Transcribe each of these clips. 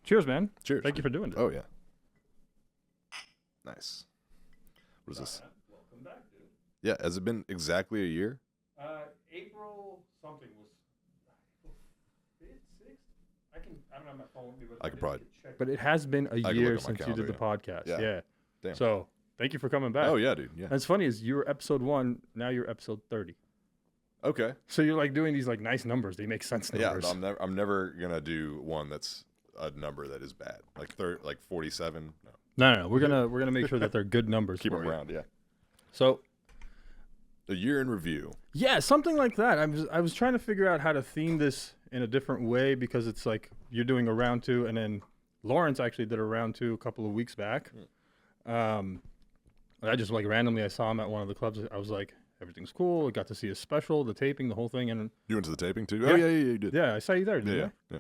Cheers, man. Cheers. Thank you for doing it. Oh, yeah. Nice. What is this? Welcome back, dude. Yeah, has it been exactly a year? April something was 6th. I don't have my phone with me, but I could probably. check. But it has been a can year look at my since you did the calendar, podcast. Yeah. Yeah. Damn. So thank you for coming back. Oh, yeah, dude. Yeah. And it's funny is you were episode 1, now you're episode 30. Okay. So you're like doing these like nice numbers. They make sense numbers. Yeah, I'm never gonna do one that's a number that is bad. Like 47. No. No. We're gonna make sure that they're good numbers. Keep for them you. round. Yeah. So A year in review. yeah, something like that. I was trying to figure out how to theme this in a different way because it's like you're doing a round 2, and then Lawrence actually did a round 2 a couple of weeks back. I just like randomly I saw him at one of the clubs. I was like, everything's cool. I got to see his special, the taping, the whole thing, and You went to the taping too? Yeah. Oh, yeah, you did. yeah, I saw you there, didn't Yeah.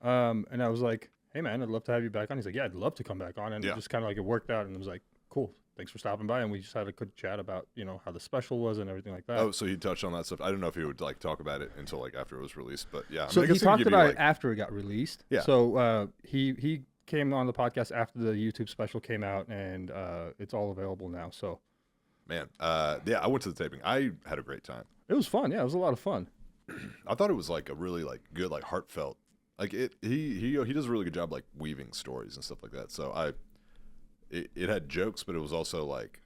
I? And I was like, hey man, I'd love to have you back on. He's like, yeah, I'd love to come back on, and Yeah. it just kind of like it worked out, and it was like, cool. Thanks for stopping by, and we just had a good chat about how the special was and everything like that. Oh, so he touched on that stuff. I don't know if he would like talk about it until like after it was released, but yeah. So I he guess could talked give you, about like- it after it got released. Yeah. So he came on the podcast after the YouTube special came out, and it's all available now. So Man, yeah, I went to the taping. I had a great time. it was fun. Yeah, it was a lot of fun. I thought it was like a really like good, like heartfelt. Like he does a really good job like weaving stories and stuff like that. So it had jokes, but it was also like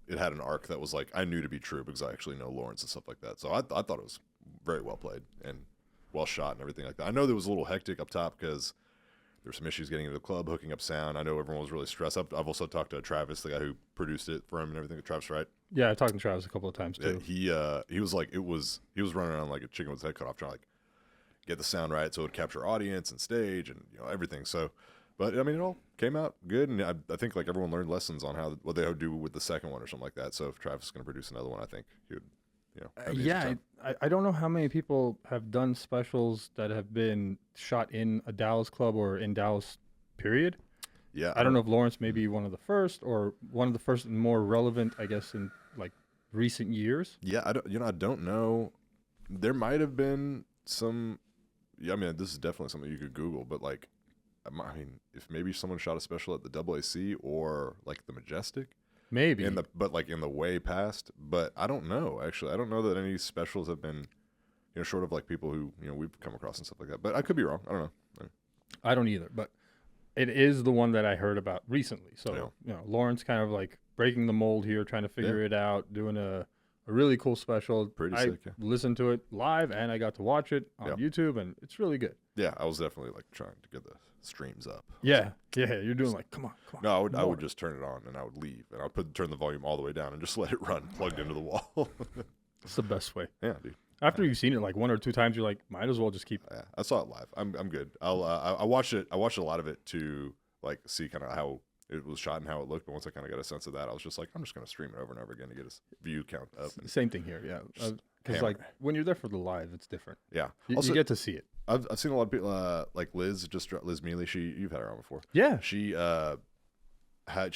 it had an arc that was like I knew to be true because I actually know Lawrence and stuff like that. So I thought it was very well played and well shot and everything like that. I know there was a little hectic up top because there were some issues getting into the club, hooking up sound. I know everyone was really stressed. I've also talked to Travis, the guy who produced it for him and everything. Travis Wright. Yeah, I talked to Travis a couple of times too. He was like he was running around like a chicken with his head cut off, trying to like get the sound right so it would capture audience and stage and everything. So, but I mean, it all came out good, and I think like everyone learned lessons on what they would do with the second one or something like that. So if Travis is going to produce another one, I think he would, have the Yeah, time. I don't know how many people have done specials that have been shot in a Dallas club or in Dallas, period. Yeah, I don't know if Lawrence may be one of the first or one of the first and more relevant, I guess, in like recent years. Yeah, I don't know. There might have been some. Yeah, I mean, this is definitely something you could Google, but like, I mean, if maybe someone shot a special at the AAC or like the Majestic, Maybe. but like in the way past, but I don't know. Actually, I don't know that any specials have been, short of like people who we've come across and stuff like that. But I could be wrong. I don't know. I don't either, but it is the one that I heard about recently. So, Lawrence kind of like breaking the mold here, trying to figure it out, doing a really cool special. Pretty I sick, yeah. listened to it live, and I got to watch it on YouTube, and it's really good. Yeah, I was definitely like trying to get the streams up. Yeah, you're doing like, come on. No, I would just turn it on and I would leave and I would turn the volume all the way down and just let it run plugged into the wall. It's the best way. Yeah, dude. After you've seen it like one or two times, you're like, might as well just keep. Yeah, I saw it live. I'm good. I watched it. I watched a lot of it to like see kind of how it was shot and how it looked. But once I kind of got a sense of that, I was just like, I'm just gonna stream it over and over again to get a view count up. And Same thing here, yeah. Because like when you're there for the live, it's different. yeah, You also, get to see it. I've seen a lot of people like Liz Mealy. You've had her on before. Yeah. She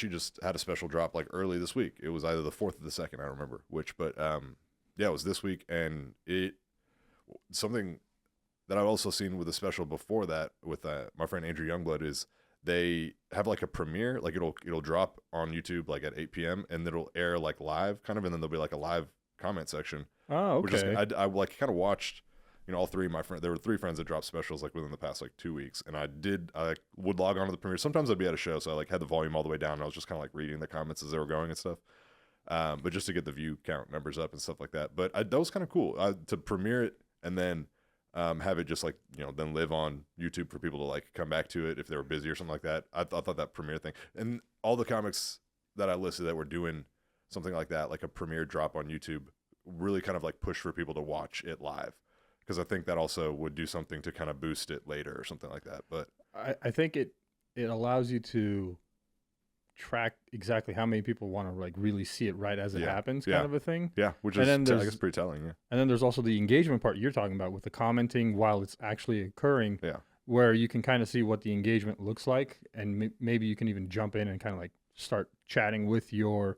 just had a special drop like early this week. It was either the 4th or the 2nd, I don't remember which, but yeah, it was this week, and something that I've also seen with the special before that with my friend Andrew Youngblood is they have like a premiere, like it'll drop on YouTube like at 8 p.m. and it'll air like live kind of, and then there'll be like a live comment section. Oh, okay. I like kind of watched. All three of my friends, there were 3 friends that dropped specials like within the past like 2 weeks, and I would log on to the premiere. Sometimes I'd be at a show, so I like had the volume all the way down, and I was just kind of like reading the comments as they were going and stuff. But just to get the view count numbers up and stuff like that. But that was kind of cool to premiere it and then have it just like then live on YouTube for people to like come back to it if they were busy or something like that. I thought that premiere thing, and all the comics that I listed that were doing something like that, like a premiere drop on YouTube, really kind of like push for people to watch it live. Because I think that also would do something to kind of boost it later or something like that. But I think it allows you to track exactly how many people want to like really see it right as it happens, kind of a thing. Yeah, which And is then I guess pretty telling. Yeah, and then there's also the engagement part you're talking about with the commenting while it's actually occurring. Yeah, where you can kind of see what the engagement looks like, and maybe you can even jump in and kind of like start chatting with your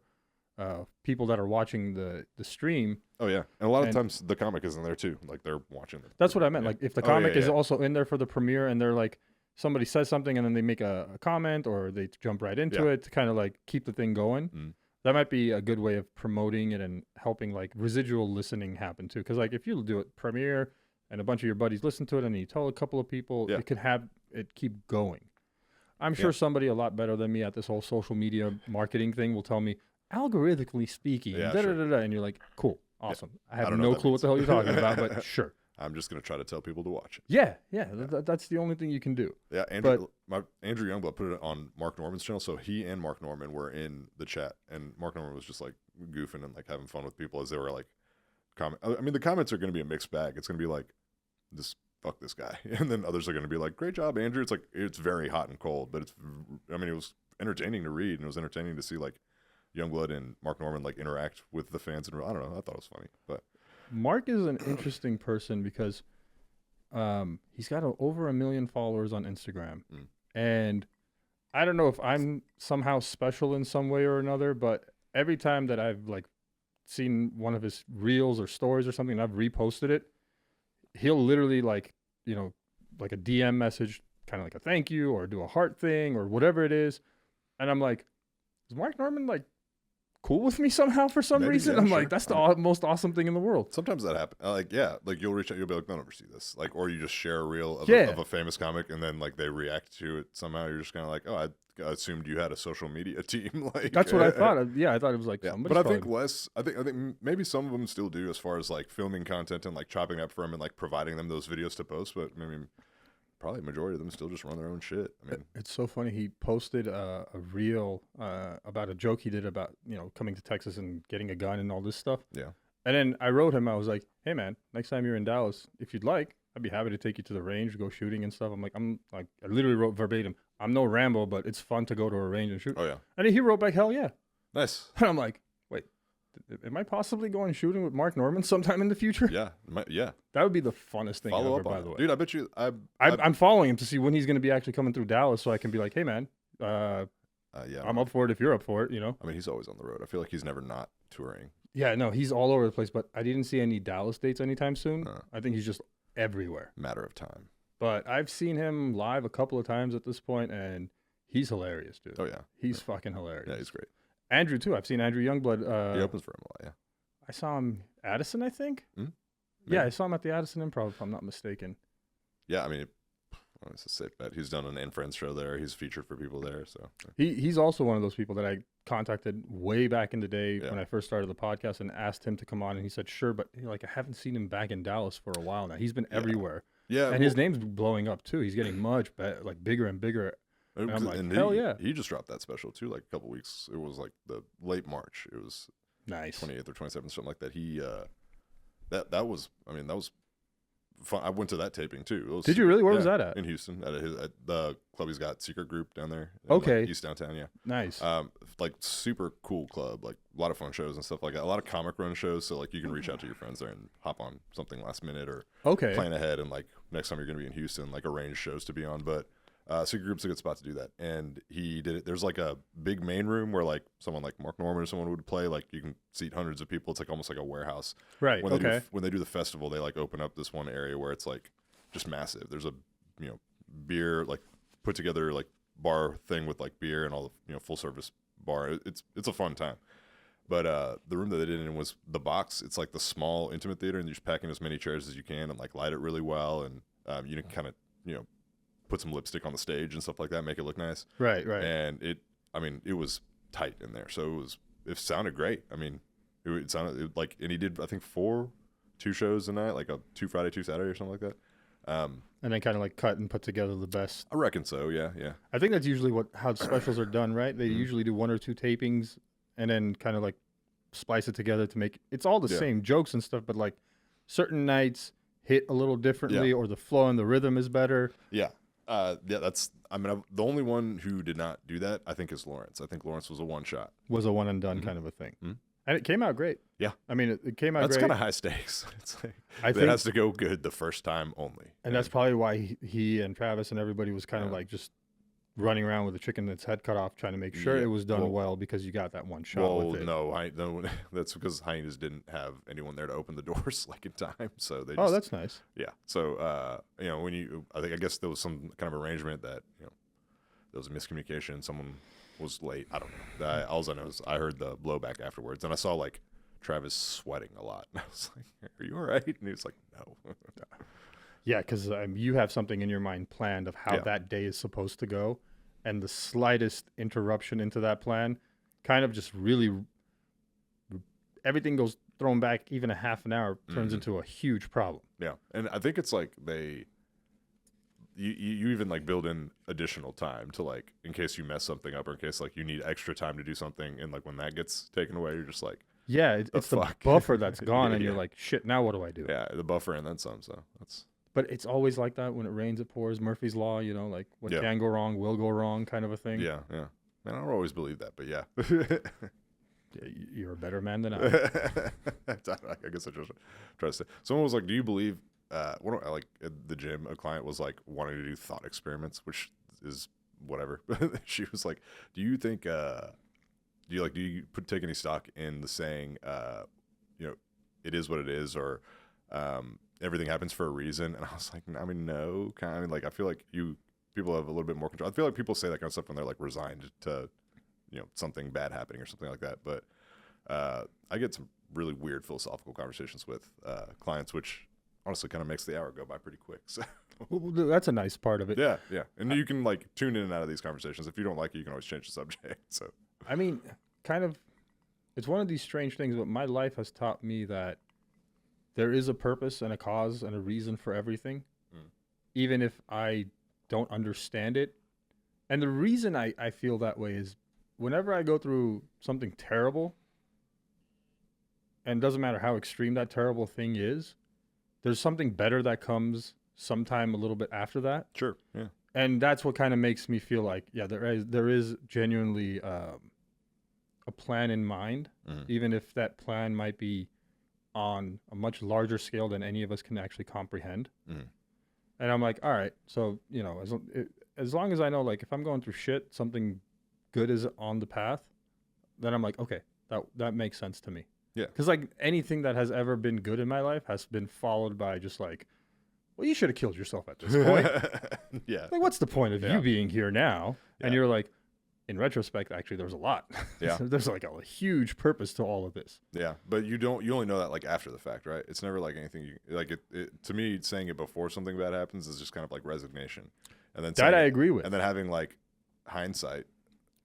people that are watching the stream. Oh yeah, and a lot of times the comic is in there too. Like they're watching it. That's what I meant. Like if the comic is also in there for the premiere, and they're like, somebody says something and then they make a comment or they jump right into it to kind of like keep the thing going. That might be a good way of promoting it and helping like residual listening happen too. Because like if you do it premiere and a bunch of your buddies listen to it and you tell a couple of people, it could have it keep going. I'm sure somebody a lot better than me at this whole social media marketing thing will tell me, algorithmically speaking, and you're like, cool, awesome. I have no clue what the hell you're talking about, but sure. I'm just gonna try to tell people to watch it. Yeah. That's the only thing you can do. Yeah, Andrew Youngblood put it on Mark Norman's channel, so he and Mark Norman were in the chat, and Mark Norman was just like goofing and like having fun with people as they were like comment. I mean, the comments are gonna be a mixed bag. It's gonna be like, "This fuck this guy," and then others are gonna be like, "Great job, Andrew." It's like it's very hot and cold, but it was entertaining to read, and it was entertaining to see like Youngblood and Mark Norman like interact with the fans, and I don't know, I thought it was funny, but. Mark is an interesting person because he's got over 1 million followers on Instagram. And I don't know if I'm somehow special in some way or another, but every time that I've like seen one of his reels or stories or something and I've reposted it, he'll literally like, you know, like a DM message, kind of like a thank you or do a heart thing or whatever it is. And I'm like, is Mark Norman like cool with me somehow for some reason? I'm like, that's the most awesome thing in the world. Sometimes that happens. Like you'll reach out, you'll be like, "Don't ever see this," like, or you just share a reel of a famous comic, and then like they react to it somehow. You're just kind of like, "Oh, I assumed you had a social media team." Like that's what I thought. I thought it was like, but I think less. I think maybe some of them still do as far as like filming content and like chopping up for them and like providing them those videos to post. But I mean, probably a majority of them still just run their own shit. I mean, it's so funny. He posted a reel about a joke he did about, you know, coming to Texas and getting a gun and all this stuff. Yeah. And then I wrote him, I was like, "Hey man, next time you're in Dallas, if you'd like, I'd be happy to take you to the range, go shooting and stuff." I literally wrote verbatim, "I'm no Rambo, but it's fun to go to a range and shoot." Oh yeah. And he wrote back, "Hell yeah." Nice. And I'm like, wait, am I possibly going shooting with Mark Norman sometime in the future? Yeah. That would be the funnest thing Follow ever, up on by it. the way. Dude, I bet you I'm following him to see when he's going to be actually coming through Dallas so I can be like, "Hey man, I'm up for it if you're up for it," you know? I mean, he's always on the road. I feel like he's never not touring. Yeah, no, he's all over the place, but I didn't see any Dallas dates anytime soon. I think he's just everywhere. Matter of time. But I've seen him live a couple of times at this point, and he's hilarious, dude. Oh, yeah. He's fucking hilarious. Yeah, he's great. Andrew, too. I've seen Andrew Youngblood. He opens for him a lot, yeah. I saw him Addison, I think. Yeah, I saw him at the Addison Improv, if I'm not mistaken. Yeah, I mean, it's a safe bet. He's done an And Friends show there. He's featured for people there. So he's also one of those people that I contacted way back in the day when I first started the podcast and asked him to come on, and he said sure, but I haven't seen him back in Dallas for a while now. He's been everywhere. Yeah, and his name's blowing up too. He's getting much bigger and bigger. And I'm like, hell yeah. He just dropped that special too, like a couple weeks. It was like the late March. It was nice, 28th or 27th, something like that. He that was fun. I went to that taping too. Did you really? Where was that at? In Houston, at the club he's got, Secret Group down there. Okay, East downtown. Yeah, nice. Like super cool club. Like a lot of fun shows and stuff like that. A lot of comic run shows. So like you can reach out to your friends there and hop on something last minute or plan ahead. And like next time you're gonna be in Houston, like arrange shows to be on. But Secret Group's a good spot to do that. And he did it. There's like a big main room where like someone like Mark Norman or someone would play. Like you can seat hundreds of people. It's like almost like a warehouse. Right. When they do the festival, they like open up this one area where it's like just massive. There's a beer like put together like bar thing with like beer and all the full service bar. It's a fun time. But the room that they did in was the box. It's like the small intimate theater, and you just pack in as many chairs as you can and like light it really well, and you can kind of put some lipstick on the stage and stuff like that, make it look nice. Right. And it was tight in there, so it sounded great. I mean, it sounded like, and he did I think 2 shows a night, like a 2 Friday, 2 Saturday or something like that. And then kind of like cut and put together the best. I reckon so. Yeah. I think that's usually how specials are done, right? They usually do 1 or 2 tapings and then kind of like splice it together to make it's all the same jokes and stuff, but like certain nights hit a little differently, or the flow and the rhythm is better. Yeah. The only one who did not do that, I think, is Lawrence. I think Lawrence was a one shot. Was a one and done kind of a thing. And it came out great. Yeah. I mean, it came out great. That's kind of high stakes. It's like, it has to go good the first time only. And that's probably why he and Travis and everybody was kind of like just running around with a chicken that's head cut off, trying to make sure Yeah, it was done well- well because you got that one shot Well, with it. no, that's because hyenas didn't have anyone there to open the doors like in time, so they. Oh, Just, that's nice. yeah. So I guess there was some kind of arrangement that there was a miscommunication. Someone was late. I don't know. All I know is I heard the blowback afterwards, and I saw like Travis sweating a lot. I was like, "Are you all right?" And he was like, "No." Yeah, because you have something in your mind planned of how Yeah. that day is supposed to go, and the slightest interruption into that plan kind of just really everything goes thrown back even a half an hour turns Mhm. into a huge problem. Yeah, and I think it's like you even like build in additional time to like in case you mess something up or in case like you need extra time to do something, and like when that gets taken away, you're just like, Yeah, it's the fuck? buffer that's gone, Yeah, and you're yeah. like, shit. Now what do I do? yeah, the buffer and then some. So that's But it's always like that when it rains, it pours. Murphy's law, like what Yeah. can go wrong will go wrong, kind of a thing. yeah. Man, I don't always believe that, but yeah. Yeah, you're a better man than I. I guess I just try to say. Someone was like, "Do you believe?" Like at the gym, a client was like wanting to do thought experiments, which is whatever. She was like, "Do you think? Do you take any stock in the saying, it is what it is, or everything happens for a reason?" And I was like, "I mean, no, kind of. I mean, like, I feel like people have a little bit more control. I feel like people say that kind of stuff when they're like resigned to." Something bad happening or something like that. But I get some really weird philosophical conversations with clients, which honestly kind of makes the hour go by pretty quick. So Well, that's a nice part of it. yeah. And you can like tune in and out of these conversations. If you don't like it, you can always change the subject. So I mean, kind of, it's one of these strange things, but my life has taught me that there is a purpose and a cause and a reason for everything, even if I don't understand it. And the reason I feel that way is whenever I go through something terrible, and it doesn't matter how extreme that terrible thing is, there's something better that comes sometime a little bit after that. sure. Yeah. And that's what kind of makes me feel like, yeah, there is genuinely a plan in mind, even if that plan might be on a much larger scale than any of us can actually comprehend. And I'm like, all right, so as long as I know, like, if I'm going through shit, something good is on the path, then I'm like, okay, that makes sense to me. Yeah. Because like anything that has ever been good in my life has been followed by just like, well, you should have killed yourself at this point. Yeah. Like, what's the point of Yeah. you being here now? And Yeah. you're like, in retrospect, actually, there was a lot. Yeah. There's like a huge purpose to all of this. Yeah, but you only know that like after the fact, right? It's never like anything you like it to me, saying it before something bad happens is just kind of like resignation. And then That I agree with. And then having like hindsight,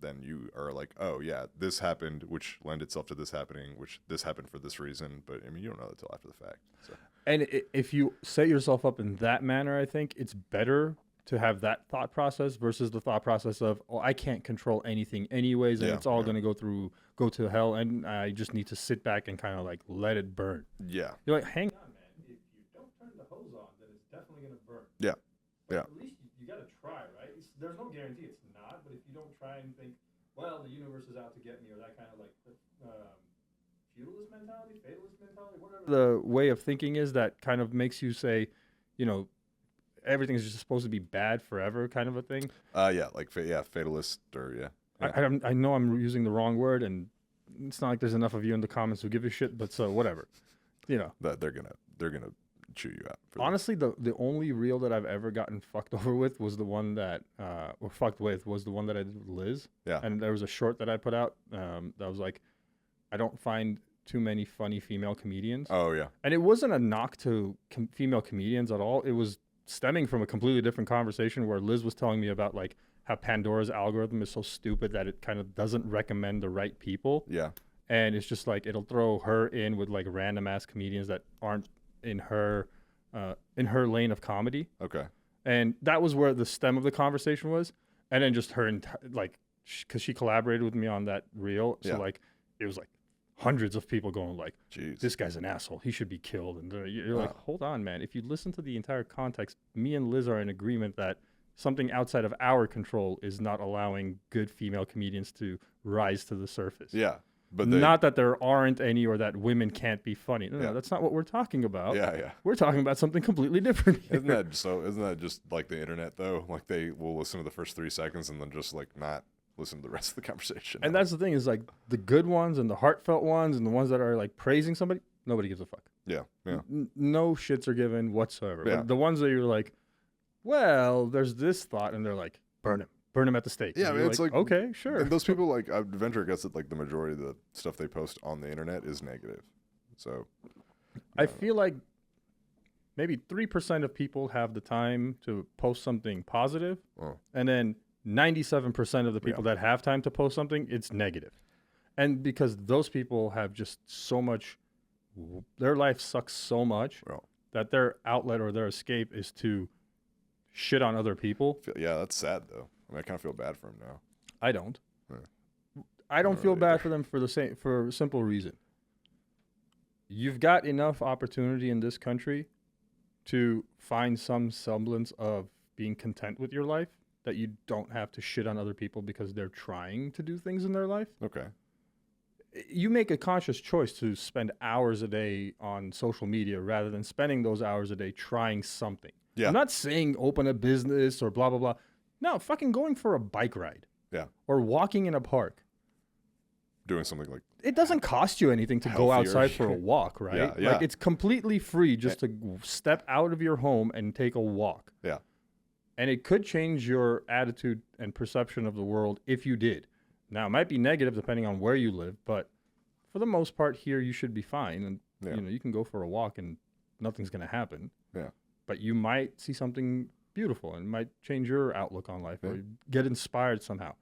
then you are like, oh yeah, this happened, which lend itself to this happening, which this happened for this reason. But I mean, you don't know that till after the fact. So And if you set yourself up in that manner, I think it's better to have that thought process versus the thought process of, oh, I can't control anything anyways, and Yeah, it's all yeah. going to go to hell, and I just need to sit back and kind of like let it burn. yeah, You're like, hang on, man. If you don't turn the hose on, then it's definitely going to burn. Yeah, But yeah. At least you got to try, right? There's no guarantee it's not, but if you don't try and think, well, the universe is out to get me, or that kind of like feudalist mentality, fatalist mentality, whatever the way of thinking is, that kind of makes you say, everything is just supposed to be bad forever, kind of a thing. Yeah, like fatalist or yeah. I know I'm using the wrong word, and it's not like there's enough of you in the comments who give a shit, but so whatever, That they're gonna chew you out. For Honestly, the only reel that I've ever gotten fucked over with was the one that, or fucked with was the one that I did with Liz. Yeah. And there was a short that I put out that was like, I don't find too many funny female comedians. Oh yeah. And it wasn't a knock to female comedians at all. It was stemming from a completely different conversation where Liz was telling me about like how Pandora's algorithm is so stupid that it kind of doesn't recommend the right people. Yeah. And it's just like, it'll throw her in with like random ass comedians that aren't in her lane of comedy. Okay. And that was where the stem of the conversation was. And then just her, because she collaborated with me on that reel. So Yeah. like, it was like hundreds of people going like, Jeez. this guy's an asshole, he should be killed. And you're like, hold on, man. If you listen to the entire context, me and Liz are in agreement that something outside of our control is not allowing good female comedians to rise to the surface. Yeah. But not that there aren't any or that women can't be funny. No, Yeah. that's not what we're talking about. yeah. We're talking about something completely different here. Isn't that just like the internet though? Like they will listen to the first 3 seconds and then just like not listen to the rest of the conversation. And that's the thing is like the good ones and the heartfelt ones and the ones that are like praising somebody, nobody gives a fuck. Yeah. No shits are given whatsoever. Yeah. But the ones that you're like, well, there's this thought, and they're like, burn him at the stake. Yeah, And I mean, you're it's like okay, sure. And those people, like, I venture a guess that like the majority of the stuff they post on the internet is negative. So I feel like maybe 3% of people have the time to post something positive, and then 97% of the people that have time to post something, it's negative. And because those people have just so much, their life sucks so much that their outlet or their escape is to shit on other people. Yeah, that's sad though. I mean, I kind of feel bad for him now. I don't. Yeah. I don't feel bad for them for a simple reason. You've got enough opportunity in this country to find some semblance of being content with your life that you don't have to shit on other people because they're trying to do things in their life. Okay. You make a conscious choice to spend hours a day on social media rather than spending those hours a day trying something. Yeah. I'm not saying open a business or blah, blah, blah. No, fucking going for a bike ride. Yeah. Or walking in a park. Doing something like It doesn't cost you anything to go healthier. outside for a walk, right? Yeah. Like it's completely free just to step out of your home and take a walk. Yeah. And it could change your attitude and perception of the world if you did. Now, it might be negative depending on where you live, but for the most part here, you should be fine. And, you can go for a walk and nothing's going to happen. Yeah. But you might see something beautiful and might change your outlook on life or get inspired somehow.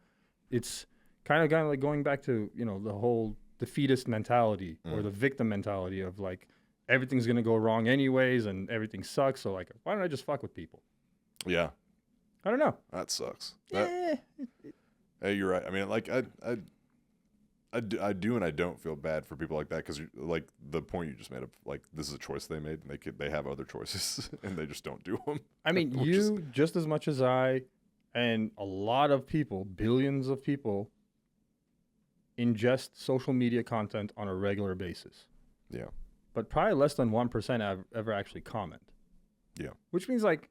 It's kind of like going back to, the whole defeatist mentality or the victim mentality of like, everything's going to go wrong anyways and everything sucks. So like, why don't I just fuck with people? Yeah. I don't know. That sucks. Hey, you're right. I mean, like I do and I don't feel bad for people like that because like the point you just made of like this is a choice they made and they have other choices and they just don't do them. I mean, just as much as I and a lot of people, billions of people, ingest social media content on a regular basis. Yeah. But probably less than 1% ever actually comment. Yeah. Which means like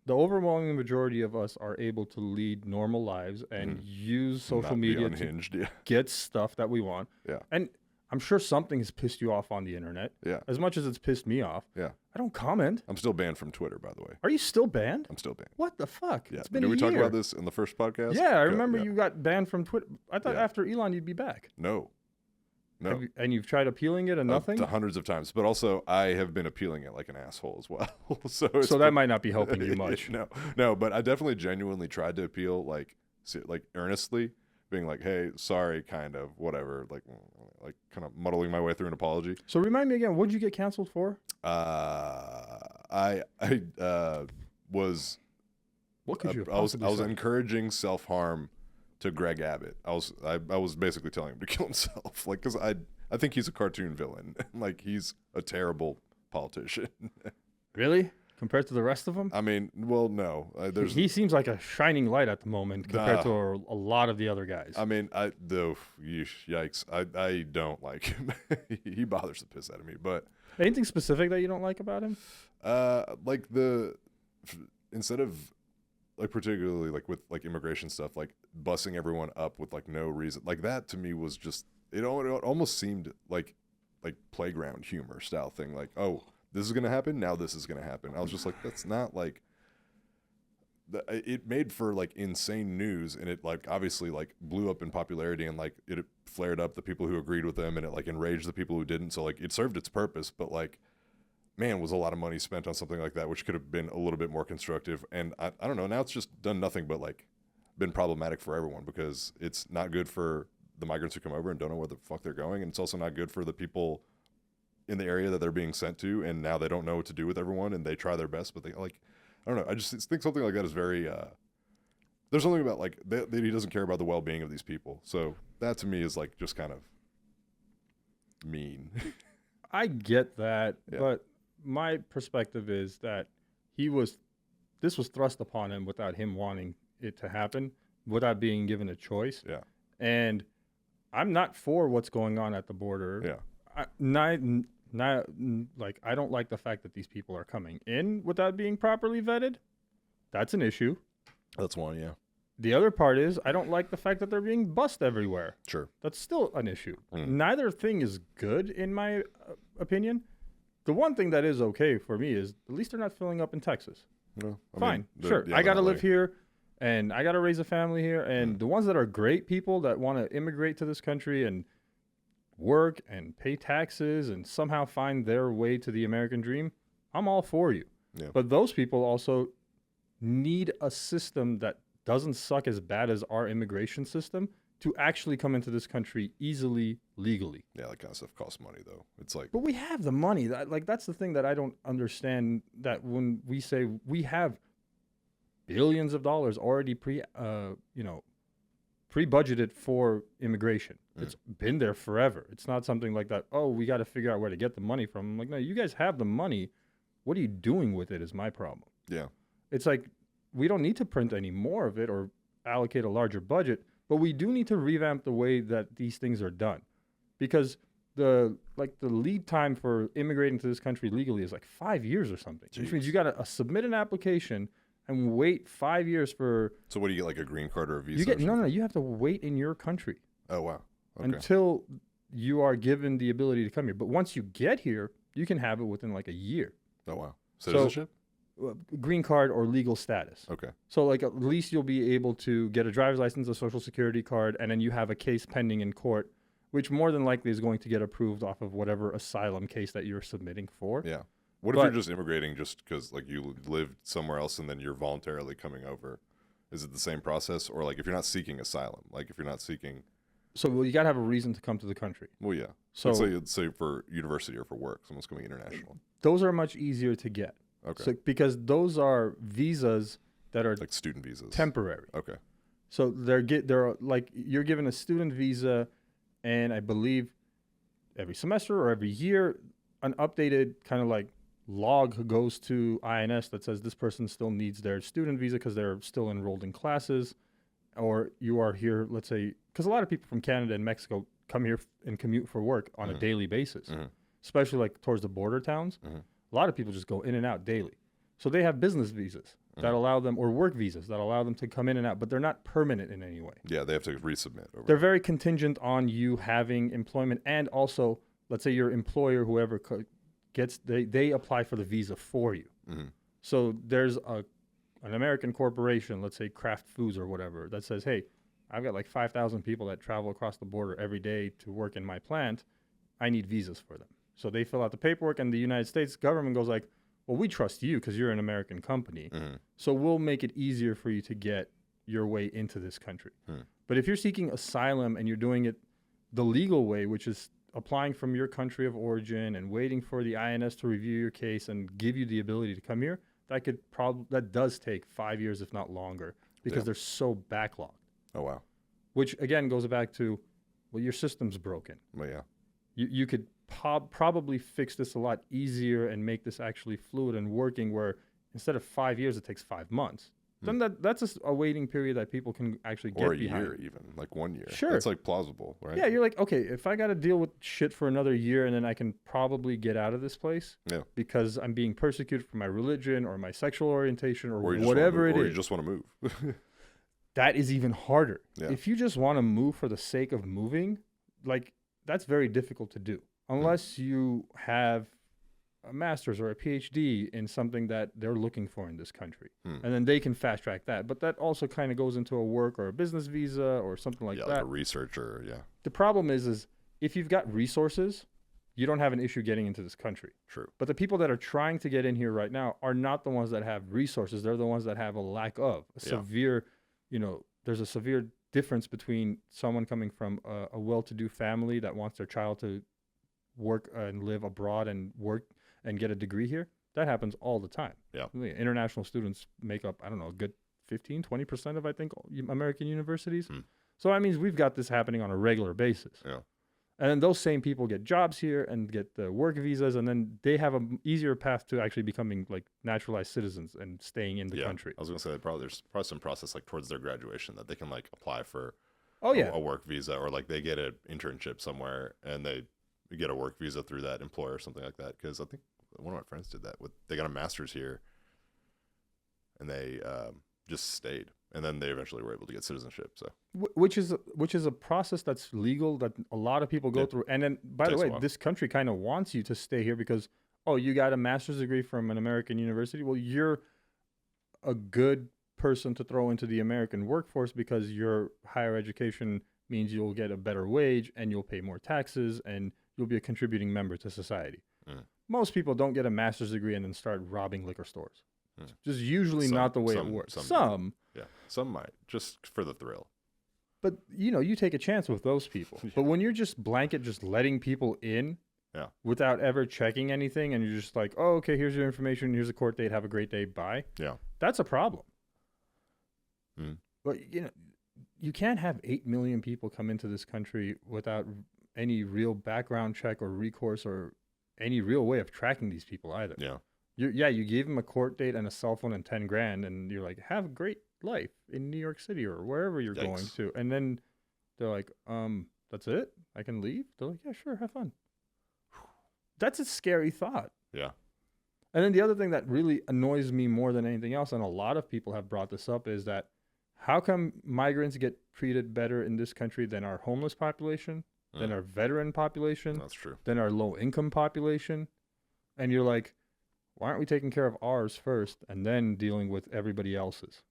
the overwhelming majority of us are able to lead normal lives and use social media to get stuff that we want. Yeah. And I'm sure something has pissed you off on the internet. Yeah. As much as it's pissed me off. Yeah. I don't comment. I'm still banned from Twitter, by the way. Are you still banned? I'm still banned. What the fuck? Yeah. It's been Did we a talk year. about this in the first podcast? Yeah, I remember you got banned from Twitter. I thought after Elon you'd be back. No. And you've tried appealing it and nothing? Hundreds of times. But also, I have been appealing it like an asshole as well. so that might not be helping you much. No, but I definitely genuinely tried to appeal like earnestly, being like, hey, sorry, kind of, whatever, like kind of muddling my way through an apology. So remind me again, what did you get canceled for? I was... What could you have I was encouraging self-harm to Greg Abbott. I was basically telling him to kill himself, like, because I think he's a cartoon villain. Like, he's a terrible politician. Really? Compared to the rest of them? I mean, well, no. He seems like a shining light at the moment compared to a lot of the other guys. I mean, yikes. I don't like him. He bothers the piss out of me. But anything specific that you don't like about him? Like instead of like particularly like with like immigration stuff, like bussing everyone up with like no reason, like that to me was just it almost seemed like playground humor style thing. Like, oh, this is gonna happen, now this is gonna happen. I was just like, that's not like. It made for like insane news, and it like obviously like blew up in popularity, and like it flared up the people who agreed with them, and it like enraged the people who didn't. So like it served its purpose, but like, man, was a lot of money spent on something like that, which could have been a little bit more constructive. And I don't know, now it's just done nothing but like been problematic for everyone because it's not good for the migrants who come over and don't know where the fuck they're going, and it's also not good for the people in the area that they're being sent to, and now they don't know what to do with everyone, and they try their best, but they like. I don't know. I just think something like that is very. There's something about like that he doesn't care about the well-being of these people. So that to me is like just kind of mean. I get that, but my perspective is that this was thrust upon him without him wanting it to happen, without being given a choice. Yeah. And I'm not for what's going on at the border. Yeah. Like, I don't like the fact that these people are coming in without being properly vetted. That's an issue. That's one, yeah. The other part is I don't like the fact that they're being bussed everywhere. Sure. That's still an issue. Neither thing is good in my opinion. The one thing that is okay for me is at least they're not filling up in Texas. No, Fine, sure. I got to live here and I got to raise a family here. And the ones that are great people that want to immigrate to this country and work and pay taxes and somehow find their way to the American dream, I'm all for you. Yeah. But those people also need a system that doesn't suck as bad as our immigration system to actually come into this country easily, legally. Yeah, that kind of stuff costs money, though. It's like, But we have the money. That's the thing that I don't understand. That when we say we have billions of dollars already pre-budgeted for immigration, it's been there forever. It's not something like that. Oh, we got to figure out where to get the money from. I'm like, no, you guys have the money. What are you doing with it? Is my problem. yeah, It's like we don't need to print any more of it or allocate a larger budget, but we do need to revamp the way that these things are done, because the lead time for immigrating to this country legally is like 5 years or something, which means you got to submit an application and wait 5 years for. So what do you get, like a green card or a visa? You get no. You have to wait in your country Oh, wow. Okay. until you are given the ability to come here. But once you get here, you can have it within like a year. Oh, wow. Citizenship? Green card or legal status. Okay. So like at least you'll be able to get a driver's license, a social security card, and then you have a case pending in court, which more than likely is going to get approved off of whatever asylum case that you're submitting for. Yeah. What if you're just immigrating just because like you lived somewhere else and then you're voluntarily coming over? Is it the same process? Or like if you're not seeking asylum, like if you're not seeking... So well, you got to have a reason to come to the country. Well, yeah. So let's say for university or for work, someone's coming international. Those are much easier to get. Okay. So, because those are visas that are like student visas. temporary. Okay. So they're like you're given a student visa, and I believe every semester or every year, an updated kind of like log goes to INS that says this person still needs their student visa because they're still enrolled in classes, or you are here, let's say, because a lot of people from Canada and Mexico come here and commute for work on a daily basis, especially like towards the border towns. A lot of people just go in and out daily. So they have business visas that allow them, or work visas that allow them to come in and out, but they're not permanent in any way. Yeah, they have to resubmit. They're very contingent on you having employment, and also, let's say your employer, whoever they apply for the visa for you. So there's an American corporation, let's say Kraft Foods or whatever, that says, hey, I've got like 5,000 people that travel across the border every day to work in my plant. I need visas for them. So they fill out the paperwork, and the United States government goes like, well, we trust you because you're an American company. So we'll make it easier for you to get your way into this country. But if you're seeking asylum and you're doing it the legal way, which is applying from your country of origin and waiting for the INS to review your case and give you the ability to come here, that does take 5 years, if not longer, because they're so backlogged. Oh, wow. Which, again, goes back to, well, your system's broken. Well, yeah. You could probably fix this a lot easier and make this actually fluid and working, where instead of 5 years, it takes 5 months. Then that's a waiting period that people can actually get behind. Or a year even, like 1 year. Sure. That's like plausible, right? Yeah, you're like, okay, if I got to deal with shit for another year and then I can probably get out of this place because I'm being persecuted for my religion or my sexual orientation or whatever it is. Or you just want to move. That is even harder. Yeah. If you just want to move for the sake of moving, like that's very difficult to do unless you have a master's or a PhD in something that they're looking for in this country. And then they can fast track that. But that also kind of goes into a work or a business visa or something like that. Yeah, like a researcher, yeah. The problem is if you've got resources, you don't have an issue getting into this country. True. But the people that are trying to get in here right now are not the ones that have resources. They're the ones that have a lack of severe, there's a severe difference between someone coming from a well-to-do family that wants their child to work and live abroad and work and get a degree here. That happens all the time. Yeah. International students make up, I don't know, a good 15, 20% of, I think, American universities. So that means we've got this happening on a regular basis. Yeah. And then those same people get jobs here and get the work visas, and then they have an easier path to actually becoming like naturalized citizens and staying in the country. I was going to say there's probably some process like towards their graduation that they can like apply for Oh yeah. a work visa, or like they get an internship somewhere and they get a work visa through that employer or something like that. Because I think one of my friends did that. They got a master's here, and they just stayed, and then they eventually were able to get citizenship. So Which is a process that's legal that a lot of people go through. And then, by the Takes a way, while. this country kind of wants you to stay here because, oh, you got a master's degree from an American university. Well, you're a good person to throw into the American workforce because your higher education means you'll get a better wage and you'll pay more taxes and you'll be a contributing member to society. Most people don't get a master's degree and then start robbing liquor stores. It's just usually not the way it works. Some, yeah, some might, just for the thrill. but you take a chance with those people. But when you're just blanket, just letting people in without ever checking anything, and you're just like, oh, okay, here's your information, here's a court date, have a great day, bye. Yeah. That's a problem. But, you can't have 8 million people come into this country without any real background check or recourse or any real way of tracking these people either. Yeah. You gave them a court date and a cell phone and 10 grand, and you're like, have a great life in New York City or wherever you're going to. And then they're like, that's it? I can leave? They're like, yeah, sure, have fun. That's a scary thought. Yeah. And then the other thing that really annoys me more than anything else, and a lot of people have brought this up, is that how come migrants get treated better in this country than our homeless population, than our veteran population, That's true. than our low-income population? And you're like, why aren't we taking care of ours first and then dealing with everybody else's?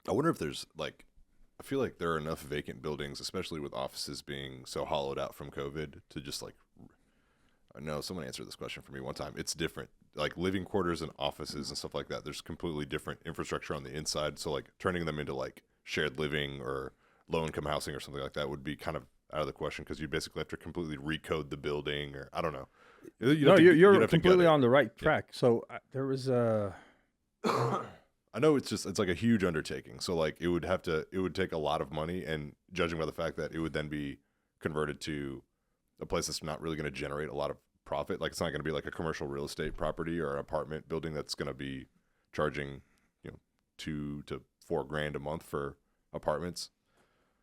I wonder if there's I feel like there are enough vacant buildings, especially with offices being so hollowed out from COVID, to just I know someone answered this question for me one time. It's different. Like living quarters and offices and stuff like that, there's completely different infrastructure on the inside. So turning them into shared living or low income housing or something like that would be kind of out of the question, because you basically have to completely recode the building, or I don't know. You're completely on the right track. Yeah. So there was a. I know it's like a huge undertaking. So it would take a lot of money, and judging by the fact that it would then be converted to a place that's not really going to generate a lot of profit. It's not going to be like a commercial real estate property or an apartment building that's going to be charging, $2 to $4 grand a month for apartments.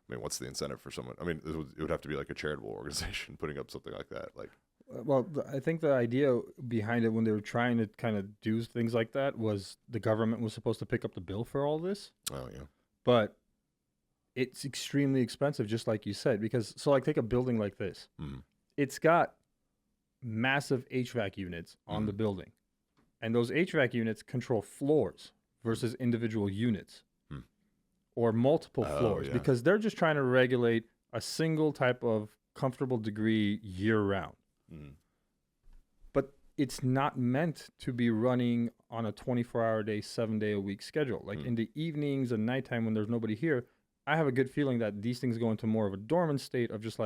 I mean, what's the incentive for someone? I mean, it would have to be like a charitable organization putting up something like that. Well, I think the idea behind it when they were trying to kind of do things like that was the government was supposed to pick up the bill for all this. Oh, yeah. But it's extremely expensive, just like you said, because take a building like this. It's got massive HVAC units on the building, and those HVAC units control floors versus individual units or multiple floors, because they're just trying to regulate a single type of comfortable degree year round. But it's not meant to be running on a 24-hour day, 7-day-a-week schedule. In the evenings and nighttime when there's nobody here, I have a good feeling that these things go into more of a dormant state of just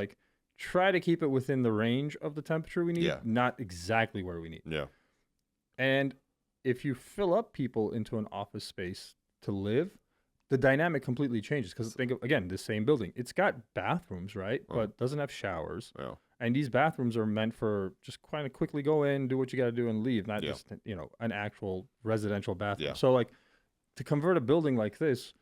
try to keep it within the range of the temperature we need, not exactly where we need. Yeah. And if you fill up people into an office space to live, the dynamic completely changes. Because think of, again, this same building. It's got bathrooms, right? But doesn't have showers. Yeah. And these bathrooms are meant for just kind of quickly go in, do what you got to do, and leave, not just, an actual residential bathroom. Yeah. So, to convert a building like this,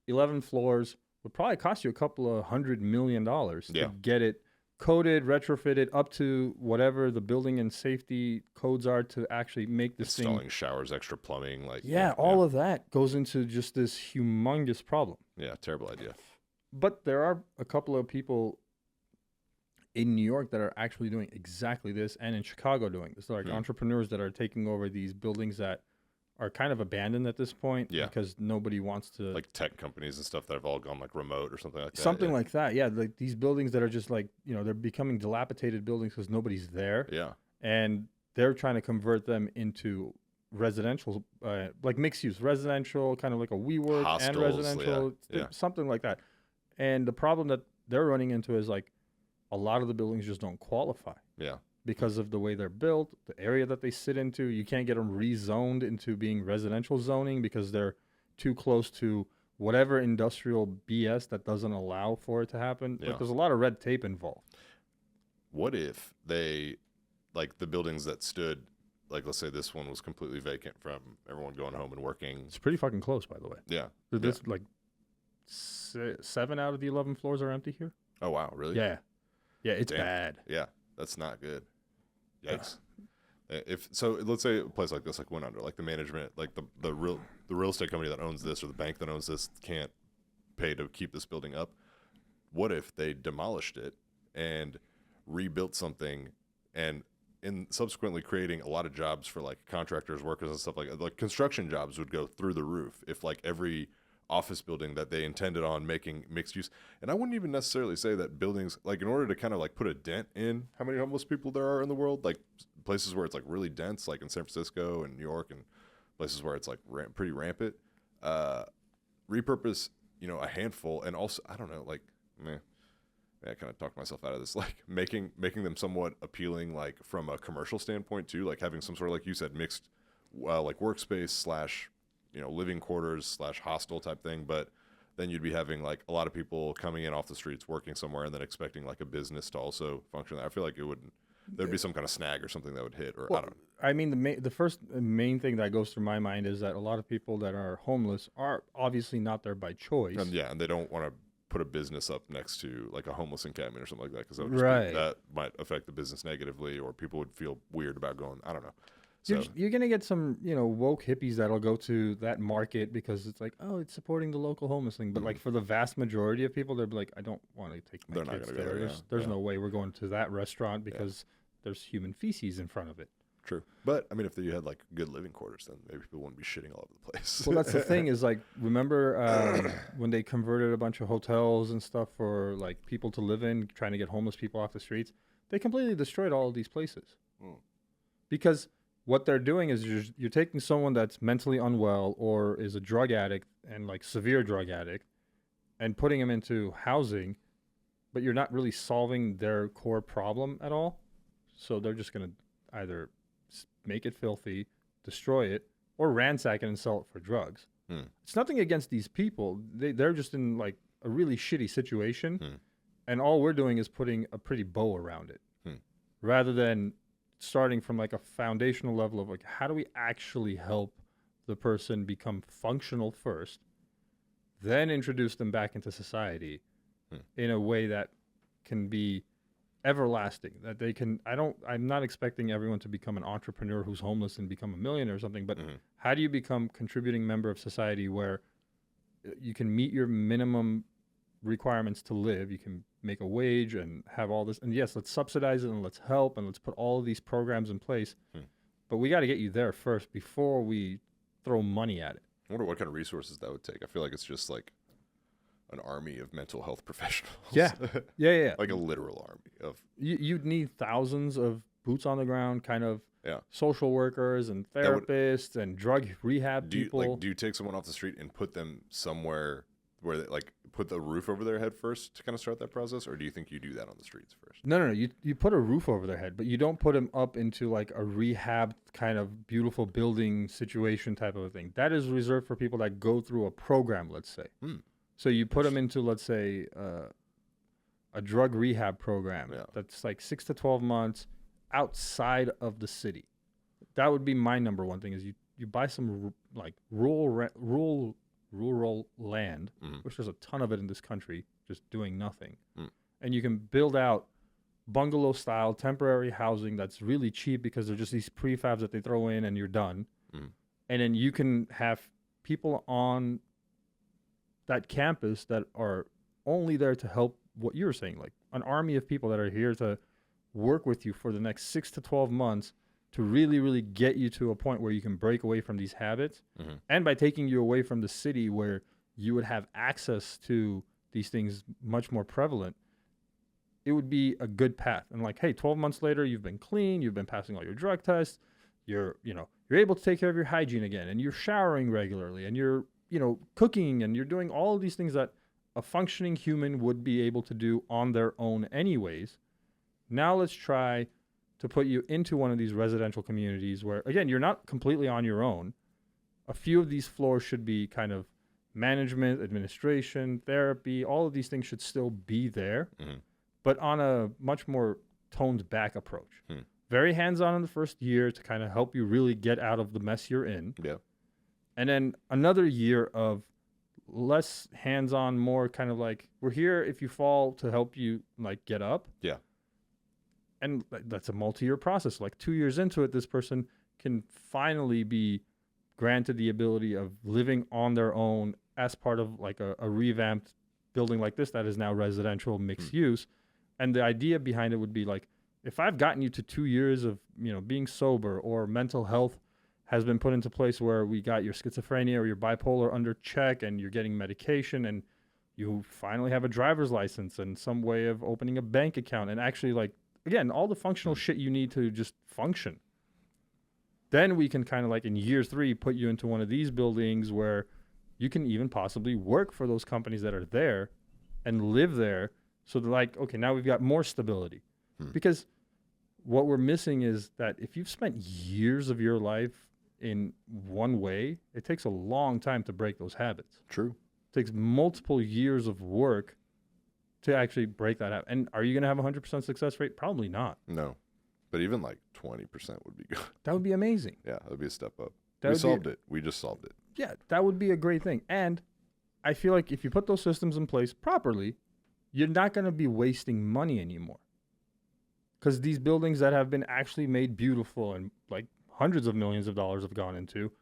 11 floors, would probably cost you a couple of $100 million to get it coded, retrofitted up to whatever the building and safety codes are to actually make this installing showers, extra plumbing, all of that goes into just this humongous problem. Yeah, terrible idea. But there are a couple of people in New York that are actually doing exactly this, and in Chicago doing this. They're entrepreneurs that are taking over these buildings that are kind of abandoned at this point because nobody wants to, tech companies and stuff that have all gone remote or something like that. Something like that, yeah. These buildings that are just they're becoming dilapidated buildings because nobody's there. Yeah. And they're trying to convert them into residential, mixed use, residential, kind of like a WeWork and residential, something like that. And the problem that they're running into is a lot of the buildings just don't qualify. Yeah. Because of the way they're built, the area that they sit into. You can't get them rezoned into being residential zoning because they're too close to whatever industrial BS that doesn't allow for it to happen. Yeah. There's a lot of red tape involved. What if they, the buildings that stood, let's say this one was completely vacant from everyone going home and working. It's pretty fucking close, by the way. Yeah. This 7 out of the 11 floors are empty here. Oh wow, really? Yeah, it's Damn. bad. Yeah, that's not good. Yikes. If so, let's say a place like this like went under, like the management, like the real estate company that owns this or the bank that owns this can't pay to keep this building up. What if they demolished it and rebuilt something, and in subsequently creating a lot of jobs for like contractors, workers, and stuff like construction jobs would go through the roof if like every office building that they intended on making mixed use. And I wouldn't even necessarily say that buildings, like in order to kind of like put a dent in how many homeless people there are in the world, like places where it's like really dense, like in San Francisco and New York and places where it's like pretty rampant, repurpose, a handful. And also, I don't know, like, I kind of talked myself out of this, like making them somewhat appealing, like from a commercial standpoint too, like having some sort of, like you said, mixed, like workspace / living quarters / hostel type thing. But then you'd be having like a lot of people coming in off the streets, working somewhere, and then expecting like a business to also function. I feel like there'd be some kind of snag or something that would hit, or I don't know. I mean, the first main thing that goes through my mind is that a lot of people that are homeless are obviously not there by choice. And they don't want to put a business up next to like a homeless encampment or something like that, because that might affect the business negatively, or people would feel weird about going. I don't know. So you're gonna get some woke hippies that'll go to that market because it's like, oh, it's supporting the local homeless thing. But like for the vast majority of people, they'll be like, I don't want to take my They're kids not gonna there. go there, There's no way we're going to that restaurant because there's human feces in front of it. True. But I mean, if you had like good living quarters, then maybe people wouldn't be shitting all over the place. Well, that's the thing is, like, remember when they converted a bunch of hotels and stuff for like people to live in, trying to get homeless people off the streets? They completely destroyed all of these places because what they're doing is you're taking someone that's mentally unwell or is a drug addict and like severe drug addict and putting them into housing, but you're not really solving their core problem at all. So they're just going to either make it filthy, destroy it, or ransack it and sell it for drugs. It's nothing against these people. They're just in like a really shitty situation. And all we're doing is putting a pretty bow around it rather than starting from like a foundational level of like, how do we actually help the person become functional first, then introduce them back into society in a way that can be everlasting, that they can, I'm not expecting everyone to become an entrepreneur who's homeless and become a millionaire or something, but how do you become contributing member of society where you can meet your minimum requirements to live, you can make a wage and have all this, and yes, let's subsidize it and let's help and let's put all of these programs in place, but we got to get you there first before we throw money at it. I wonder what kind of resources that would take. I feel like it's just like an army of mental health professionals. Yeah. Like a literal army of. You'd need thousands of boots on the ground, kind of Yeah. social workers and therapists and drug rehab people. Do you take someone off the street and put them somewhere where they like put the roof over their head first to kind of start that process, or do you think you do that on the streets first? No. You put a roof over their head, but you don't put them up into like a rehab kind of beautiful building situation type of a thing. That is reserved for people that go through a program, let's say. So you put them into, let's say, a drug rehab program that's like 6 to 12 months outside of the city. That would be my number one thing is you buy some like rural land, which there's a ton of it in this country, just doing nothing. And you can build out bungalow style temporary housing that's really cheap because they're just these prefabs that they throw in and you're done. And then you can have people on that campus that are only there to help what you were saying, like an army of people that are here to work with you for the next 6 to 12 months to really, really get you to a point where you can break away from these habits. And by taking you away from the city where you would have access to these things much more prevalent, it would be a good path. And like, hey, 12 months later, you've been clean, you've been passing all your drug tests, you're able to take care of your hygiene again, and you're showering regularly, and you're cooking, and you're doing all of these things that a functioning human would be able to do on their own anyways. Now let's try to put you into one of these residential communities where, again, you're not completely on your own. A few of these floors should be kind of management, administration, therapy, all of these things should still be there, but on a much more toned back approach. Very hands-on in the first year to kind of help you really get out of the mess you're in. Yeah. And then another year of less hands-on, more kind of like, we're here if you fall to help you like get up. Yeah. And that's a multi-year process. Like 2 years into it, this person can finally be granted the ability of living on their own as part of like a revamped building like this that is now residential mixed use. And the idea behind it would be like, if I've gotten you to 2 years of, being sober, or mental health has been put into place where we got your schizophrenia or your bipolar under check and you're getting medication, and you finally have a driver's license and some way of opening a bank account and actually, like, again, all the functional shit you need to just function. Then we can kind of like in year 3 put you into one of these buildings where you can even possibly work for those companies that are there and live there. So they're like, okay, now we've got more stability. Because what we're missing is that if you've spent years of your life in one way, it takes a long time to break those habits. True. It takes multiple years of work to actually break that habit. And are you going to have a 100% success rate? Probably not. No. But even like 20% would be good. That would be amazing. Yeah, that would be a step up. That We would be- solved it. We just solved it. Yeah, that would be a great thing. And I feel like if you put those systems in place properly, you're not going to be wasting money anymore. Because these buildings that have been actually made beautiful and like hundreds of millions of dollars have gone into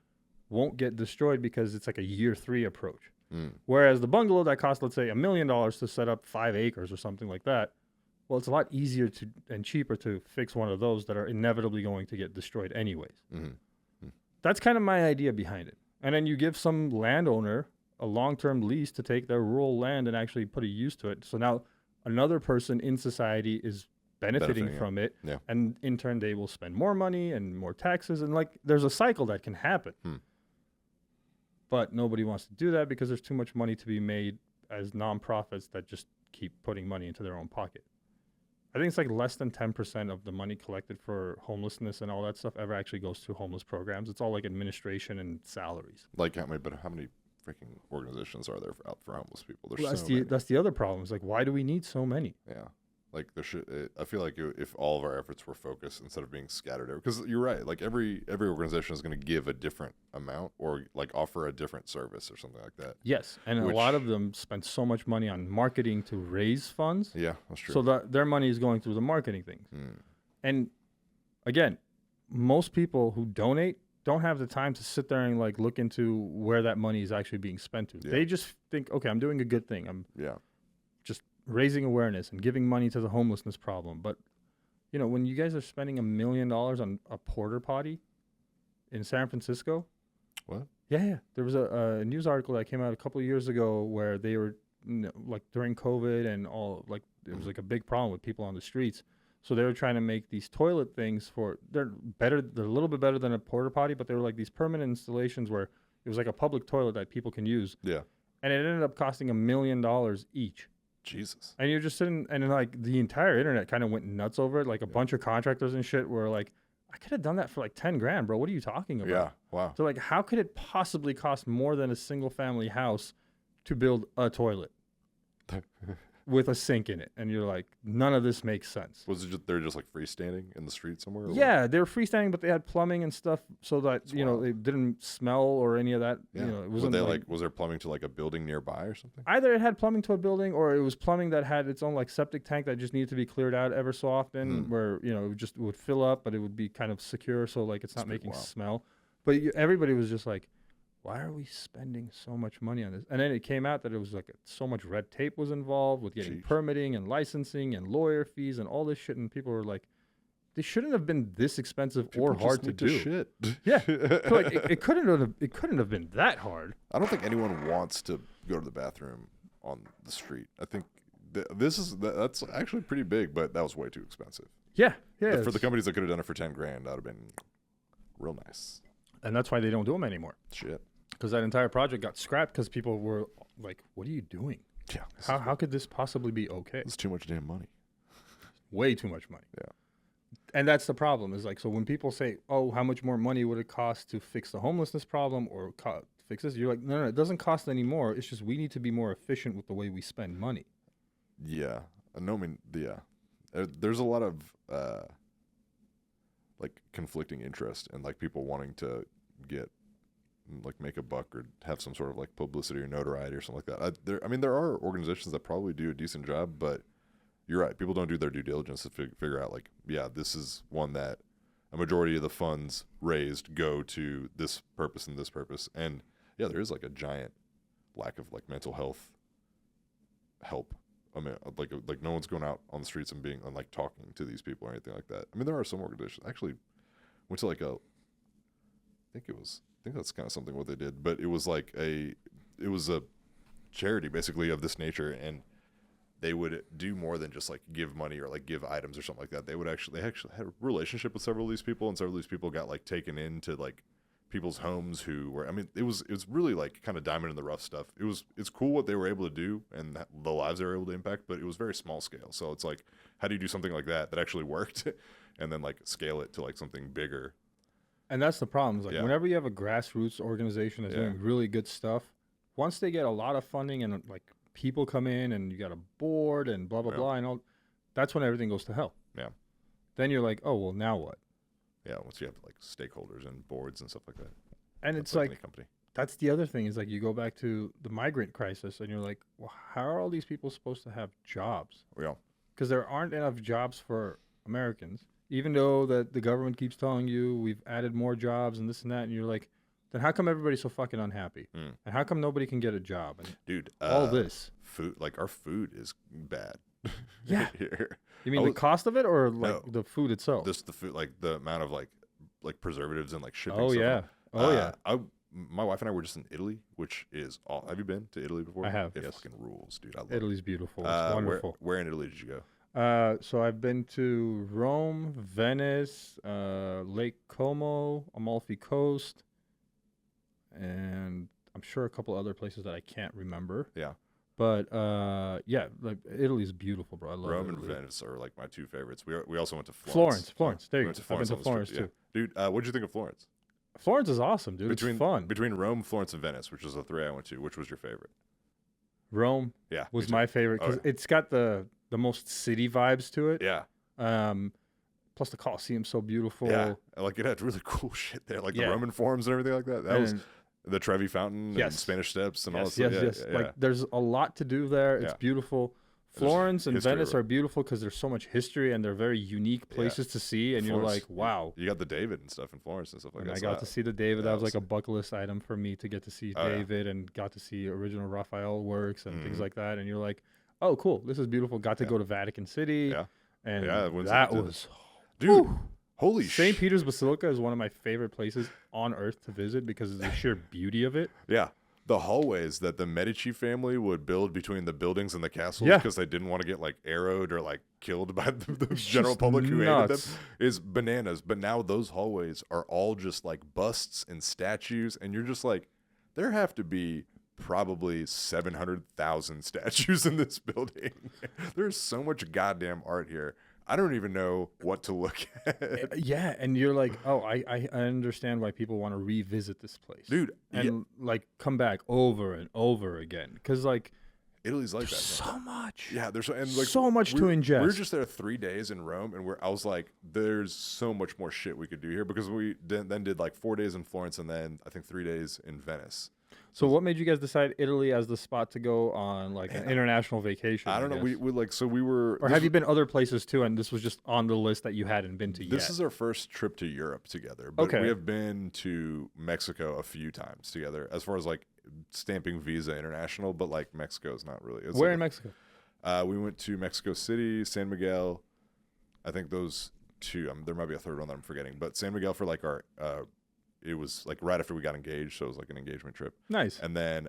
won't get destroyed because it's like a year 3 approach. Whereas the bungalow that costs, let's say, $1 million to set up 5 acres or something like that, well, it's a lot easier to and cheaper to fix one of those that are inevitably going to get destroyed anyways. That's kind of my idea behind it. And then you give some landowner a long-term lease to take their rural land and actually put a use to it. So now another person in society is benefiting from it. Yeah. And in turn, they will spend more money and more taxes. And like, there's a cycle that can happen. But nobody wants to do that because there's too much money to be made as nonprofits that just keep putting money into their own pocket. I think it's like less than 10% of the money collected for homelessness and all that stuff ever actually goes to homeless programs. It's all like administration and salaries. Like how many freaking organizations are there out for homeless people? There's Well, so many. that's the other problem. It's like, why do we need so many? Yeah. Like there should. I feel like if all of our efforts were focused instead of being scattered, because you're right. Like every organization is going to give a different amount or like offer a different service or something like that. Yes, and a lot of them spend so much money on marketing to raise funds. Yeah, that's true. So that their money is going through the marketing things. And again, most people who donate don't have the time to sit there and like look into where that money is actually being spent to. Yeah. They just think, okay, I'm doing a good thing. I'm Yeah. just raising awareness and giving money to the homelessness problem. But when you guys are spending $1 million on a porta potty in San Francisco. What? Yeah. There was a news article that came out a couple of years ago where they were like during COVID and all, like it was like a big problem with people on the streets. So they were trying to make these toilet things they're a little bit better than a porta potty, but they were like these permanent installations where it was like a public toilet that people can use. Yeah. And it ended up costing $1 million each. Jesus. And you're just sitting, and then, like the entire internet kind of went nuts over it. Like a bunch of contractors and shit were like, I could have done that for like 10 grand, bro. What are you talking about? Yeah. Wow. So like, how could it possibly cost more than a single family house to build a toilet with a sink in it? And you're like, none of this makes sense. Was it they're just like freestanding in the street somewhere? Or Yeah, they were freestanding, but they had plumbing and stuff so that That's wild. they didn't smell or any of that. Yeah. It wasn't Was there plumbing to like a building nearby or something? either it had plumbing to a building or it was plumbing that had its own like septic tank that just needed to be cleared out ever so often, where it would fill up, but it would be kind of secure, so like it's not That's pretty making wild. smell. But everybody was just like, why are we spending so much money on this? And then it came out that it was like so much red tape was involved with getting Jeez. permitting and licensing and lawyer fees and all this shit, and people were like, they shouldn't have been this expensive People or just hard to need do. Shit. Yeah, so like it couldn't have been that hard. I don't think anyone wants to go to the bathroom on the street. I think that's actually pretty big, but that was way too expensive. Yeah. For the it's- companies that could have done it for 10 grand, that would have been real nice. And that's why they don't do them anymore. Shit. Because that entire project got scrapped because people were like, what are you doing? Yeah. How could this possibly be okay? It's too much damn money. Way too much money. Yeah. And that's the problem is like, so when people say, oh, how much more money would it cost to fix the homelessness problem or fix this? You're like, no, it doesn't cost any more. It's just we need to be more efficient with the way we spend money. Yeah. There's a lot of like conflicting interest and like people wanting to get like make a buck or have some sort of like publicity or notoriety or something like that. There are organizations that probably do a decent job, but you're right. People don't do their due diligence to figure out like, yeah, this is one that a majority of the funds raised go to this purpose and this purpose. And yeah, there is like a giant lack of like mental health help. I mean, like no one's going out on the streets and being and like talking to these people or anything like that. I mean, there are some organizations. I actually went to like I think that's kind of something what they did, but it was a charity basically of this nature, and they would do more than just like give money or like give items or something like that. They actually had a relationship with several of these people, and several of these people got like taken into like people's homes who were, I mean, it was really like kind of diamond in the rough stuff. It's cool what they were able to do and the lives they were able to impact, but it was very small scale. So it's like, how do you do something like that actually worked and then like scale it to like something bigger? And that's the problem. Is like whenever you have a grassroots organization that's doing really good stuff, once they get a lot of funding and like people come in and you got a board and blah blah blah and all, that's when everything goes to hell. Yeah. Then you're like, oh well, now what? Yeah, once you have like stakeholders and boards and stuff like that. And it's like that's the other thing is like you go back to the migrant crisis and you're like, well, how are all these people supposed to have jobs? Yeah. Because there aren't enough jobs for Americans, even though that the government keeps telling you we've added more jobs and this and that, and you're like, then how come everybody's so fucking unhappy? And how come nobody can get a job? And dude, all this food, like our food is bad. Yeah. Here. You mean the cost of it or like the food itself? Just the food, like the amount of like preservatives and like shipping. Oh stuff. Yeah. My wife and I were just in Italy, which is all. Have you been to Italy before? I have. It Yes. fucking rules, dude. I love Italy's beautiful. It's wonderful. Where in Italy did you go? So I've been to Rome, Venice, Lake Como, Amalfi Coast, and I'm sure a couple other places that I can't remember. Yeah. But yeah, like Italy's beautiful, bro. I love Rome Italy. and Venice are like my two favorites. We also went to Florence. Florence. There you go. I've been to on the Florence trip, too. yeah. Dude, what did you think of Florence? Florence is awesome, dude. It's fun. Between Rome, Florence, and Venice, which was the three I went to, which was your favorite? Rome was my favorite because it's got the most city vibes to it. Yeah. Plus the Colosseum's so beautiful. Yeah. Like it had really cool shit there, like the Roman forums and everything like that. That was the Trevi Fountain and Spanish Steps and all that stuff. Yes. Like there's a lot to do there. It's beautiful. Florence and Venice are beautiful because there's so much history and they're very unique places to see. And Florence, you're like, wow. You got the David and stuff in Florence and stuff like that. I got to see the David. That was like a bucket list item for me to get to see David and got to see original Raphael works and things like that. And you're like, oh, cool. This is beautiful. Got to go to Vatican City. Yeah. And that was... Dude, holy shit. St. Peter's Basilica is one of my favorite places on earth to visit because of the sheer beauty of it. Yeah. The hallways that the Medici family would build between the buildings and the castles because they didn't want to get like arrowed or like killed by the general public who hated them is bananas. But now those hallways are all just like busts and statues, and you're just like, there have to be probably 700,000 statues in this building. There's so much goddamn art here. I don't even know what to look at. Yeah, and you're like, oh, I understand why people want to revisit this place, dude, and like come back over and over again because like Italy's like that. So much, there's and like so much to ingest. We were just there 3 days in Rome, and I was like, there's so much more shit we could do here because we then did like 4 days in Florence and then I think 3 days in Venice. So what made you guys decide Italy as the spot to go on like an international vacation? I don't know. We were. Or have you been other places too? And this was just on the list that you hadn't been to yet. This is our first trip to Europe together. But we have been to Mexico a few times together, as far as like stamping visa international. But like Mexico is not really. Where in Mexico? We went to Mexico City, San Miguel. I think those two. There might be a third one that I'm forgetting, but San Miguel for like our. It was like right after we got engaged, so it was like an engagement trip. Nice. And then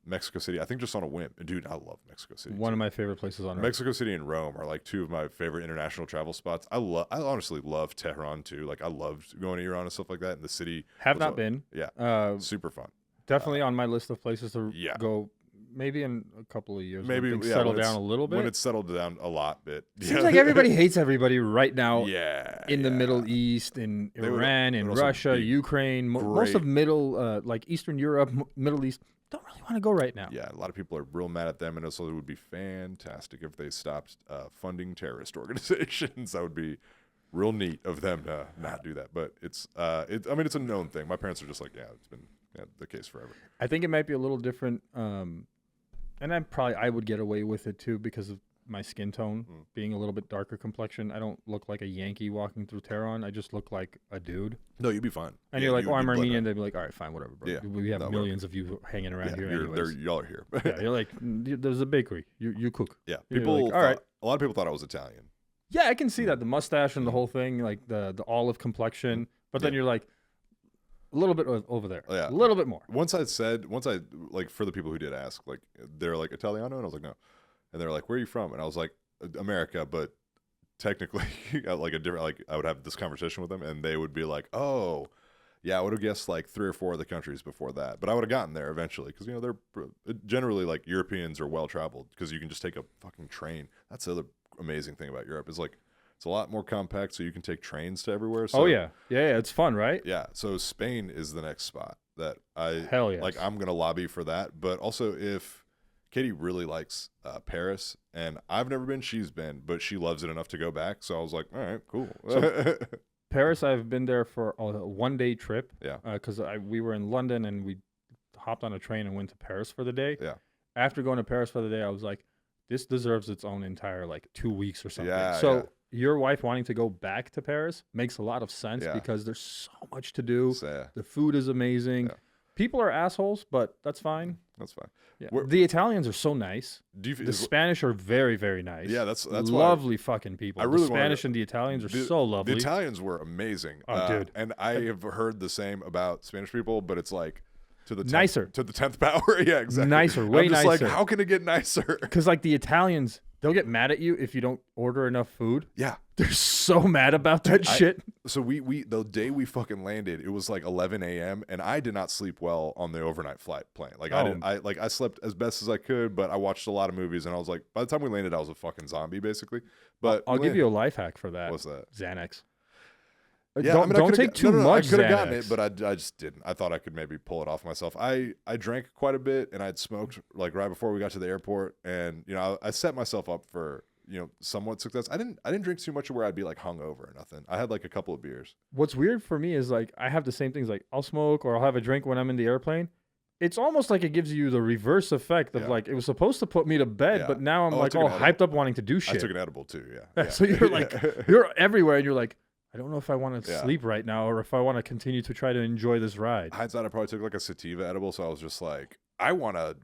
Mexico City, I think just on a whim. Dude, I love Mexico City. One of my favorite places on earth. Mexico City and Rome are like two of my favorite international travel spots. I honestly love Tehran too. Like I loved going to Iran and stuff like that. And the city have not been. Yeah. Super fun. Definitely on my list of places to go. Maybe in a couple of years. Maybe settle down a little bit. When it's settled down a lot bit. Seems like everybody hates everybody right now. Yeah. In the Middle East, in Iran, in Russia, Ukraine, most of like Eastern Europe, Middle East, don't really want to go right now. Yeah, a lot of people are real mad at them, and also it would be fantastic if they stopped funding terrorist organizations. That would be real neat of them to not do that. But it's a known thing. My parents are just like, yeah, it's been the case forever. I think it might be a little different. And I would get away with it too because of my skin tone being a little bit darker complexion. I don't look like a Yankee walking through Tehran. I just look like a dude. No, you'd be fine. And you're like, oh, I'm Armenian. They'd be like, all right, fine, whatever, bro. Yeah, We have millions of you hanging around here anyways. Y'all are here. Yeah, you're like, there's a bakery. You cook. Yeah, People. Like, all right. A lot of people thought I was Italian. Yeah, I can see that. The mustache and the whole thing, like the olive complexion. But then you're like, a little bit over there. Yeah. A little bit more. Once I like, for the people who did ask, like, they're like, Italiano? And I was like, no. And they're like, where are you from? And I was like, America, but technically, like, I would have this conversation with them, and they would be like, oh, yeah, I would have guessed like 3 or 4 of the countries before that. But I would have gotten there eventually because, they're generally, like, Europeans are well-traveled because you can just take a fucking train. That's the other amazing thing about Europe is, like, it's a lot more compact, so you can take trains to everywhere. So, yeah, it's fun, right? Yeah, so Spain is the next spot that Hell yes. like, I'm going to lobby for that. But also, if Katie really likes Paris, and I've never been, she's been, but she loves it enough to go back. So I was like, all right, cool. So, Paris, I've been there for a 1-day trip. Yeah. Because we were in London, and we hopped on a train and went to Paris for the day. Yeah. After going to Paris for the day, I was like, this deserves its own entire, like, 2 weeks or something. Yeah, so your wife wanting to go back to Paris makes a lot of sense because there's so much to do. So, The food is amazing. Yeah. People are assholes, but that's fine. That's fine. Yeah. The Italians are so nice. The Spanish are very, very nice. Yeah, that's lovely fucking people. I really the Spanish and the Italians are so lovely. The Italians were amazing. Oh, dude. And I have heard the same about Spanish people, but it's like to the 10th, nicer to the 10th power. Yeah, exactly. Nicer, way I'm just nicer. like, how can it get nicer? Because like the Italians, they'll get mad at you if you don't order enough food. Yeah, they're so mad about that shit. So we the day we fucking landed, it was like 11 a.m. and I did not sleep well on the overnight flight plane. Like I slept as best as I could, but I watched a lot of movies and I was like, by the time we landed, I was a fucking zombie basically. But I'll give you a life hack for that. What's that? Xanax. Yeah, don't take too much. I could have gotten it, but I just didn't. I thought I could maybe pull it off myself. I drank quite a bit, and I'd smoked like right before we got to the airport, and I set myself up for somewhat success. I didn't drink too much where I'd be like hungover or nothing. I had like a couple of beers. What's weird for me is like I have the same things. Like I'll smoke or I'll have a drink when I'm in the airplane. It's almost like it gives you the reverse effect of like it was supposed to put me to bed, but now I'm like all hyped up wanting to do shit. I took an edible too. Yeah. So you're like you're everywhere, and you're like, I don't know if I want to sleep right now or if I want to continue to try to enjoy this ride. Hindsight, I probably took like a sativa edible, so I was just like, I want to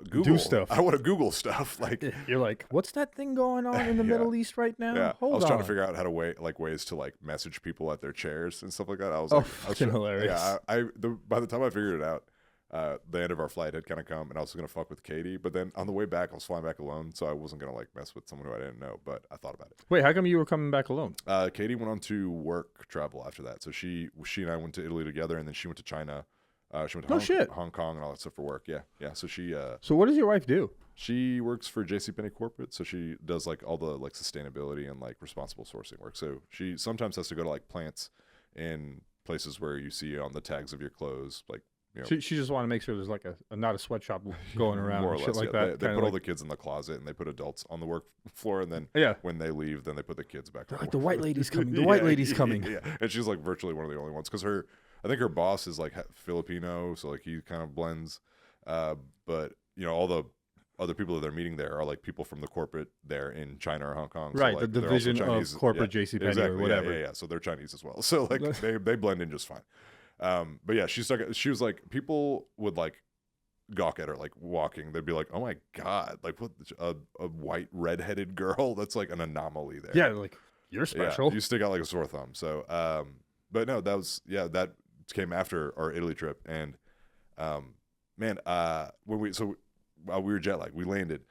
Google do stuff. I want to Google stuff. Like you're like, what's that thing going on in the Middle East right now? Yeah. Hold I was on. trying to figure out how to ways to like message people at their chairs and stuff like that. I was fucking hilarious. Yeah, by the time I figured it out, the end of our flight had kind of come, and I was gonna fuck with Katie, but then on the way back, I was flying back alone, so I wasn't gonna like mess with someone who I didn't know. But I thought about it. Wait, how come you were coming back alone? Katie went on to work travel after that, so she and I went to Italy together, and then she went to China. She went to Hong Kong and all that stuff for work. Yeah. So she. So what does your wife do? She works for JCPenney Corporate, so she does like all the like sustainability and like responsible sourcing work. So she sometimes has to go to like plants in places where you see on the tags of your clothes, like. She just want to make sure there's like a not a sweatshop going around more or and shit less, like that. They put all the kids in the closet and they put adults on the work floor, and then when they leave, then they put the kids back. Like the white lady's coming. The white lady's coming. Yeah, and she's like virtually one of the only ones because I think her boss is like Filipino, so like he kind of blends. But all the other people that they're meeting there are like people from the corporate there in China or Hong Kong. Right, so, like, the division of corporate JCPenney or whatever. Yeah. So they're Chinese as well. So like they blend in just fine. But yeah, she was like, people would like gawk at her like walking. They'd be like, oh my God, like what a white redheaded girl. That's like an anomaly there. Yeah, like you're special. Yeah, you stick out like a sore thumb. So but no, that came after our Italy trip. And man, when we were jet lagged, we landed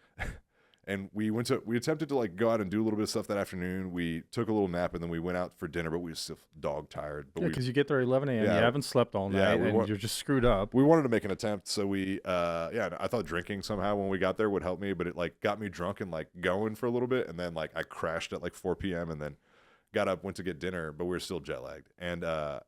and we attempted to like go out and do a little bit of stuff that afternoon. We took a little nap and then we went out for dinner, but we were still dog tired. But because you get there at 11 a.m. You haven't slept all night and you're just screwed up. We wanted to make an attempt, so we I thought drinking somehow when we got there would help me, but it like got me drunk and like going for a little bit, and then like I crashed at like 4 p.m. and then got up, went to get dinner, but we were still jet lagged. And I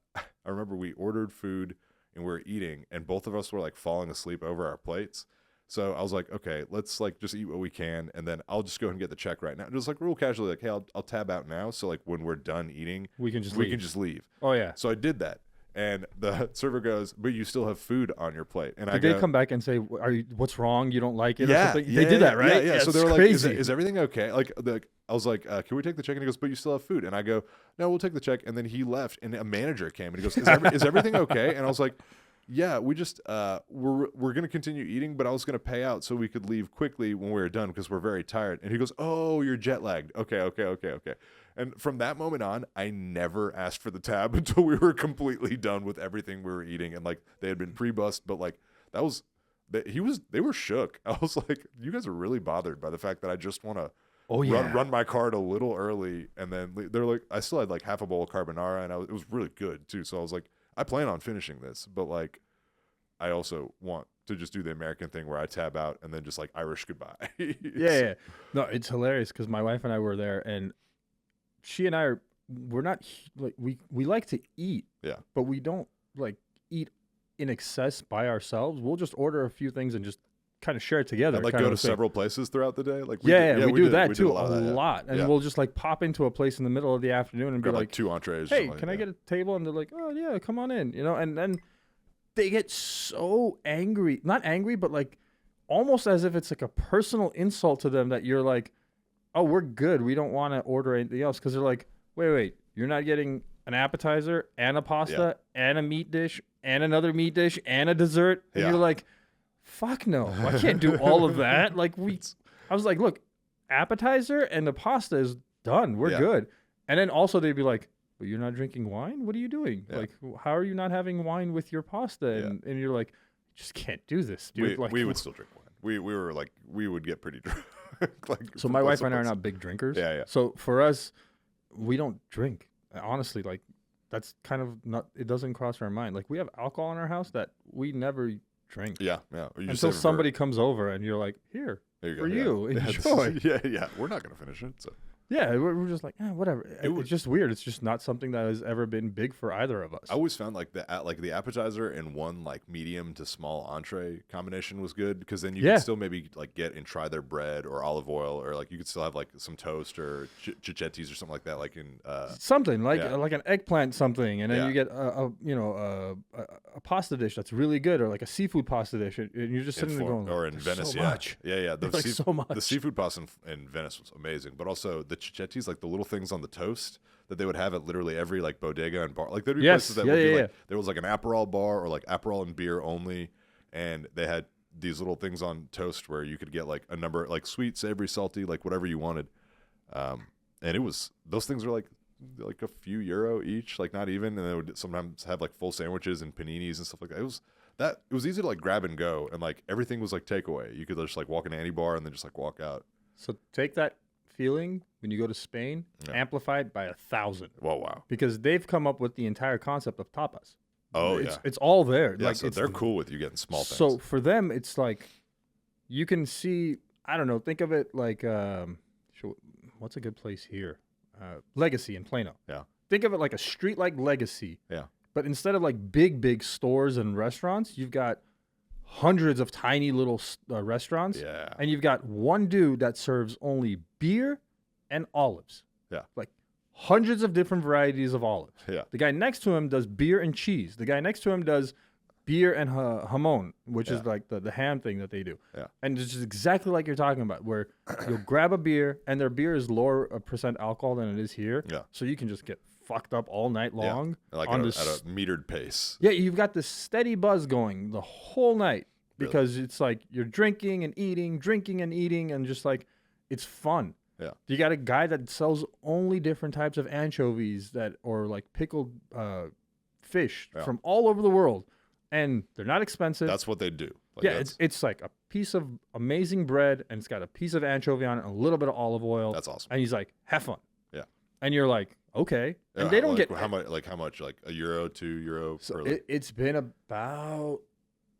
remember we ordered food and we were eating, and both of us were like falling asleep over our plates. So I was like, okay, let's like just eat what we can, and then I'll just go ahead and get the check right now. Just like real casually, like, hey, I'll tab out now. So like when we're done eating, we can just leave. leave. Oh yeah. So I did that, And the server goes, but you still have food on your plate. And I Did go, they come back and say, what's wrong? You don't like it or yeah, something? yeah, They did that, right? Yeah. So it's they were like, crazy. is everything okay? Like, I was like, can we take the check? And he goes, but you still have food. And I go, no, we'll take the check. And then he left, and a manager came, and he goes, is everything okay? And I was like, yeah, we just we're gonna continue eating, but I was gonna pay out so we could leave quickly when we were done because we're very tired. And he goes, oh, you're jet lagged. Okay. And from that moment on, I never asked for the tab until we were completely done with everything we were eating, and like they had been pre-bussed, but like they were shook. I was like, you guys are really bothered by the fact that I just want to run my card a little early, and then they're like, I still had like half a bowl of carbonara, and it was really good too. So I was like, I plan on finishing this, but like, I also want to just do the American thing where I tab out and then just like Irish goodbye. Yeah. No, it's hilarious because my wife and I were there, and she and I we're not like we like to eat, but we don't like eat in excess by ourselves. We'll just order a few things and just kind of share it together. And like go to several places throughout the day. Like we do that too a lot. lot. And we'll just like pop into a place in the middle of the afternoon and grab be like 2 entrees. Hey, can I get a table? And they're like, oh yeah, come on in. And then they get so angry, not angry, but like almost as if it's like a personal insult to them that you're like, oh, we're good. We don't want to order anything else. Cause they're like, wait, you're not getting an appetizer and a pasta and a meat dish and another meat dish and a dessert. And you're like, fuck no, I can't do all of that. Like I was like, look, appetizer and the pasta is done. We're good. And then also they'd be like, but you're not drinking wine? What are you doing? Like, how are you not having wine with your pasta? And you're like, just can't do this, dude. We would still drink wine. We were like, we would get pretty drunk. So my wife and I are not big drinkers. Yeah. So for us, we don't drink. Honestly, like that's kind of not, it doesn't cross our mind. Like we have alcohol in our house that we never drink. Yeah. Until somebody comes over and you're like, here you go, for you, enjoy. Yeah. We're not going to finish it. So. Yeah, we're just like, whatever. It's just weird. It's just not something that has ever been big for either of us. I always found like the appetizer and one like medium to small entree combination was good because then you could still maybe like get and try their bread or olive oil, or like you could still have like some toast or chichettis or something like that, like in something like an eggplant something, and then you get a pasta dish that's really good, or like a seafood pasta dish, and you're just sitting there going, or in Venice, so much. The seafood pasta in Venice was amazing, but also the chichettis, like the little things on the toast that they would have at literally every like bodega and bar. Like there'd be places that would be like, there was like an Aperol bar or like Aperol and beer only, and they had these little things on toast where you could get like a number, like sweet, savory, salty, like whatever you wanted. And it was, those things were like a few euro each, like not even, and they would sometimes have like full sandwiches and paninis and stuff like that. It was easy to like grab and go, and like everything was like takeaway. You could just like walk in any bar and then just like walk out. So take that feeling when you go to Spain, amplify it by 1,000. Whoa, wow. Because they've come up with the entire concept of tapas. Oh, it's all there. Yeah, like, so they're cool with you getting small things. So for them, it's like you can see, I don't know, think of it like, what's a good place here? Legacy in Plano. Yeah. Think of it like a street like Legacy. Yeah. But instead of like big stores and restaurants, you've got hundreds of tiny little restaurants. Yeah. And you've got one dude that serves only beer and olives. Yeah. Like hundreds of different varieties of olives. Yeah. The guy next to him does beer and cheese. The guy next to him does beer and jamon, which is like the ham thing that they do. Yeah. And it's just exactly like you're talking about, where you'll grab a beer, and their beer is lower percent alcohol than it is here. Yeah. So you can just get fucked up all night long. Yeah. Like at a metered pace. Yeah, you've got this steady buzz going the whole night because it's like you're drinking and eating, and just like it's fun. Yeah. You got a guy that sells only different types of anchovies or like pickled fish from all over the world, and they're not expensive. That's what they do. Like it's like a piece of amazing bread, and it's got a piece of anchovy on it and a little bit of olive oil. That's awesome. And he's like, have fun. Yeah. And you're like, okay. Yeah, and they don't like, get how much? Like €1, €2? So it's been about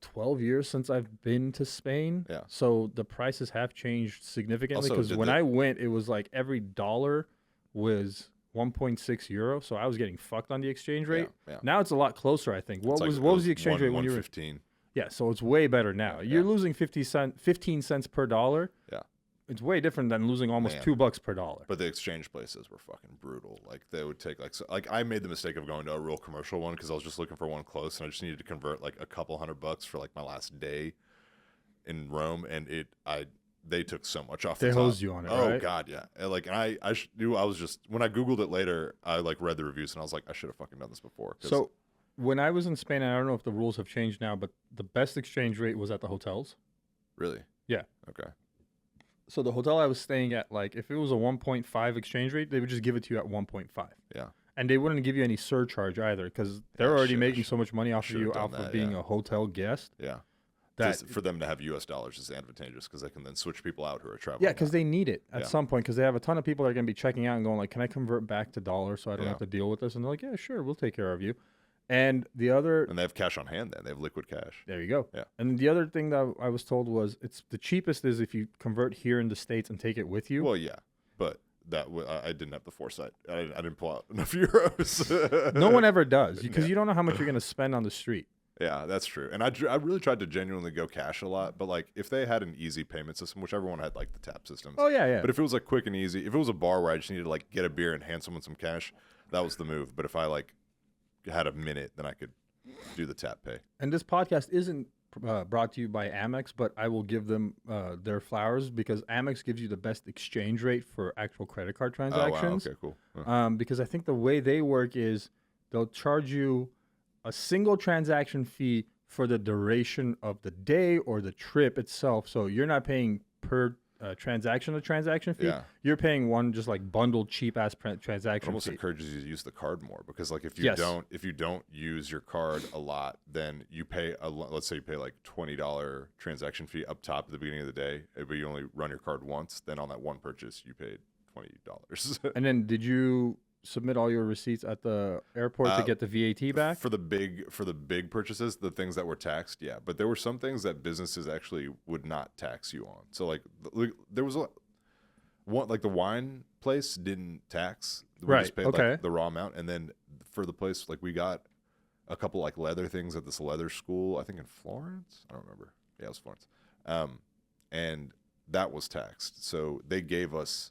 12 years since I've been to Spain. Yeah. So the prices have changed significantly, Also, because when I went, it was like every dollar was 1.6 euro. So I was getting fucked on the exchange rate. Yeah. Now it's a lot closer, I think. What was the exchange rate when you were 1.15? Yeah, so it's way better now. You're losing 15 cents per dollar. Yeah. It's way different than losing almost Man. $2 per dollar. But the exchange places were fucking brutal. Like they would take like I made the mistake of going to a real commercial one because I was just looking for one close and I just needed to convert like a couple $100 for like my last day in Rome, and they took so much off. They the top. hosed you on it. Oh right? God, yeah. And like I knew I was just when I googled it later, I like read the reviews and I was like, I should have fucking done this before. So when I was in Spain, and I don't know if the rules have changed now, but the best exchange rate was at the hotels. Really? Yeah. Okay. So the hotel I was staying at, like, if it was a 1.5 exchange rate, they would just give it to you at 1.5. Yeah. And they wouldn't give you any surcharge either because they're already making so much money off of should've you done off of that, being yeah. a hotel guest. Yeah. That For them to have U.S. dollars is advantageous because they can then switch people out who are traveling. yeah, because they need it at Yeah. some point because they have a ton of people that are going to be checking out and going like, can I convert back to dollars so I don't Yeah. have to deal with this? And they're like, yeah, sure, we'll take care of you. And the other And they have cash on hand then. They have liquid cash. there you go. Yeah. And the other thing that I was told was it's the cheapest is if you convert here in the States and take it with you. Well, yeah. But I didn't have the foresight. I didn't pull out enough euros. No one ever does because Yeah. you don't know how much you're going to spend on the street. Yeah, that's true. And I really tried to genuinely go cash a lot. But like if they had an easy payment system, which everyone had like the tap systems. Oh, yeah, yeah. But if it was like quick and easy, if it was a bar where I just needed to like get a beer and hand someone some cash, that was the move. But if I like had a minute, then I could do the tap pay. And this podcast isn't brought to you by Amex, but I will give them their flowers because Amex gives you the best exchange rate for actual credit card transactions. Oh, wow. Okay, cool. Because I think the way they work is they'll charge you a single transaction fee for the duration of the day or the trip itself. So you're not paying per transaction fee. Yeah. You're paying one just like bundled cheap ass It transaction almost fee. encourages you to use the card more because like if Yes. you don't use your card a lot, then you pay let's say you pay like $20 transaction fee up top at the beginning of the day, but you only run your card once. Then on that one purchase, you paid $20. And then did you submit all your receipts at the airport to get the VAT back? For the big purchases, the things that were taxed, yeah. But there were some things that businesses actually would not tax you on. So like there was one like the wine place didn't tax. We just paid like the raw amount, and then for the place like we got a couple like leather things at this leather school, I think in Florence. I don't remember. Yeah, it was Florence. And that was taxed. So they gave us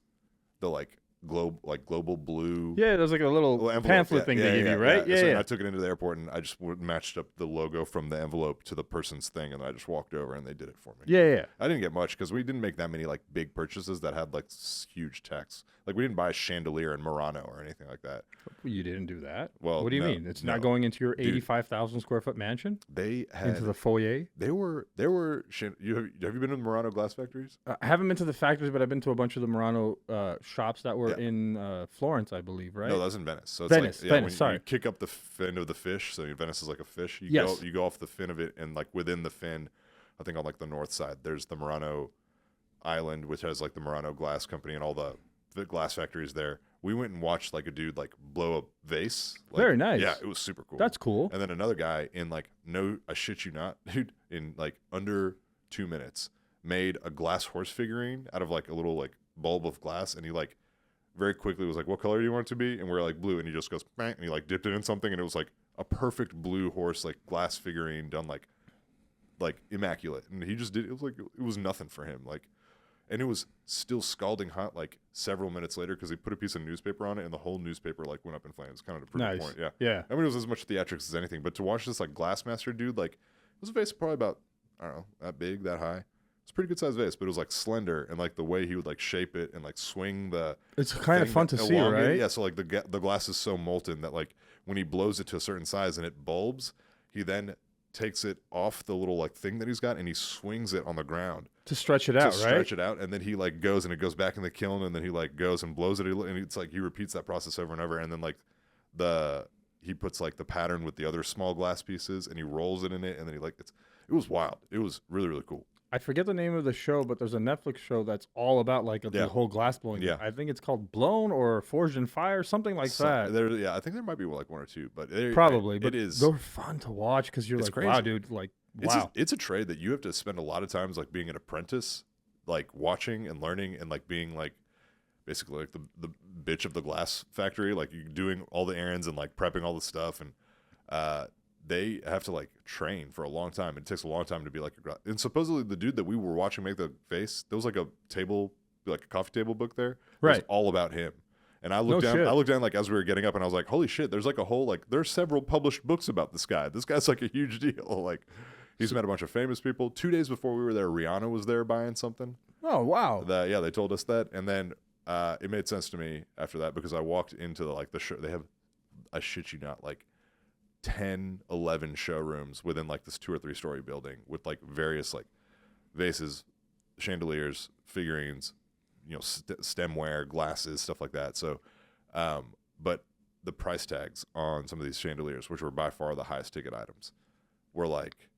the global blue. Yeah, there's like a little envelope, pamphlet thing they give you, right? So Yeah. I took it into the airport and I just matched up the logo from the envelope to the person's thing, and I just walked over and they did it for me. Yeah. I didn't get much because we didn't make that many like big purchases that had like huge tax. Like we didn't buy a chandelier in Murano or anything like that. You didn't do that. Well, what do you no, mean? It's no. not going into your 85,000 square foot mansion They had into the foyer. They were have you been to the Murano glass factories? I haven't been to the factories, but I've been to a bunch of the Murano shops that were in Florence, I believe, right? No, that was in Venice. So it's Venice, like, Venice, sorry. You kick up the fin of the fish, so Venice is like a fish. You Yes. go off the fin of it, and like within the fin, I think on like the north side, there's the Murano Island, which has like the Murano Glass Company and all the glass factories there. We went and watched like a dude like blow a vase. Like, Very nice. Yeah, it was super cool. That's cool. And then another guy in like I shit you not, dude, in like under 2 minutes made a glass horse figurine out of like a little like bulb of glass, and he like very quickly was like, what color do you want it to be? And we're like blue, and he just goes bang, and he like dipped it in something, and it was like a perfect blue horse like glass figurine done like immaculate. And he just did it was nothing for him, like, and it was still scalding hot like several minutes later because he put a piece of newspaper on it and the whole newspaper like went up in flames. Kind of to prove Nice. the point. Yeah. Yeah. I mean, it was as much theatrics as anything, but to watch this like glassmaster dude, like it was a vase probably about, I don't know, that big, that high. It's a pretty good sized vase, but it was like slender, and like the way he would like shape it and like swing the It's kind of thing fun that to see, elongated- right? Yeah, so like the glass is so molten that like when he blows it to a certain size and it bulbs, he then takes it off the little like thing that he's got and he swings it on the ground To stretch it out, to right? stretch it out, and then he like goes and it goes back in the kiln, and then he like goes and blows it, and it's like he repeats that process over and over, and then like he puts like the pattern with the other small glass pieces and he rolls it in it, and then it was wild. It was really, really cool. I forget the name of the show, but there's a Netflix show that's all about like the whole glass blowing. Yeah. I think it's called Blown or Forged in Fire, something like that. I think there might be like one or two, but Probably, but it is. they're fun to watch because you're It's like, crazy. wow, dude, like, wow. It's a trade that you have to spend a lot of times like being an apprentice, like watching and learning and like being like basically like the bitch of the glass factory, like you doing all the errands and like prepping all the stuff, and they have to like train for a long time. It takes a long time to be like and supposedly the dude that we were watching make the vase, there was like a table like a coffee table book there. It was Right. all about him. And I No looked down. shit. I looked down like as we were getting up, and I was like, "Holy shit!" There's like a whole like there's several published books about this guy. This guy's like a huge deal. Like he's met a bunch of famous people. 2 days before we were there, Rihanna was there buying something. Oh, wow. Yeah, they told us that, and then it made sense to me after that because I walked into the show. They have, I shit you not, like 10, 11 showrooms within like this 2 or 3 story building with like various like vases, chandeliers, figurines, stemware, glasses, stuff like that. So, but the price tags on some of these chandeliers, which were by far the highest ticket items, were like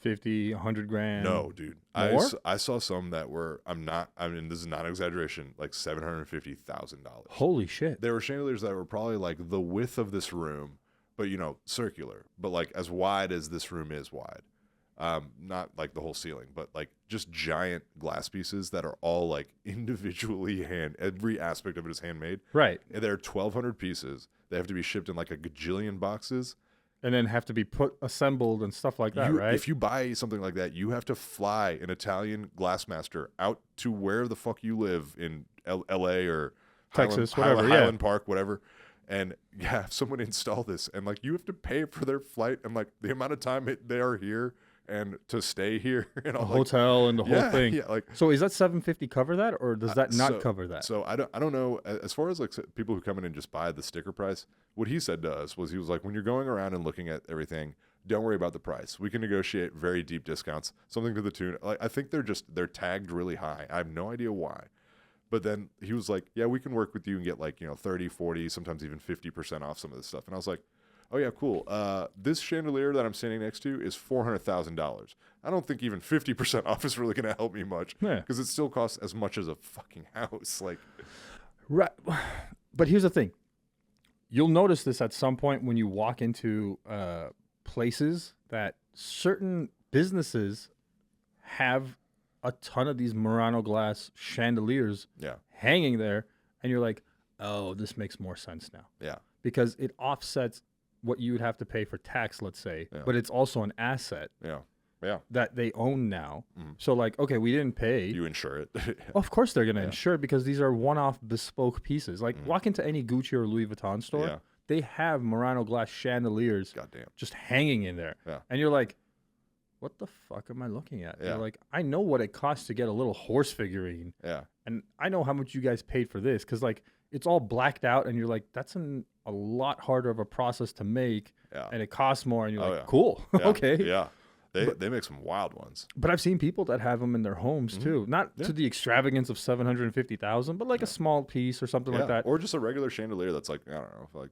50, 100 grand. no, dude. More? I saw some that were I mean, this is not an exaggeration, like $750,000. Holy shit. There were chandeliers that were probably like the width of this room, but circular, but like as wide as this room is wide. Not like the whole ceiling, but like just giant glass pieces that are all like individually every aspect of it is handmade. Right. And there are 1,200 pieces. They have to be shipped in like a gajillion boxes. And then have to be assembled and stuff like that, right? If you buy something like that, you have to fly an Italian glassmaster out to where the fuck you live in L.A. or Texas, Highland Park, whatever, and have someone install this. And like you have to pay for their flight and like the amount of time they are here and to stay here and all, a hotel and the whole thing. Yeah, like so is that 750 cover that, or does that not cover that? So I don't know. As far as like people who come in and just buy the sticker price, what he said to us was he was like, when you're going around and looking at everything, don't worry about the price. We can negotiate very deep discounts, something to the tune. Like I think they're tagged really high. I have no idea why. But then he was like, yeah, we can work with you and get like 30, 40, sometimes even 50% off some of this stuff. And I was like, oh yeah, cool. This chandelier that I'm standing next to is $400,000. I don't think even 50% off is really going to help me much because it still costs as much as a fucking house. Like, right. But here's the thing. You'll notice this at some point when you walk into places that certain businesses have a ton of these Murano glass chandeliers hanging there, and you're like, oh, this makes more sense now. Yeah. Because it offsets what you would have to pay for tax, let's say, but it's also an asset that they own now. So like, okay, we didn't pay. You insure it. Of course they're going to insure it because these are one-off bespoke pieces. Like walk into any Gucci or Louis Vuitton store, they have Murano glass chandeliers just hanging in there. Yeah. And you're like, what the fuck am I looking at? Yeah. You're like, I know what it costs to get a little horse figurine. Yeah. And I know how much you guys paid for this because like it's all blacked out and you're like, that's a lot harder of a process to make and it costs more. And you're like, cool. Okay. Yeah. They make some wild ones. But I've seen people that have them in their homes too. Not to the extravagance of 750,000, but like a small piece or something like that. Or just a regular chandelier that's like, I don't know, like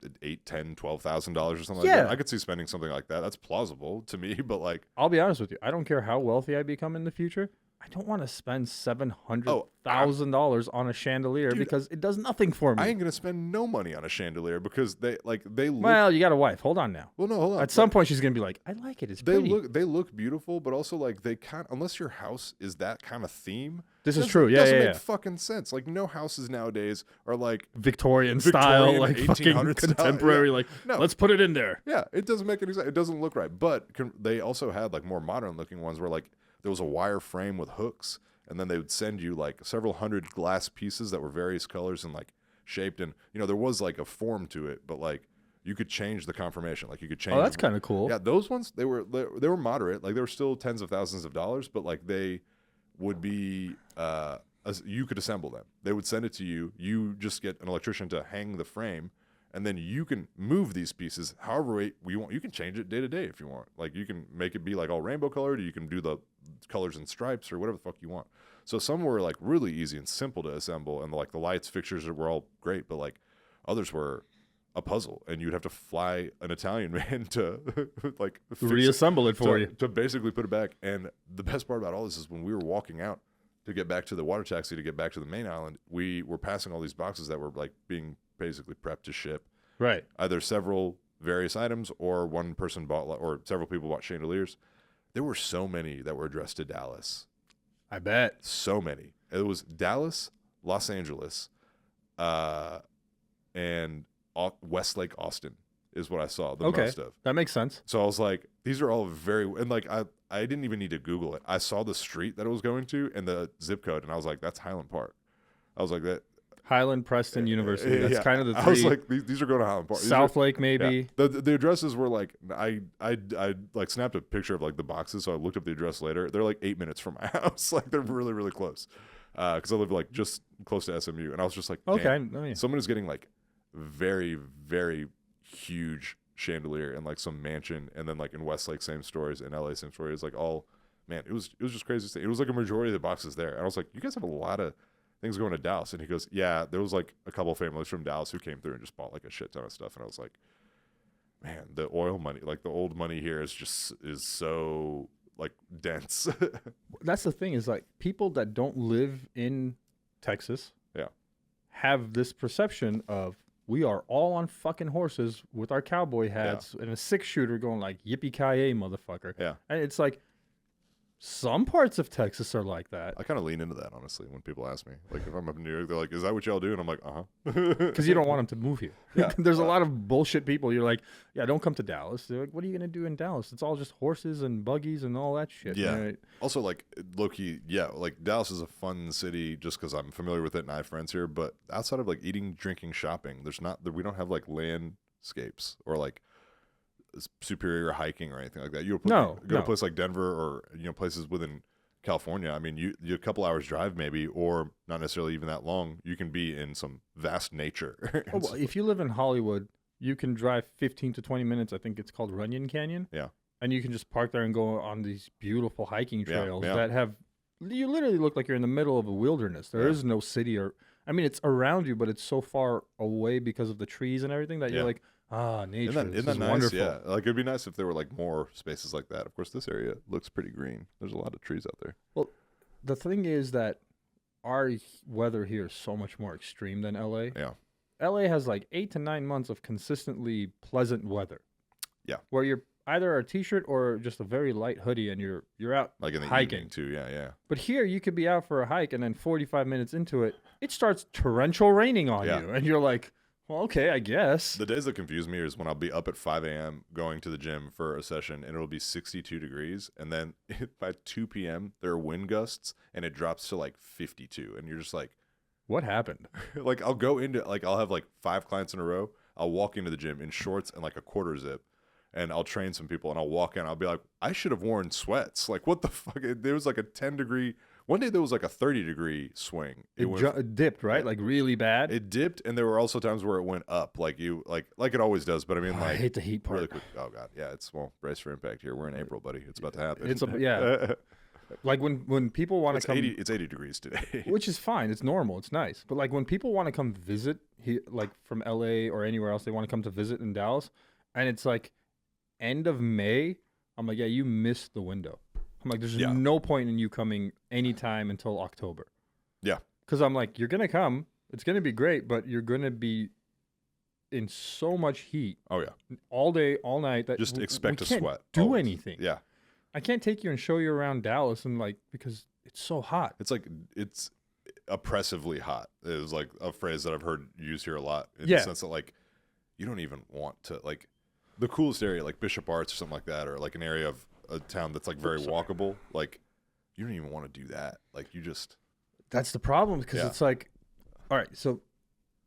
$8,000, $10,000, $12,000 or something like that. I could see spending something like that. That's plausible to me, but like, I'll be honest with you. I don't care how wealthy I become in the future. I don't want to spend $700,000 on a chandelier because it does nothing for me. I ain't gonna spend no money on a chandelier because they look. Well, you got a wife. Hold on now. Well, no, hold on. At some point, she's gonna be like, "I like it. It's pretty." They look beautiful, but also like they can't unless your house is that kind of theme. This is true. Yeah, doesn't make fucking sense. Like no houses nowadays are like Victorian style, like 1800s fucking contemporary. style. Like, no, let's put it in there. Yeah, it doesn't make any sense. It doesn't look right. But they also had like more modern looking ones where like there was a wire frame with hooks. And then they would send you like several hundred glass pieces that were various colors and like shaped. And, there was like a form to it, but like you could change the conformation. Like you could change. Oh, that's kind of cool. Yeah, those ones, they were moderate. Like they were still tens of thousands of dollars, but like they would be, you could assemble them. They would send it to you. You just get an electrician to hang the frame. And then you can move these pieces however way you want. You can change it day to day if you want. Like you can make it be like all rainbow colored, or you can do the colors and stripes or whatever the fuck you want. So some were like really easy and simple to assemble, and like the lights, fixtures were all great, but like others were a puzzle, and you'd have to fly an Italian man to like reassemble it for you to basically put it back. And the best part about all this is when we were walking out to get back to the water taxi to get back to the main island, we were passing all these boxes that were like being basically prepped to ship. Right. Either several various items or one person bought or several people bought chandeliers. There were so many that were addressed to Dallas. I bet. So many. It was Dallas, Los Angeles, and Westlake, Austin. is what I saw the Okay, most of. that makes sense. So I was like, these are all very, and like I didn't even need to Google it. I saw the street that it was going to and the zip code, and I was like, that's Highland Park. I was like, that Highland Preston University. That's yeah. kind of the three. I was like, these are going to Highland Park. South Lake, maybe. Yeah. The addresses were like, I like snapped a picture of like the boxes, so I looked up the address later. They're like 8 minutes from my house. Like they're really, really close. Because I live like just close to SMU, and I was just like, Okay, someone is getting like very, very huge chandelier and like some mansion, and then like in Westlake, same stories, in LA, same stories. Like all, man, it was just crazy. It was like a majority of the boxes there, and I was like, you guys have a lot of things going to Dallas. And he goes, yeah, there was like a couple of families from Dallas who came through and just bought like a shit ton of stuff. And I was like, man, the oil money, like the old money here is so like dense. That's the thing, is like people that don't live in Texas have this perception of, we are all on fucking horses with our cowboy hats and a 6-shooter going like, yippee-ki-yay, motherfucker. Yeah. And it's like, some parts of Texas are like that. I kind of lean into that, honestly, when people ask me. Like, if I'm up in New York, they're like, is that what y'all do? And I'm like, uh-huh. Because you don't want them to move here. Yeah. There's a lot of bullshit people. You're like, yeah, don't come to Dallas. They're like, what are you going to do in Dallas? It's all just horses and buggies and all that shit. Yeah. Right? Also, like, low-key, yeah, like, Dallas is a fun city just because I'm familiar with it and I have friends here. But outside of, like, eating, drinking, shopping, we don't have, like, landscapes or, like, superior hiking or anything like that. You go to a place like Denver or, places within California. I mean, you a couple hours drive maybe, or not necessarily even that long, you can be in some vast nature. Well, if you live in Hollywood, you can drive 15 to 20 minutes. I think it's called Runyon Canyon. Yeah. And you can just park there and go on these beautiful hiking trails yeah. that have, you literally look like you're in the middle of a wilderness. There is no city I mean, it's around you, but it's so far away because of the trees and everything that you're like, nature. Isn't that nice? Wonderful. Yeah. Like, it'd be nice if there were like more spaces like that. Of course, this area looks pretty green. There's a lot of trees out there. Well, the thing is that our weather here is so much more extreme than LA. Yeah. LA has like 8 to 9 months of consistently pleasant weather. Yeah. Where you're either a t-shirt or just a very light hoodie and you're out like in the hiking evening too. Yeah. But here you could be out for a hike and then 45 minutes into it, it starts torrential raining on you. And you're like, well, okay, I guess. The days that confuse me is when I'll be up at 5 a.m. going to the gym for a session and it'll be 62 degrees. And then by 2 p.m., there are wind gusts and it drops to like 52. And you're just like, what happened? Like, I'll go into, like, I'll have like 5 clients in a row. I'll walk into the gym in shorts and like a quarter zip. And I'll train some people and I'll walk in. I'll be like, I should have worn sweats. Like, what the fuck? There was like a 10-degree. One day there was like a 30-degree swing. It dipped, right? Like really bad. It dipped, and there were also times where it went up, like it always does. But I mean, I hate the heat part. Really quick. Oh god, yeah. It's brace for impact here. We're in April, buddy. It's about to happen. Like when people want to come. It's 80 degrees today, which is fine. It's normal. It's nice. But like when people want to come visit, like from LA or anywhere else, they want to come to visit in Dallas, and it's like end of May. I'm like, yeah, you missed the window. I'm like, there's no point in you coming anytime until October. Yeah. Because I'm like, you're going to come. It's going to be great, but you're going to be in so much heat. Oh, yeah. All day, all night. That just expect to sweat. Do always. anything. Yeah. I can't take you and show you around Dallas and like, because it's so hot. It's like, it's oppressively hot. It was like a phrase that I've heard used here a lot in Yeah. the sense that like, you don't even want to, like, the coolest area, like Bishop Arts or something like that, or like an area of a town that's like very walkable, like you don't even want to do that. Like you just. That's the problem, because it's like, all right, so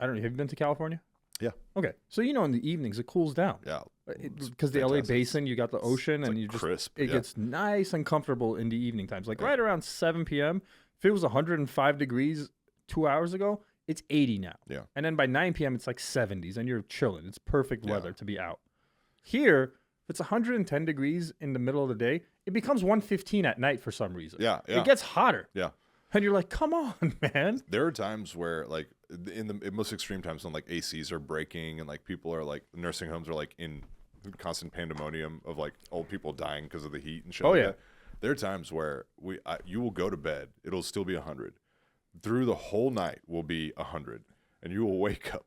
I don't know. Have you been to California? Yeah. Okay. So, in the evenings it cools down. Yeah. Because the LA basin, you got the ocean, and like you just crisp. It gets nice and comfortable in the evening times. Like right around 7 p.m. If it was 105 degrees 2 hours ago, it's 80 now. Yeah. And then by 9 p.m. it's like 70s, and you're chilling. It's perfect weather to be out. Here, if it's 110 degrees in the middle of the day, it becomes 115 at night for some reason. Yeah. It gets hotter. Yeah. And you're like, come on, man. There are times where, like, in the most extreme times when, like, ACs are breaking and, like, people are, like, nursing homes are, like, in constant pandemonium of, like, old people dying because of the heat and shit like that. There are times where you will go to bed. It'll still be 100. Through the whole night will be 100. And you will wake up.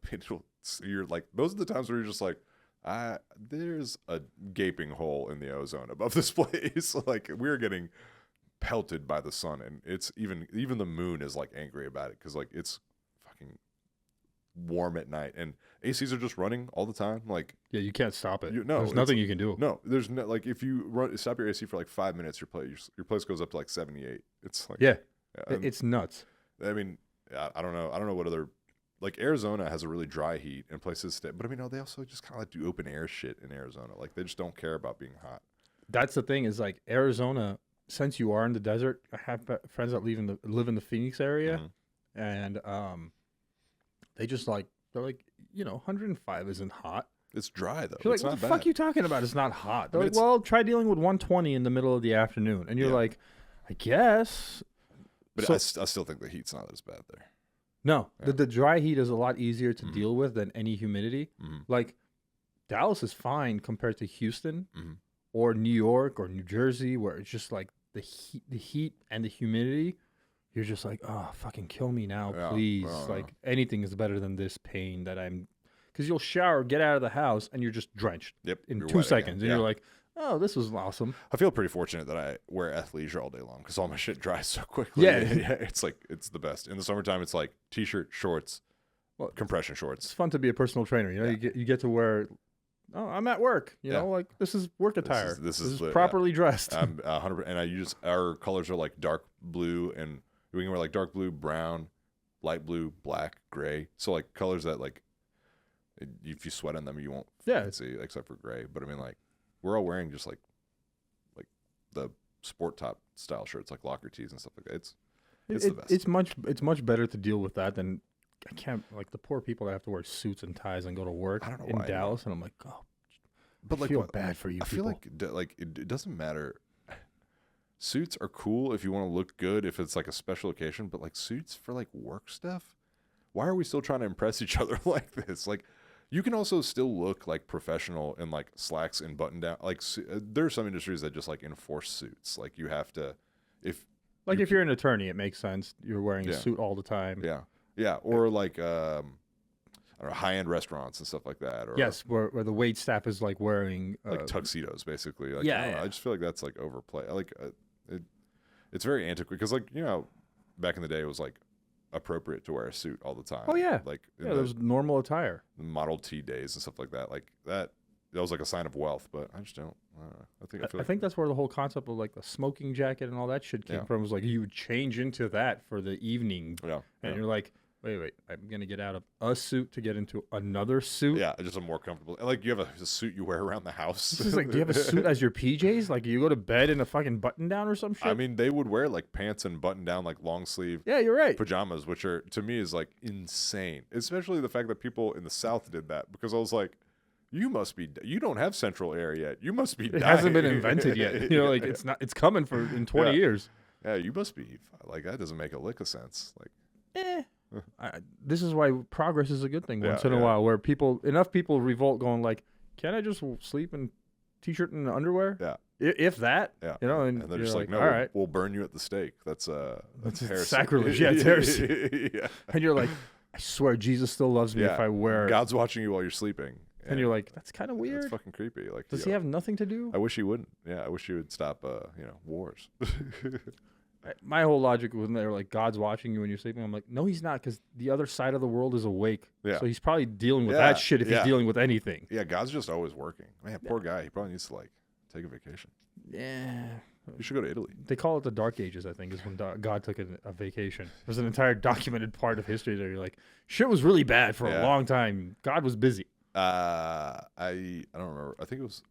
You're like, those are the times where you're just like, there's a gaping hole in the ozone above this place. Like, we're getting pelted by the sun, and it's even the moon is like angry about it because like it's fucking warm at night, and ACs are just running all the time. Like, Yeah, you can't stop it. no, There's nothing you can do. no, there's no, like, if you stop your AC for like 5 minutes, your place goes up to like 78. It's like, Yeah, yeah, it's nuts. I mean, I don't know what other, like, Arizona has a really dry heat and places but I mean, they also just kind of like do open air shit in Arizona. Like, they just don't care about being hot. That's the thing is like Arizona, since you are in the desert, I have friends that live in the Phoenix area, and they just like, they're like, 105 isn't hot. It's dry though. You're It's like, not what the bad. fuck you talking about? It's not hot. They're I mean, like, well, try dealing with 120 in the middle of the afternoon, and you're Yeah. like, I guess. But So- I still think the heat's not as bad there. No, Yeah. the dry heat is a lot easier to deal with than any humidity. Like, Dallas is fine compared to Houston or New York or New Jersey, where it's just like the heat and the humidity. You're just like, oh, fucking kill me now, Yeah. please. Oh, Like, anything is better than this pain that I'm. Because you'll shower, get out of the house, and you're just drenched Yep. in you're 2 wet again. seconds, and Yeah. you're like, oh, this was awesome. I feel pretty fortunate that I wear athleisure all day long because all my shit dries so quickly. Yeah. yeah, it's like, it's the best. In the summertime, it's like t-shirt, shorts, Well, compression It's shorts. fun to be a personal trainer. Yeah. You get to wear. Oh, I'm at work. Yeah. Like, this is work attire. This is the- properly dressed. I'm 100%, and I use, our colors are like dark blue, and we can wear like dark blue, brown, light blue, black, gray. So like colors that like, if you sweat on them, you won't Yeah. see, except for gray. But I mean, like, we're all wearing just like the sport top style shirts, like locker tees and stuff like that. It's the best. It's much better to deal with that than I can't, like, the poor people that have to wear suits and ties and go to work I don't know in why, Dallas, and I'm like, oh, But I like, feel what- bad for you. I feel like it doesn't matter. Suits are cool if you want to look good, if it's like a special occasion, but like suits for like work stuff, why are we still trying to impress each other like this? Like, you can also still look like professional in like slacks and button down. Like, there are some industries that just like enforce suits. Like, you have to, if you're an attorney, it makes sense. You're wearing a Yeah. suit all the time. yeah, or like I don't know, high-end restaurants and stuff like that. Or Yes, where the wait staff is like wearing like tuxedos, basically. Like, yeah, I don't know, yeah. I just feel like that's like overplay. Like, it's very antiquated because, like, back in the day, it was like appropriate to wear a suit all the time. Oh, yeah. Like, in yeah, there's normal attire. the Model T days and stuff like that. Like, that was like a sign of wealth, but I just don't. I don't know. I feel I like think that's where the whole concept of like the smoking jacket and all that shit came Yeah. from. Was like you would change into that for the evening, yeah, and yeah. you're like, wait, I'm gonna get out of a suit to get into another suit. Yeah, just a more comfortable. Like, you have a suit you wear around the house. This is like, do you have a suit as your PJs? Like, you go to bed in a fucking button down or some shit? I mean, they would wear like pants and button down, like long sleeve yeah, you're right. pajamas, which are, to me, is like insane. Especially the fact that people in the South did that, because I was like, you don't have central air yet. You must be It hasn't been dying." invented yet. You know, like it's coming in 20 Yeah. years. Yeah, you must be like, that doesn't make a lick of sense. Like, This is why progress is a good thing once in a yeah. while, where enough people revolt, going like, "Can I just sleep in t-shirt and underwear?" Yeah. If that, yeah, and they're you're just like, no, all right, we'll burn you at the stake. That's heresy. sacrilege. Yeah, it's heresy. yeah. and you're like, I swear Jesus still loves me if Yeah. I wear. God's watching you while you're sleeping, and you're like, that's kind of weird. That's fucking creepy. Like, Does he have nothing to do? I wish he wouldn't. Yeah, I wish he would stop. Wars. My whole logic was, they were like, God's watching you when you're sleeping. I'm like, no, he's not, because the other side of the world is awake. Yeah. So he's probably dealing with Yeah, that shit if he's yeah. dealing with anything. Yeah, God's just always working. Man, poor guy. He probably needs to like take a vacation. Yeah. You should go to Italy. They call it the Dark Ages, I think, is when God took a vacation. There's an entire documented part of history there. You're like, shit was really bad for a Yeah. long time. God was busy. I don't remember. I think it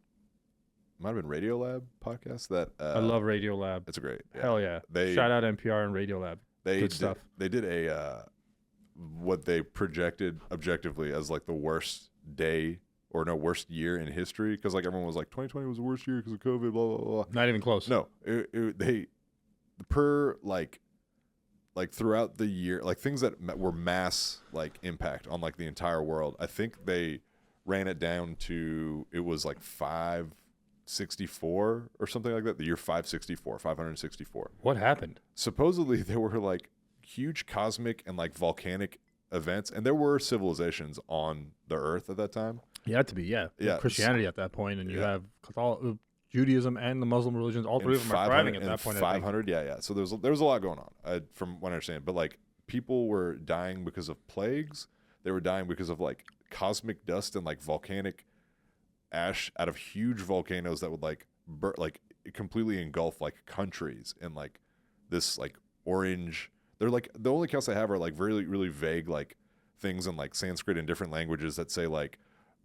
might have been Radiolab podcast that I love Radiolab. It's a great. Yeah. Hell yeah. Shout out NPR and Radiolab. Good stuff. They did a what they projected objectively as like the worst year in history, because like everyone was like 2020 was the worst year because of COVID, blah blah blah. Not even close. No, they per like throughout the year, like things that were mass like impact on like the entire world. I think they ran it down to, it was like 564 or something like that. The year 564. What happened? Supposedly there were like huge cosmic and like volcanic events, and there were civilizations on the earth at that time. You had to be, yeah. Yeah, Christianity at that point, and you yeah. have Judaism and the Muslim religions. All three of them are thriving at that point. 500, yeah. So there was a lot going on, from what I understand. But like, people were dying because of plagues. they were dying because of like cosmic dust and like volcanic ash out of huge volcanoes that would like like completely engulf like countries in like this like orange. They're like the only accounts I have are like really really vague like things in like Sanskrit and different languages that say like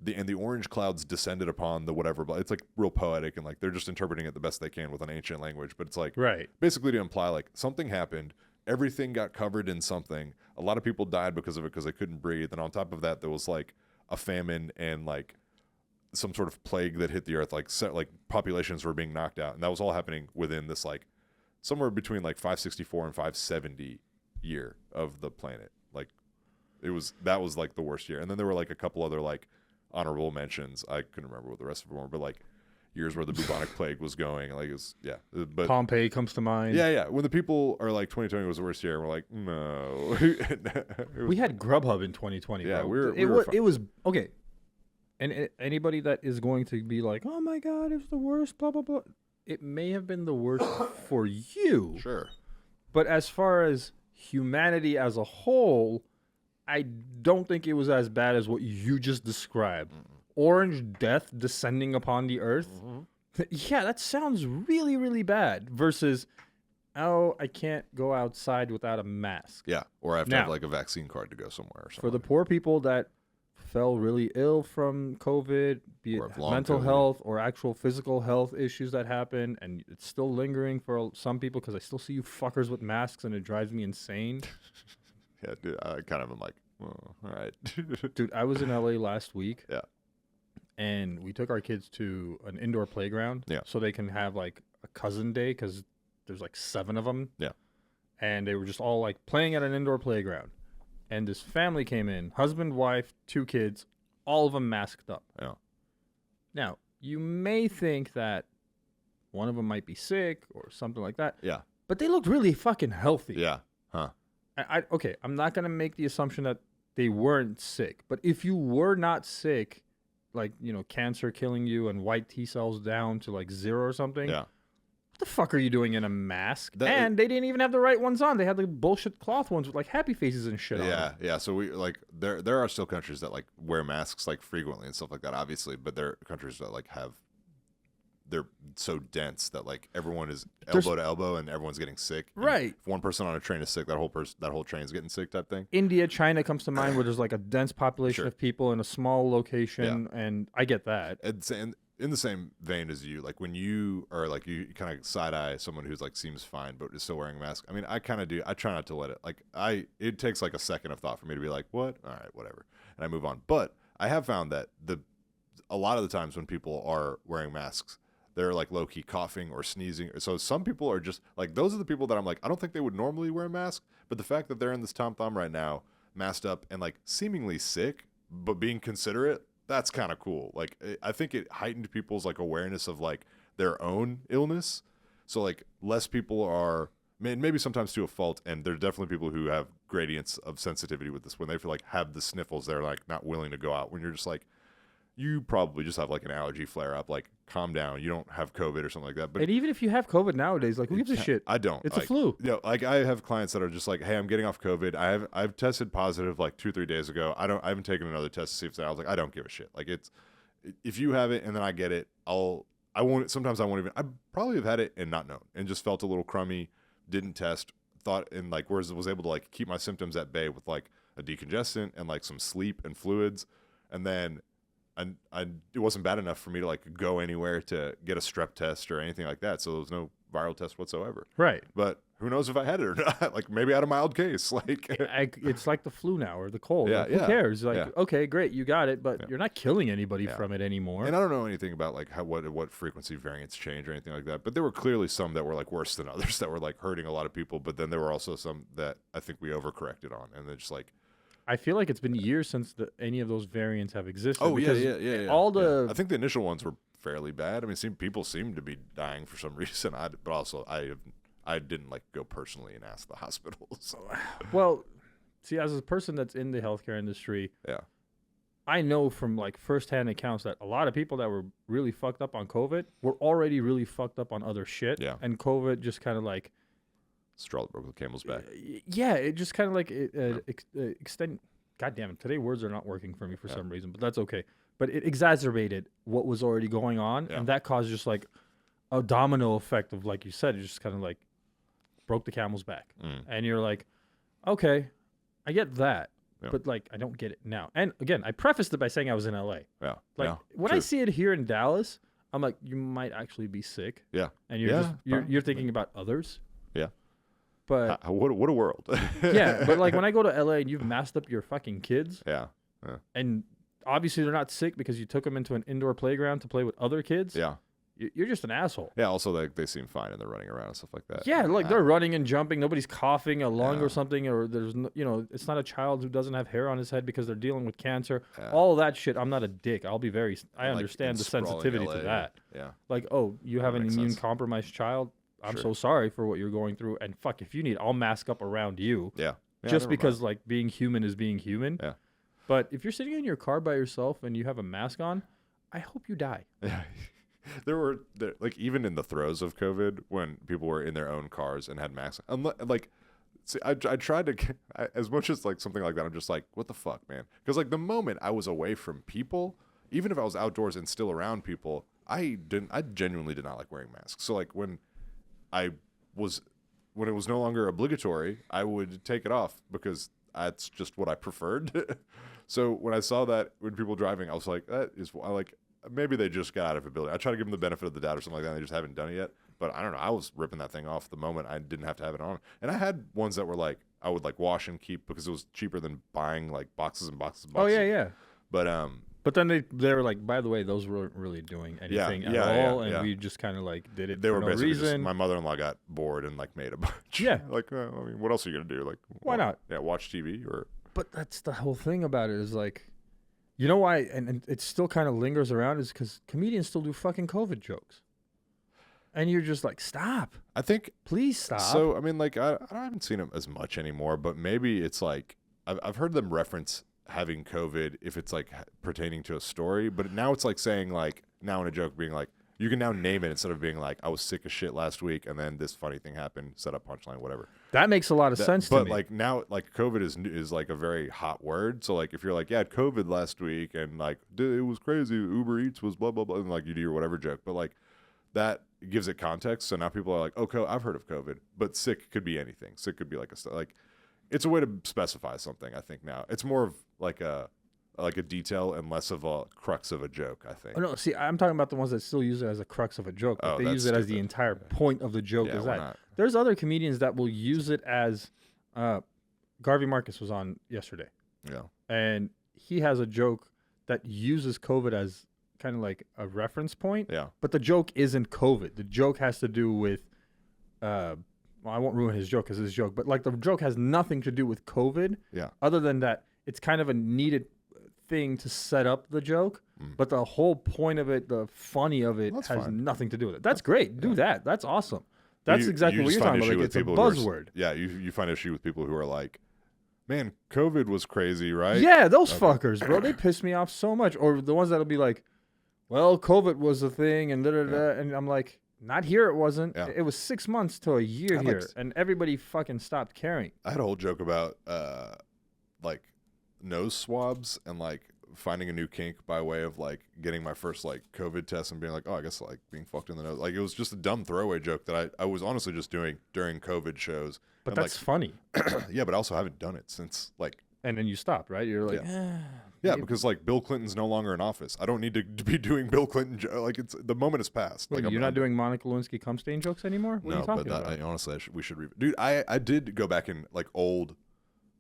the orange clouds descended upon the whatever, but it's like real poetic and like they're just interpreting it the best they can with an ancient language. But it's like basically to imply like something happened, everything got covered in something, a lot of people died because of it because they couldn't breathe, and on top of that there was like a famine and like some sort of plague that hit the earth, like populations were being knocked out, and that was all happening within this like somewhere between like 564 and 570 year of the planet. Like that was like the worst year. And then there were like a couple other like honorable mentions. I couldn't remember what the rest of them were, but like years where the bubonic plague was going. Like it was, yeah. But Pompeii comes to mind. Yeah. When the people are like 2020 was the worst year, we're like, no. We had Grubhub in 2020. Yeah, bro. It was okay. And anybody that is going to be like, oh my God, it was the worst, blah blah blah. It may have been the worst for you. Sure. But as far as humanity as a whole, I don't think it was as bad as what you just described. Orange death descending upon the earth. Yeah, that sounds really, really bad. Versus, oh, I can't go outside without a mask. Yeah, or I have to have like a vaccine card to go somewhere or something. For the poor people that fell really ill from COVID, be it mental health or actual physical health issues that happen, and it's still lingering for some people because I still see you fuckers with masks and it drives me insane. Yeah, dude, I kind of am like, oh, all right. Dude, I was in LA last week. Yeah. And we took our kids to an indoor playground. Yeah. So they can have like a cousin day because there's like 7 of them. Yeah. And they were just all like playing at an indoor playground. And this family came in, husband, wife, 2 kids, all of them masked up. Yeah. Now, you may think that one of them might be sick or something like that. Yeah. But they looked really fucking healthy. Yeah. Huh. Okay, I'm not going to make the assumption that they weren't sick. But if you were not sick, like, you know, cancer killing you and white T cells down to like 0 or something. Yeah. What the fuck are you doing in a mask? And they didn't even have the right ones on. They had the bullshit cloth ones with like happy faces and shit on them. Yeah. So we like there are still countries that like wear masks like frequently and stuff like that, obviously, but there are countries that like they're so dense that like everyone is elbow to elbow and everyone's getting sick. Right. If one person on a train is sick, that whole train's getting sick type thing. India, China comes to mind where there's like a dense population of people in a small location, and I get that. And in the same vein as you, like when you are like you kind of side eye someone who's like seems fine but is still wearing a mask. I mean, I kind of do. I try not to let it like it takes like a second of thought for me to be like, what? All right, whatever, and I move on. But I have found that a lot of the times when people are wearing masks, they're like low key coughing or sneezing. So some people are just like, those are the people that I'm like, I don't think they would normally wear a mask, but the fact that they're in this Tom Thumb right now, masked up and like seemingly sick but being considerate, that's kind of cool. Like I think it heightened people's like awareness of like their own illness. So like less people are, maybe sometimes to a fault, and there's definitely people who have gradients of sensitivity with this when they feel like have the sniffles, they're like not willing to go out, when you're just like, you probably just have like an allergy flare up, like calm down, you don't have COVID or something like that. But and even if you have COVID nowadays, like who gives a shit? I don't. It's like, a flu. You know, like I have clients that are just like, hey, I'm getting off COVID. I've tested positive like 2-3 days ago. I haven't taken another test to see if I was like, I don't give a shit. Like if you have it and then I get it, sometimes I won't even, I probably have had it and not known and just felt a little crummy, didn't test, thought, and like was able to like keep my symptoms at bay with like a decongestant and like some sleep and fluids. And then it wasn't bad enough for me to like go anywhere to get a strep test or anything like that. So there was no viral test whatsoever. Right. But who knows if I had it or not? Like maybe I had a mild case. Like it's like the flu now or the cold. Yeah, like, who cares? Like, okay, great, you got it, but Yeah. you're not killing anybody from it anymore. And I don't know anything about like what frequency variants change or anything like that. But there were clearly some that were like worse than others that were like hurting a lot of people. But then there were also some that I think we overcorrected on, and they're just like. I feel like it's been years since any of those variants have existed. Oh yeah. All the I think the initial ones were fairly bad. I mean, people seem to be dying for some reason. But also I didn't like go personally and ask the hospitals. Well, see, as a person that's in the healthcare industry, I know from like firsthand accounts that a lot of people that were really fucked up on COVID were already really fucked up on other shit. Yeah. And COVID just kind of like straw that broke the camel's back. Yeah, it just kind of like God damn it, today words are not working for me for some reason, but that's okay. But it exacerbated what was already going on, and that caused just like a domino effect of, like you said, it just kind of like broke the camel's back. And you're like, okay, I get that, but like I don't get it now. And again, I prefaced it by saying I was in LA. Yeah. Like when I see it here in Dallas, I'm like, you might actually be sick. Yeah. And you're thinking about others. Yeah. But what a world. yeah, but like when I go to LA and you've masked up your fucking kids. Yeah. And obviously they're not sick because you took them into an indoor playground to play with other kids. Yeah. You're just an asshole. Yeah, also they seem fine and they're running around and stuff like that. Yeah, like they're running and jumping. Nobody's coughing a lung or something, or there's no, it's not a child who doesn't have hair on his head because they're dealing with cancer. All of that shit. I'm not a dick. I understand the sensitivity to that. Yeah. Like, oh, you have an immune compromised child. I'm so sorry for what you're going through. And fuck, if you need, I'll mask up around you. Yeah. Just because like being human is being human. Yeah. But if you're sitting in your car by yourself and you have a mask on, I hope you die. Yeah. There were like even in the throes of COVID when people were in their own cars and had masks. Like, see, I tried to as much as like something like that. I'm just like, what the fuck, man? Because like the moment I was away from people, even if I was outdoors and still around people, I genuinely did not like wearing masks. So like when it was no longer obligatory, I would take it off because that's just what I preferred. So when I saw that when people driving, I was like, maybe they just got out of a building. I try to give them the benefit of the doubt or something like that, and they just haven't done it yet. But I don't know. I was ripping that thing off the moment I didn't have to have it on. And I had ones that were like, I would like wash and keep because it was cheaper than buying like boxes and boxes and boxes. Oh, yeah. But then they were like, by the way, those weren't really doing anything at all, and we just kind of like did it they for were no basically reason. just, my mother-in-law got bored and like made a bunch. Yeah. Like, I mean, what else are you going to do? Like, why not? Yeah, watch TV or... But that's the whole thing about it is like, you know why, and it still kind of lingers around is because comedians still do fucking COVID jokes. And you're just like, stop. I think... Please stop. So, I mean, like, I haven't seen them as much anymore, but maybe it's like, I've heard them reference having COVID if it's like pertaining to a story, but now it's like saying like, now in a joke being like, you can now name it instead of being like, I was sick as shit last week and then this funny thing happened, set up punchline, whatever. That makes a lot of sense to me. But like now, like COVID is like a very hot word. So like if you're like, yeah, I had COVID last week and like it was crazy, Uber Eats was blah blah blah, and like you do your whatever joke, but like that gives it context. So now people are like, okay, I've heard of COVID, but sick could be anything. Sick could be like it's a way to specify something. I think now it's more of like a detail and less of a crux of a joke, I think. Oh, no, see, I'm talking about the ones that still use it as a crux of a joke, but they use it as the entire point of the joke. Yeah, is why that not? There's other comedians that will use it as Garvey Marcus was on yesterday. Yeah. And he has a joke that uses COVID as kind of like a reference point. Yeah. But the joke isn't COVID. The joke has to do with well, I won't ruin his joke because it's his joke, but like the joke has nothing to do with COVID. Yeah. Other than that, it's kind of a needed thing to set up the joke, but the whole point of it, the funny of it, has nothing to do with it. That's great. Do that. That's awesome. That's exactly what you're talking about. Like, it's a buzzword. Yeah, you find issue with people who are like, man, COVID was crazy, right? Yeah, those fuckers, bro. They piss me off so much. Or the ones that'll be like, well, COVID was a thing, and da-da-da. And I'm like, not here it wasn't. Yeah. It was 6 months to a year here, and everybody fucking stopped caring. I had a whole joke about like nose swabs and like finding a new kink by way of like getting my first like COVID test and being like, oh, I guess like being fucked in the nose. Like it was just a dumb throwaway joke that I was honestly just doing during COVID shows. But and that's funny. Yeah, but I also haven't done it since like. And then you stopped, right? You're like, yeah, because like Bill Clinton's no longer in office. I don't need to be doing Bill Clinton like it's the moment has passed. Wait, like you're not doing Monica Lewinsky cum stain jokes anymore? What are you talking about? Honestly, we should dude. I did go back in like old,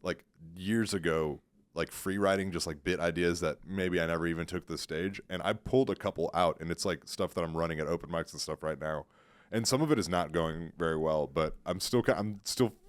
like years ago, like free writing, just like bit ideas that maybe I never even took to the stage, and I pulled a couple out, and it's like stuff that I'm running at open mics and stuff right now, and some of it is not going very well, but I'm still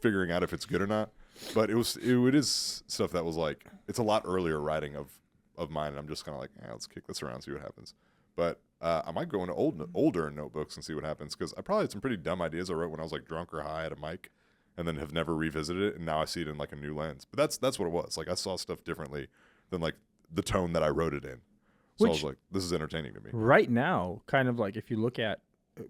figuring out if it's good or not. But it is stuff that was like, it's a lot earlier writing of mine, and I'm just kind of like, let's kick this around, see what happens. But I might go into older notebooks and see what happens, because I probably had some pretty dumb ideas I wrote when I was like drunk or high at a mic, and then have never revisited it, and now I see it in like a new lens. But that's what it was. Like I saw stuff differently than like the tone that I wrote it in. So I was like, this is entertaining to me. Right now, kind of like if you look at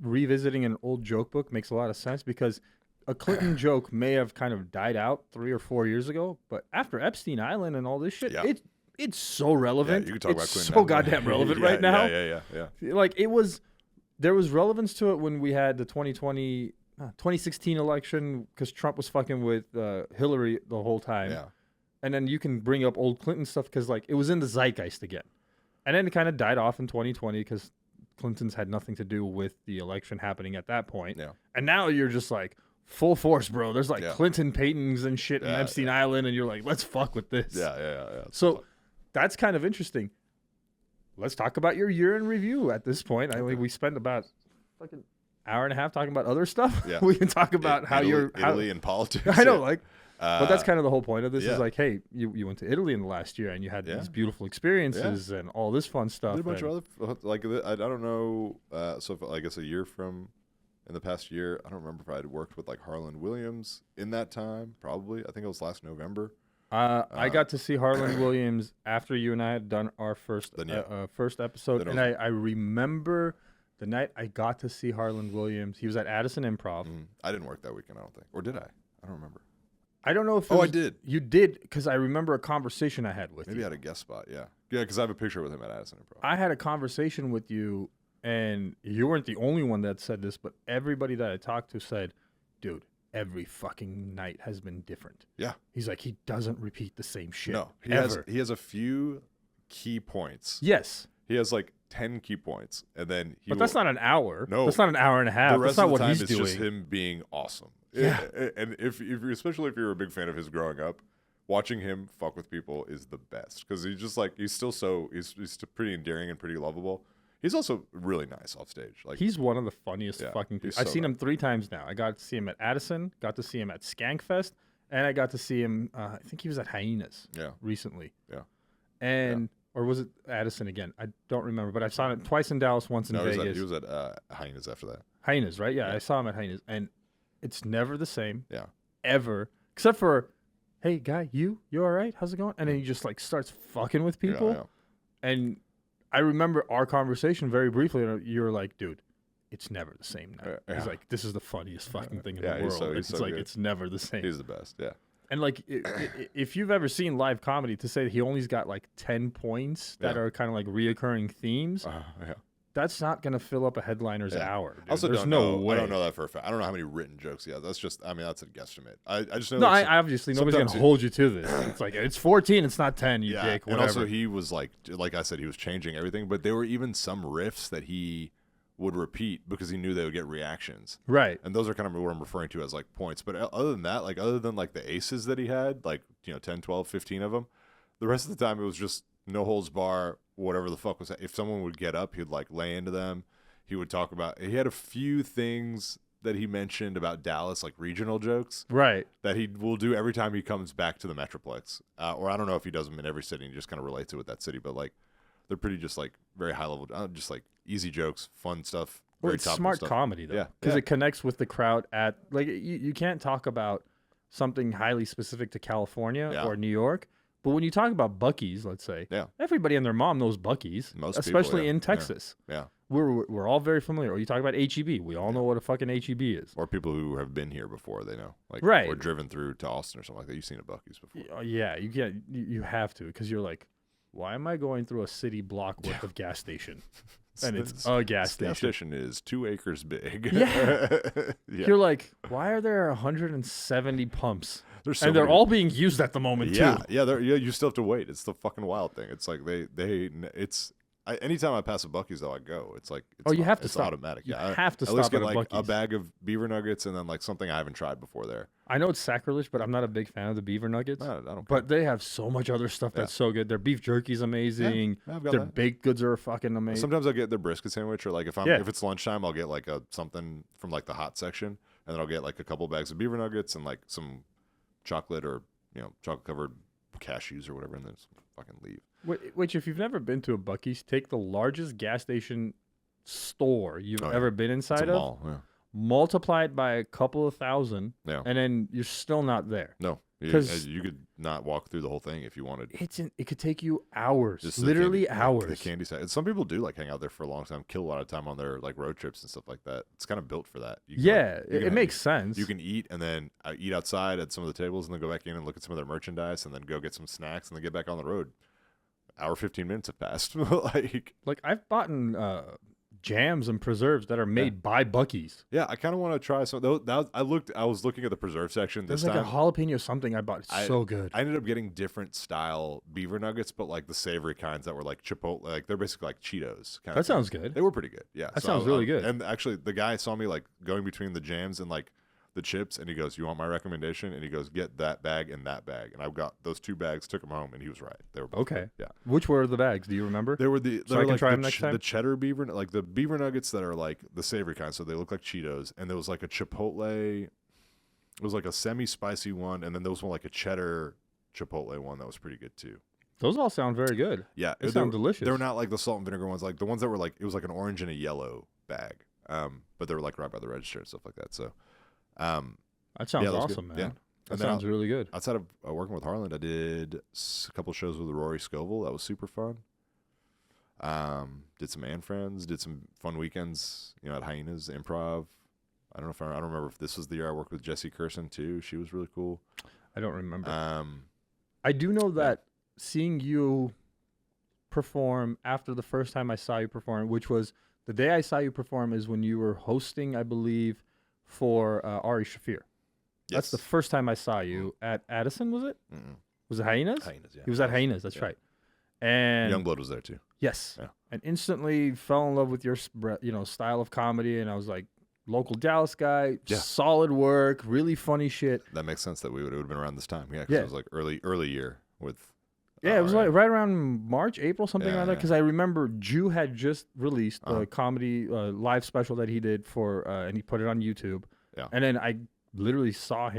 revisiting an old joke book makes a lot of sense, because a Clinton joke may have kind of died out 3 or 4 years ago, but after Epstein Island and all this shit, Yeah. it's so relevant. You can talk about it's Clinton so now. goddamn relevant right now. Yeah. Like there was relevance to it when we had the 2016 election because Trump was fucking with Hillary the whole time. Yeah. And then you can bring up old Clinton stuff because like it was in the zeitgeist again. And then it kind of died off in 2020 because Clinton's had nothing to do with the election happening at that point. Yeah. And now you're just like full force, bro. There's like Yeah. Clinton Paytons and shit in Yeah, Epstein Island, and you're like, let's fuck with this. Yeah. So that's kind of interesting. Let's talk about your year in review at this point. I think we spent about fucking hour and a half talking about other stuff. Yeah. We can talk about how Italy and politics. I know, like, but that's kind of the whole point of this. Yeah. Is like, hey, you went to Italy in the last year and you had these beautiful experiences and all this fun stuff. Did a bunch of other like I don't know. So if, I guess a year from in the past year, I don't remember if I had worked with like Harlan Williams in that time. Probably, I think it was last November. I got to see Harlan Williams after you and I had done our first episode, and I remember the night I got to see Harlan Williams. He was at Addison Improv. I didn't work that weekend, I don't think, or did I? I don't remember. I don't know if I did. You did, because I remember a conversation I had with you. Maybe I had a guest spot. Yeah, because I have a picture with him at Addison Improv. I had a conversation with you, and you weren't the only one that said this, but everybody that I talked to said, dude, every fucking night has been different. Yeah. He's like, he doesn't repeat the same shit. No, he has a few key points. Yes. He has like 10 key points, and then But that's not an hour. No. That's not an hour and a half. The rest That's not of the what time he's it's doing. just him being awesome. Yeah. And if you're, especially if you're a big fan of his growing up, watching him fuck with people is the best, because he's just like, he's still he's pretty endearing and pretty lovable. He's also really nice off stage. Like, he's one of the funniest fucking people. I've seen him 3 times now. I got to see him at Addison, got to see him at Skankfest, and I got to see him, I think he was at Hyenas recently. Yeah. And, or was it Addison again? I don't remember, but I saw him twice in Dallas, once in Vegas. He was at Hyenas after that. Hyenas, right? Yeah, I saw him at Hyenas. And it's never the same. Yeah. Ever. Except for, hey, guy, you all right? How's it going? And then he just like starts fucking with people. Yeah. And I remember our conversation very briefly, and you were like, dude, it's never the same night. He's like, this is the funniest fucking thing in the world. It's like, it's never the same. He's the best, yeah. And like, if you've ever seen live comedy, to say that he only's got like 10 points that are kind of like reoccurring themes, that's not going to fill up a headliner's hour. Dude. Also, there's no way. I don't know that for a fact. I don't know how many written jokes he has. That's just, I mean, that's a guesstimate. I just know. No, I obviously nobody's going to hold you to this. It's like, it's 14, it's not 10, you dick. Whatever. And also, he was like I said, he was changing everything. But there were even some riffs that he would repeat because he knew they would get reactions. Right. And those are kind of what I'm referring to as like points. But other than that, like other than like the aces that he had, like, 10, 12, 15 of them, the rest of the time it was just no holds bar, whatever the fuck was that. If someone would get up, he'd like lay into them. He would talk about, he had a few things that he mentioned about Dallas, like regional jokes. Right. That he will do every time he comes back to the Metroplex. Or I don't know if he does them in every city and he just kind of relates it with that city, but like they're pretty just like very high level, just like easy jokes, fun stuff. Well, it's smart comedy though. Because it connects with the crowd at, like, you can't talk about something highly specific to California or New York. But when you talk about Buc-ee's, let's say, everybody and their mom knows Buc-ee's, especially in Texas. Yeah. We're all very familiar. Or you talk about HEB, we all know what a fucking HEB is. Or people who have been here before, they know. Like, right. Or driven through to Austin or something like that. You've seen a Buc-ee's before. Yeah, you have to, because you're like, why am I going through a city block worth of gas station? And it's a gas station. Gas station is 2 acres big. Yeah. You're like, why are there 170 pumps? And they're all being used at the moment too. Yeah, you still have to wait. It's the fucking wild thing. It's like anytime I pass a Buc-ee's though, I go. It's like you have to stop. Automatic. You Yeah, have to at stop least get at like Buc-ee's. a bag of beaver nuggets and then like something I haven't tried before there. I know it's sacrilege, but I'm not a big fan of the beaver nuggets. No, I don't care. But they have so much other stuff that's so good. Their beef jerky's amazing. Yeah, I've got their that. baked goods are fucking amazing. Sometimes I'll get their brisket sandwich, or like if it's lunchtime, I'll get like something from like the hot section, and then I'll get like a couple bags of beaver nuggets and like some chocolate or chocolate covered cashews or whatever, and then just fucking leave. Which, if you've never been to a Buc-ee's, take the largest gas station store you've ever been inside of, multiply it by a couple of thousand, and then you're still not there. No, 'Cause You could not walk through the whole thing if you wanted. it could take you hours, Just literally the hours. candy side. And some people do like hang out there for a long time, kill a lot of time on their like road trips and stuff like that. It's kind of built for that. You can, Yeah, you can it makes sense. You can eat and then eat outside at some of the tables and then go back in and look at some of their merchandise and then go get some snacks and then get back on the road. Hour 15 minutes have passed. Like I've bought jams and preserves that are made by Buc-ee's. Yeah, I kind of want to try some. I was looking at the preserve section this There's like time. a jalapeno something I bought. It's so good. I ended up getting different style beaver nuggets, but like the savory kinds that were like Chipotle, like they're basically like Cheetos. That sounds good. They were pretty good. Yeah, That sounds really good. And actually, the guy saw me like going between the jams and like the chips, and he goes, "You want my recommendation?" And he goes, "Get that bag and that bag." And I got those two bags, took them home, and he was right. They were both Okay. good. Yeah. Which were the bags? Do you remember? They were the. So I can like try the them next time? The cheddar beaver, like the beaver nuggets that are like the savory kind, so they look like Cheetos. And there was like a Chipotle. It was like a semi-spicy one, and then there was one like a cheddar Chipotle one that was pretty good too. Those all sound very good. Yeah, They sound delicious. They were not like the salt and vinegar ones, like the ones that were like it was like an orange and a yellow bag. But they were like right by the register and stuff like that. So, That sounds that was awesome, good. man. Yeah. That And then sounds really good. outside of working with Harland, I did a couple shows with Rory Scovel. That was super fun. Did some and friends. Did some fun weekends. At Hyenas Improv. I don't remember if this was the year I worked with Jessie Curson too. She was really cool. I don't remember. Um, I do know that seeing you perform after the first time I saw you perform, which was the day I saw you perform, is when you were hosting, I believe, for Ari Shafir. That's the first time I saw you at Addison, was it? Mm-mm. Was it Hyenas? Hyenas, yeah. He was at Hyenas, that's right. And Youngblood was there too. yes. Yeah. And instantly fell in love with your style of comedy, and I was like, local Dallas guy, Yeah. solid work, really funny shit. That makes sense that it would have been around this time. Yeah, 'cause Yeah. it was like early year with. Yeah, it was Ari. like right around March, April, something Yeah, like that. yeah. Because I remember Jew had just released Uh-huh. a comedy live special that he did for, and he put it on YouTube. Yeah. And then I literally saw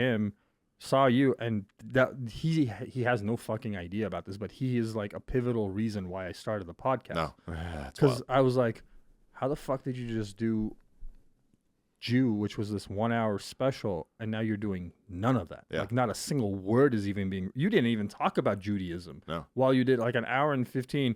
you, and that he has no fucking idea about this, but he is like a pivotal reason why I started the podcast. No, that's Because wild. I was like, how the fuck did you just do Jew, which was this 1 hour special, and now you're doing none of that? Yeah. Like not a single word is even being, you didn't even talk about Judaism. No. While you did like an hour and 30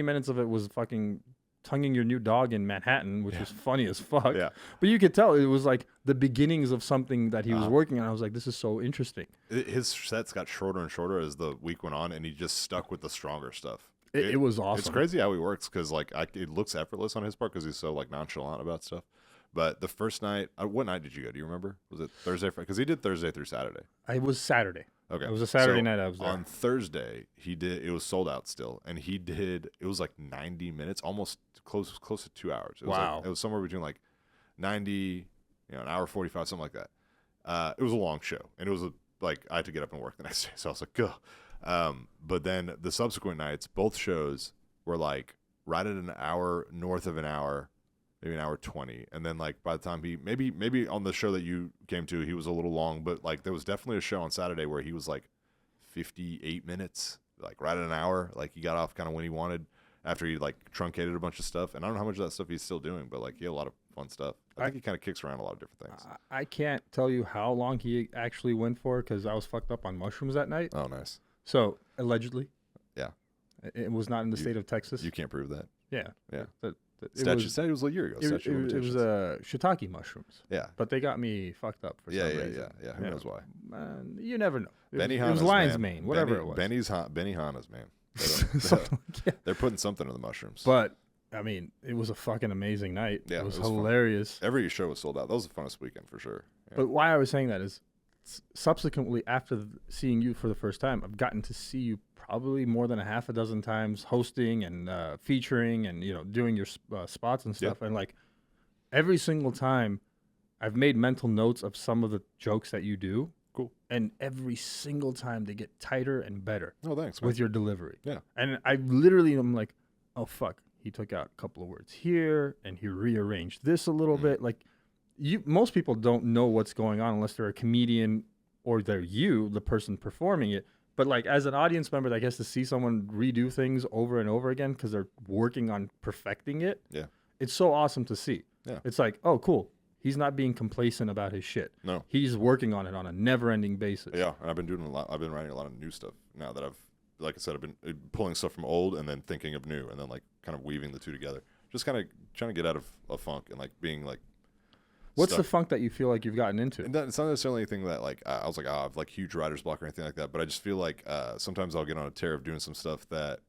minutes of it was fucking tonguing your new dog in Manhattan, which was funny as fuck. Yeah. But you could tell it was like the beginnings of something that he was working on. I was like, this is so interesting. His sets got shorter and shorter as the week went on, and he just stuck with the stronger stuff. It was awesome. It's crazy how he works because like it looks effortless on his part because he's so like nonchalant about stuff. But the first night, what night did you go? Do you remember? Was it Thursday? Because he did Thursday through Saturday. It was Saturday. Okay, It was a Saturday So night I was there. On Thursday, it was sold out still, and it was like 90 minutes, almost close to 2 hours. It was Wow. Like, it was somewhere between like 90, an hour 45, something like that. It was a long show, and it was like I had to get up and work the next day, so I was like, ugh. But then the subsequent nights, both shows were like right at an hour, north of an hour, maybe an hour 20. And then like by the time maybe on the show that you came to, he was a little long, but like there was definitely a show on Saturday where he was like 58 minutes, like right at an hour. Like he got off kind of when he wanted after he like truncated a bunch of stuff. And I don't know how much of that stuff he's still doing, but like he had a lot of fun stuff. I think he kind of kicks around a lot of different things. I can't tell you how long he actually went for because I was fucked up on mushrooms that night. Oh, nice. So allegedly, Yeah. it was not in the state of Texas. You can't prove that. Yeah, Yeah. It Statute was, said it was a year ago. Statute of it limitations. was shiitake mushrooms, Yeah. but they got me fucked up for Yeah. some reason. Who knows why? You never know. It was Benihana's, lion's man. mane, whatever it was. Benihana's, man. Something like that. They're putting something in the mushrooms. But I mean, it was a fucking amazing night. Yeah, it was it was fun. hilarious. Every show was sold out. That was the funnest weekend for sure. Yeah. But why I was saying that is subsequently after seeing you for the first time, I've gotten to see you probably more than a half a dozen times hosting and featuring and doing your spots and stuff. And like every single time I've made mental notes of some of the jokes that you do. Cool. And every single time they get tighter and better Oh, thanks, man. with your delivery. Yeah. And I literally am like, oh fuck, he took out a couple of words here and he rearranged this a little bit. Like most people don't know what's going on unless they're a comedian or they're the person performing it. But like as an audience member that gets to see someone redo things over and over again because they're working on perfecting it, Yeah. it's so awesome to see. Yeah. It's like, oh, cool. he's not being complacent about his shit. No. He's working on it on a never-ending basis. Yeah, and I've been doing a lot. I've been writing a lot of new stuff now that like I said, I've been pulling stuff from old and then thinking of new, and then like kind of weaving the two together. Just kind of trying to get out of a funk and like being like. What's stuck. the funk that you feel like you've gotten into? And it's not necessarily anything that like I was like, oh, I've like huge writer's block or anything like that, but I just feel like sometimes I'll get on a tear of doing some stuff that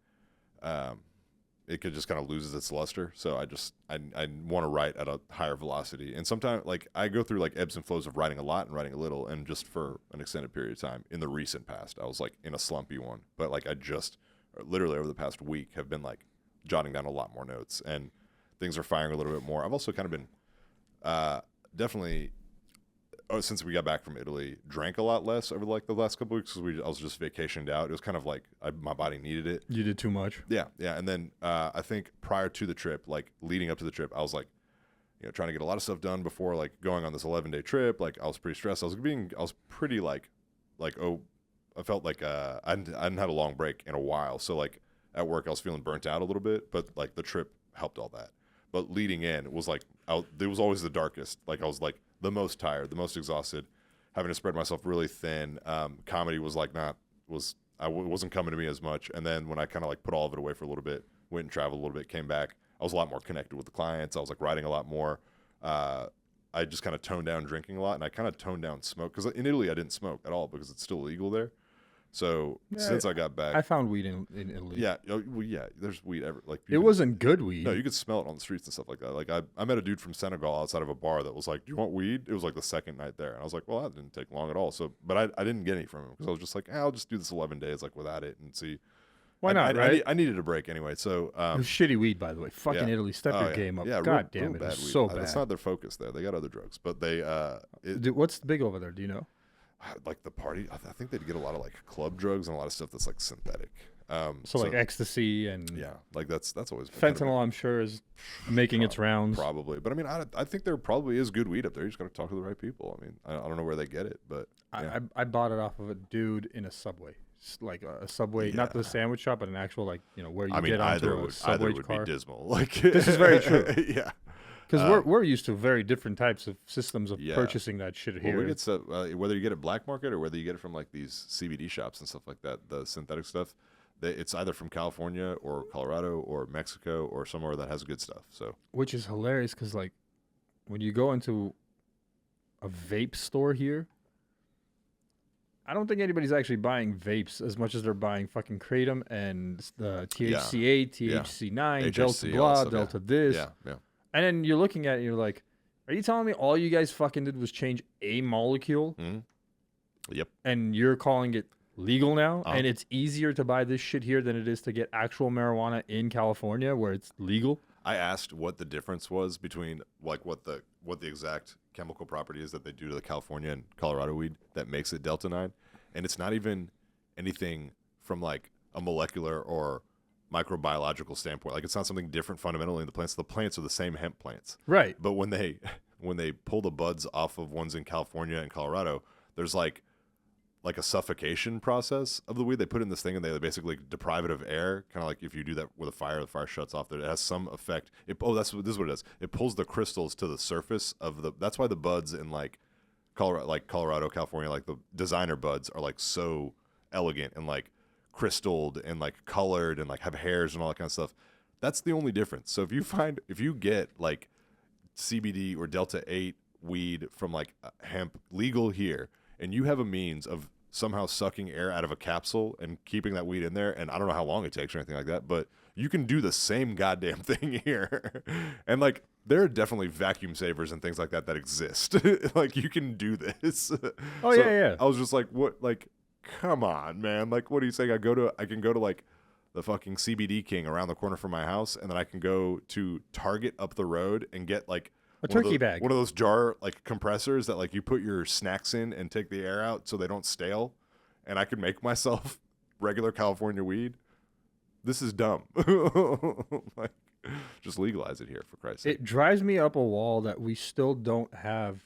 it could just kind of loses its luster. So I want to write at a higher velocity, and sometimes like I go through like ebbs and flows of writing a lot and writing a little, and just for an extended period of time. In the recent past, I was like in a slumpy one, but like I just literally over the past week have been like jotting down a lot more notes, and things are firing a little bit more. I've also kind of been definitely since we got back from Italy, drank a lot less over like the last couple weeks because I was just vacationed out. It was kind of like my body needed it. You did too much. Yeah. And then I think prior to the trip, like leading up to the trip, I was like, trying to get a lot of stuff done before like going on this 11-day trip. Like I was pretty stressed. I was pretty like I felt like I hadn't had a long break in a while. So like at work, I was feeling burnt out a little bit, but like the trip helped all that. But leading in, it was like it was always the darkest. Like I was like the most tired, the most exhausted, having to spread myself really thin. Comedy was like wasn't coming to me as much. And then when I kind of like put all of it away for a little bit, went and traveled a little bit, came back, I was a lot more connected with the clients. I was like writing a lot more. I just kind of toned down drinking a lot, and I kind of toned down smoke because in Italy I didn't smoke at all because it's still illegal there. So since I got back, I found weed in Italy. Yeah, there's weed ever. Like it wasn't good weed. No, you could smell it on the streets and stuff like that. Like I met a dude from Senegal outside of a bar that was like, "Do you want weed?" It was like the second night there, and I was like, "Well, that didn't take long at all." So, but I didn't get any from him because I was just like, I'll just do this 11 days like without it and see. Why not? Right? I needed a break anyway. So it was shitty weed, by the way. Fucking Italy, step your game up. Yeah, God real damn it, bad it's weed. so bad. That's not their focus there. They got other drugs, but they Dude, what's big over there? Do you know? Like the party, I think they'd get a lot of like club drugs and a lot of stuff that's like synthetic. So like ecstasy and like that's always fentanyl. I'm sure is making its rounds. Probably, but I mean, I think there probably is good weed up there. You just got to talk to the right people. I mean, I don't know where they get it, but I bought it off of a dude in a Subway, like a Subway, not the sandwich shop, but an actual like where you get onto a Subway would car. Be dismal. Like this is very true. Yeah. Because we're used to very different types of systems of purchasing that shit here. Well, we get stuff, whether you get it black market or whether you get it from like these CBD shops and stuff like that, the synthetic stuff, it's either from California or Colorado or Mexico or somewhere that has good stuff. So, which is hilarious because like when you go into a vape store here, I don't think anybody's actually buying vapes as much as they're buying fucking Kratom and the THC8, THC9, Delta blah, Delta this. Yeah. And then you're looking at it and you're like, are you telling me all you guys fucking did was change a molecule? Mm-hmm. Yep. And you're calling it legal now? And it's easier to buy this shit here than it is to get actual marijuana in California where it's legal? I asked what the difference was between like what the exact chemical property is that they do to the California and Colorado weed that makes it Delta 9. And it's not even anything from like a molecular or microbiological standpoint. Like it's not something different fundamentally in the plants. The plants are the same hemp plants. Right. But when they pull the buds off of ones in California and Colorado, there's like a suffocation process of the weed. They put in this thing and they basically deprive it of air. Kind of like if you do that with a fire, the fire shuts off. It has some effect. This is what it does. It pulls the crystals to the surface of that's why the buds in like Colorado, California, like the designer buds are like so elegant and like crystalled and like colored and like have hairs and all that kind of stuff. That's the only difference. So if you get like CBD or Delta 8 weed from like hemp legal here, and you have a means of somehow sucking air out of a capsule and keeping that weed in there, and I don't know how long it takes or anything like that, but you can do the same goddamn thing here. And like there are definitely vacuum savers and things like that exist. Like you can do this. Oh, so yeah. I was just like, what, like, come on, man. Like, what are you saying? I can go to like the fucking CBD King around the corner from my house, and then I can go to Target up the road and get like a turkey bag. One of those jar like compressors that like you put your snacks in and take the air out so they don't stale. And I can make myself regular California weed. This is dumb. Like, just legalize it here for Christ's sake. It drives me up a wall that we still don't have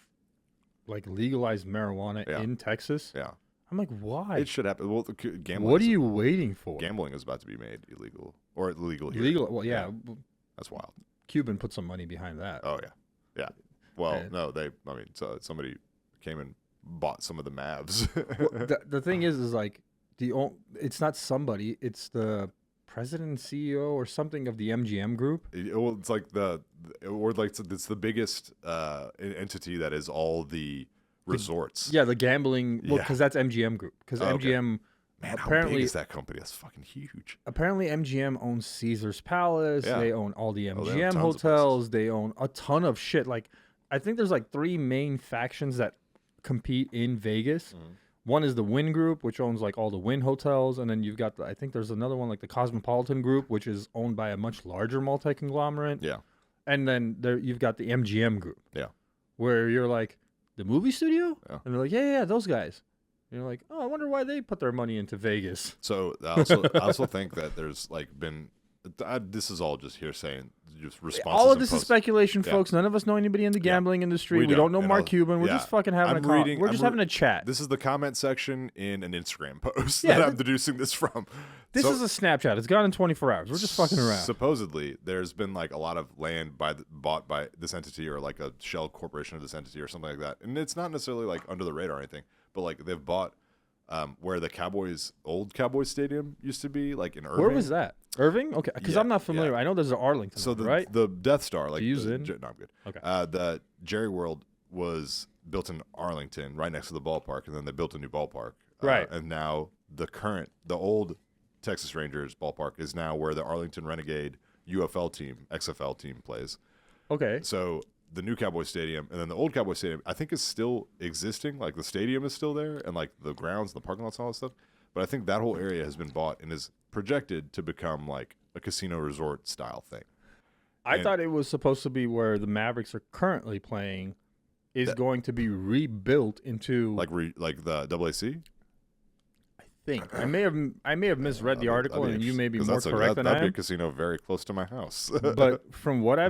like legalized marijuana in Texas. Yeah. I'm like, why? It should happen. Well, gambling. What are you waiting for? Gambling is about to be made illegal or illegal here. Legal. Well, yeah. That's wild. Cuban put some money behind that. Oh yeah. Well, no, so somebody came and bought some of the Mavs. Well, the thing is like it's not somebody, it's the president and CEO or something of the MGM group. Well, it's like it's the biggest entity that is all the resorts. Yeah, the gambling. Well, because that's MGM group. Because MGM. Man, apparently, how big is that company? That's fucking huge. Apparently, MGM owns Caesar's Palace. Yeah. They own all the they MGM own hotels. They own a ton of shit. Like, I think there's like 3 main factions that compete in Vegas. Mm-hmm. One is the Wynn Group, which owns like all the Wynn hotels, and then you've got I think there's another one like the Cosmopolitan Group, which is owned by a much larger multi-conglomerate. Yeah. And then you've got the MGM Group. Yeah. Where you're like, the movie studio? Yeah. And they're like, yeah, those guys. And you're like, oh, I wonder why they put their money into Vegas. So I also think that there's like been this is all just hearsay and just responses. All of this is speculation, folks. None of us know anybody in the gambling industry. We don't know Mark Cuban. We're just fucking having we're just having a chat. This is the comment section in an Instagram post that I'm deducing this from. This is a Snapchat. It's gone in 24 hours. We're just fucking around. Supposedly, there's been like a lot of land bought by this entity or like a shell corporation of this entity or something like that. And it's not necessarily like under the radar or anything, but like they've bought where the old Cowboys stadium used to be, like in Irving. Where was that? Irving? Okay, because I'm not familiar. I know there's an Arlington. So right? The Death Star, like no, I'm good. Okay. The Jerry World was built in Arlington, right next to the ballpark, and then they built a new ballpark. Right. And now the old Texas Rangers ballpark is now where the Arlington Renegade XFL team plays. Okay. So the new Cowboy Stadium and then the old Cowboy Stadium, I think is still existing. Like the stadium is still there and like the grounds, the parking lots, and all that stuff. But I think that whole area has been bought and is projected to become like a casino resort style thing. I thought it was supposed to be where the Mavericks are currently playing is going to be rebuilt into like the AAC. I may have misread the article, and you may be more correct than I am. That'd be a casino very close to my house. But from what I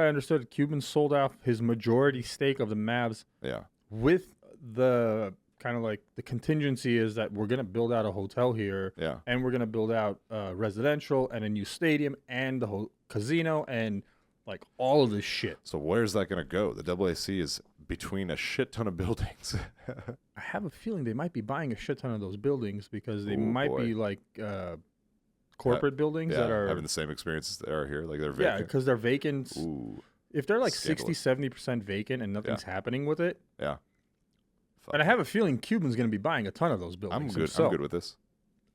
understood, Cuban sold off his majority stake of the Mavs. Yeah. With the kind of like the contingency is that we're gonna build out a hotel here. Yeah. And we're gonna build out residential and a new stadium and the whole casino and like all of this shit. So where's that gonna go? The AAC is between a shit ton of buildings. I have a feeling they might be buying a shit ton of those buildings because they might be like corporate buildings that are having the same experiences that are here. Like they're vacant. Yeah, because they're vacant. Ooh. If they're like Scandalous. 60-70% vacant and nothing's happening with it. Yeah. And I have a feeling Cuban's going to be buying a ton of those buildings. I'm good. Himself. I'm good with this.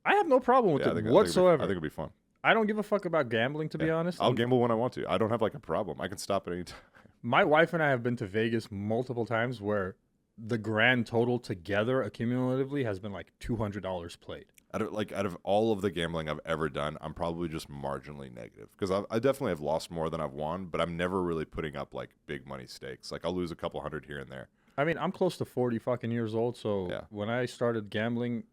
I have no problem with it whatsoever. I think it'll be fun. I don't give a fuck about gambling, to be honest. I'll gamble when I want to. I don't have like a problem. I can stop at any time. My wife and I have been to Vegas multiple times where the grand total together accumulatively has been like $200 played. Out of all of the gambling I've ever done, I'm probably just marginally negative because I definitely have lost more than I've won, but I'm never really putting up like big money stakes. Like I'll lose a couple hundred here and there. I mean, I'm close to 40 fucking years old, so when I started gambling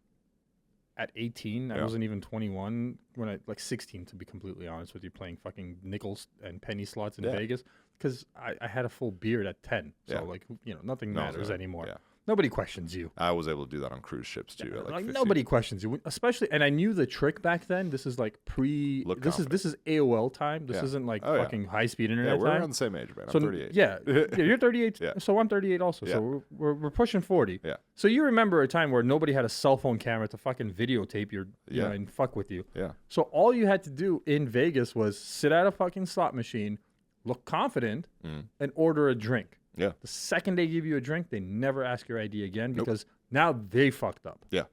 at 18, I wasn't even 21. When I 16 to be completely honest with you, playing fucking nickels and penny slots in Vegas because I had a full beard at 10. So nothing matters anymore. Yeah. Nobody questions you. I was able to do that on cruise ships too. Like nobody questions you, especially. And I knew the trick back then. This is like this is AOL time. This isn't like fucking high speed internet. Yeah, we're time. around the same age, man. I'm so, 38. Yeah, you're 38. So I'm 38 also. Yeah. So we're pushing 40. Yeah. So you remember a time where nobody had a cell phone camera to fucking videotape you know, and fuck with you. Yeah. So all you had to do in Vegas was sit at a fucking slot machine, look confident, and order a drink. Yeah. The second they give you a drink, they never ask your ID again because now they fucked up. Yeah.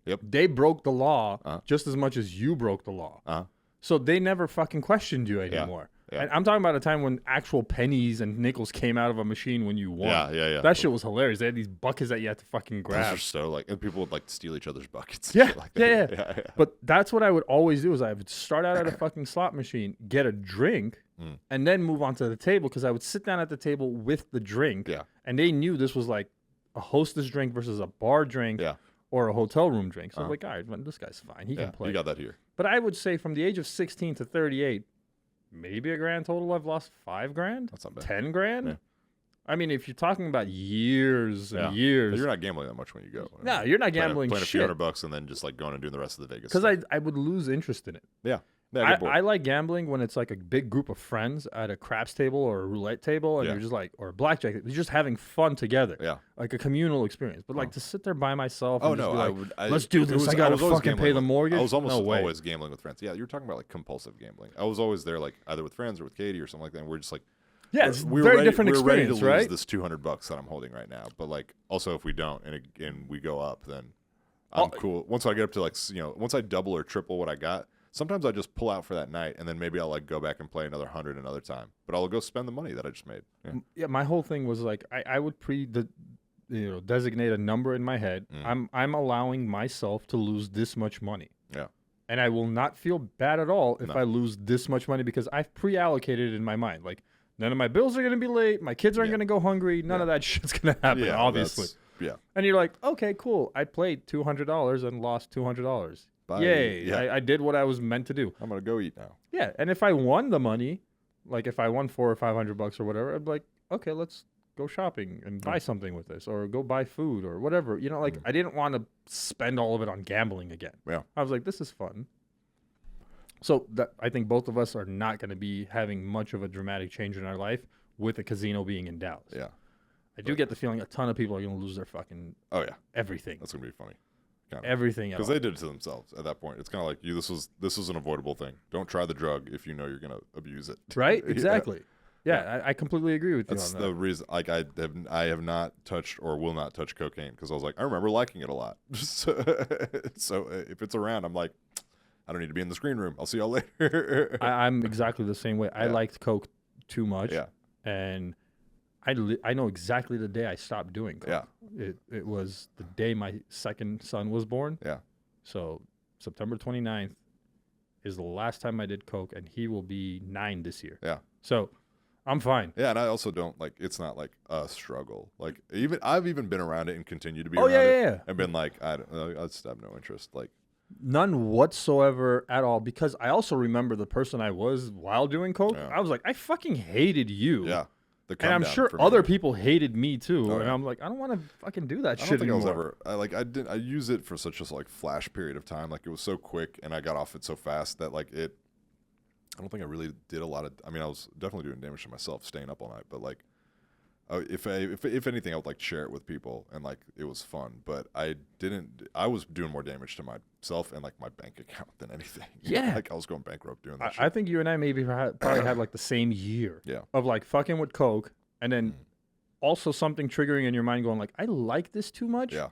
Yep. They broke the law just as much as you broke the law. So they never fucking questioned you anymore. Yeah. And I'm talking about a time when actual pennies and nickels came out of a machine when you won. Yeah. That shit was hilarious. They had these buckets that you had to fucking grab. Those are so like, and people would like steal each other's buckets. Yeah. Like Yeah. But that's what I would always do is I would start out at a fucking slot machine, get a drink, and then move on to the table because I would sit down at the table with the drink. Yeah. And they knew this was like a hostess drink versus a bar drink or a hotel room drink. So I was like, all right, well, this guy's fine. He can play. You got that here. But I would say from the age of 16 to 38, maybe a grand total I've lost $5,000. That's not bad. 10 grand. Yeah. I mean, if you're talking about years and years, but you're not gambling that much when you go. No, you're not gambling playing shit. a few $100 and then just like going and doing the rest of the Vegas. Because I would lose interest in it. Yeah. Yeah, I get bored. I like gambling when it's like a big group of friends at a craps table or a roulette table, and Yeah. you're just like, or a blackjack. You're just having fun together, Yeah. like a communal experience. But like to sit there by myself, Oh and just no, be like, I would. let's do this. I gotta was always fucking pay gambling the with- mortgage. I was almost no way. always gambling with friends. Yeah, you were talking about like compulsive gambling. I was always there, like either with friends or with Katie or something like that. And we're just like, Yeah, it's we were very ready, different we were ready to experience, lose right? this $200 that I'm holding right now. But like, also if we don't and we go up, then I'm cool. Once I get up to like, once I double or triple what I got. Sometimes I just pull out for that night, and then maybe I'll like go back and play another 100 another time. But I'll go spend the money that I just made. Yeah, Yeah, my whole thing was like I would designate a number in my head. I'm allowing myself to lose this much money. Yeah. And I will not feel bad at all if No. I lose this much money because I've pre-allocated in my mind. Like none of my bills are going to be late. My kids aren't Yeah. going to go hungry. None of that shit's going to happen, obviously. Yeah. And you're like, okay, cool. I played $200 and lost $200. Bye. Yay. Yeah. I did what I was meant to do. I'm going to go eat now. Yeah. And if I won the money, like if I won $400 or $500 or whatever, I'd be like, okay, let's go shopping and buy something with this or go buy food or whatever. You know, like I didn't want to spend all of it on gambling again. Yeah. I was like, this is fun. So that I think both of us are not going to be having much of a dramatic change in our life with a casino being in Dallas. Yeah. I do get the feeling a ton of people are going to lose their fucking Oh, yeah. everything. That's going to be funny. Everything else. Because they did it to themselves at that point. It's kind of like this was an avoidable thing. Don't try the drug if you know you're going to abuse it. Right? Yeah. Exactly. Yeah, I completely agree with you That's on that. the reason. Like I have not touched or will not touch cocaine because I was like, I remember liking it a lot. So if it's around, I'm like, I don't need to be in the screen room. I'll see y'all later. I'm exactly the same way. I Yeah. liked Coke too much. Yeah. And I know exactly the day I stopped doing Coke. Yeah. It was the day my second son was born. Yeah. So September 29th is the last time I did Coke, and he will be 9 this year. Yeah. So I'm fine. Yeah, and I also don't like. It's not like a struggle. Like I've even been around it and continue to be Oh, around yeah, it, yeah, yeah. and been like, I just have no interest. Like, None whatsoever at all, because I also remember the person I was while doing Coke. Yeah. I was like, I fucking hated you. yeah, the And I'm come down sure for me. other people hated me too. Oh, And yeah. I'm like, I don't want to fucking do that I shit don't think anymore. I was ever. I use it for such a like flash period of time. Like it was so quick, and I got off it so fast that like it. I don't think I really did a lot of. I mean, I was definitely doing damage to myself, staying up all night. But like, if anything, I would like share it with people, and like it was fun. But I didn't. I was doing more damage to myself and like my bank account than anything. Yeah. Like I was going bankrupt doing that. I shit. think you and I maybe probably had like the same year Yeah. of like fucking with Coke, and then also something triggering in your mind going like, I like this too much, Yeah.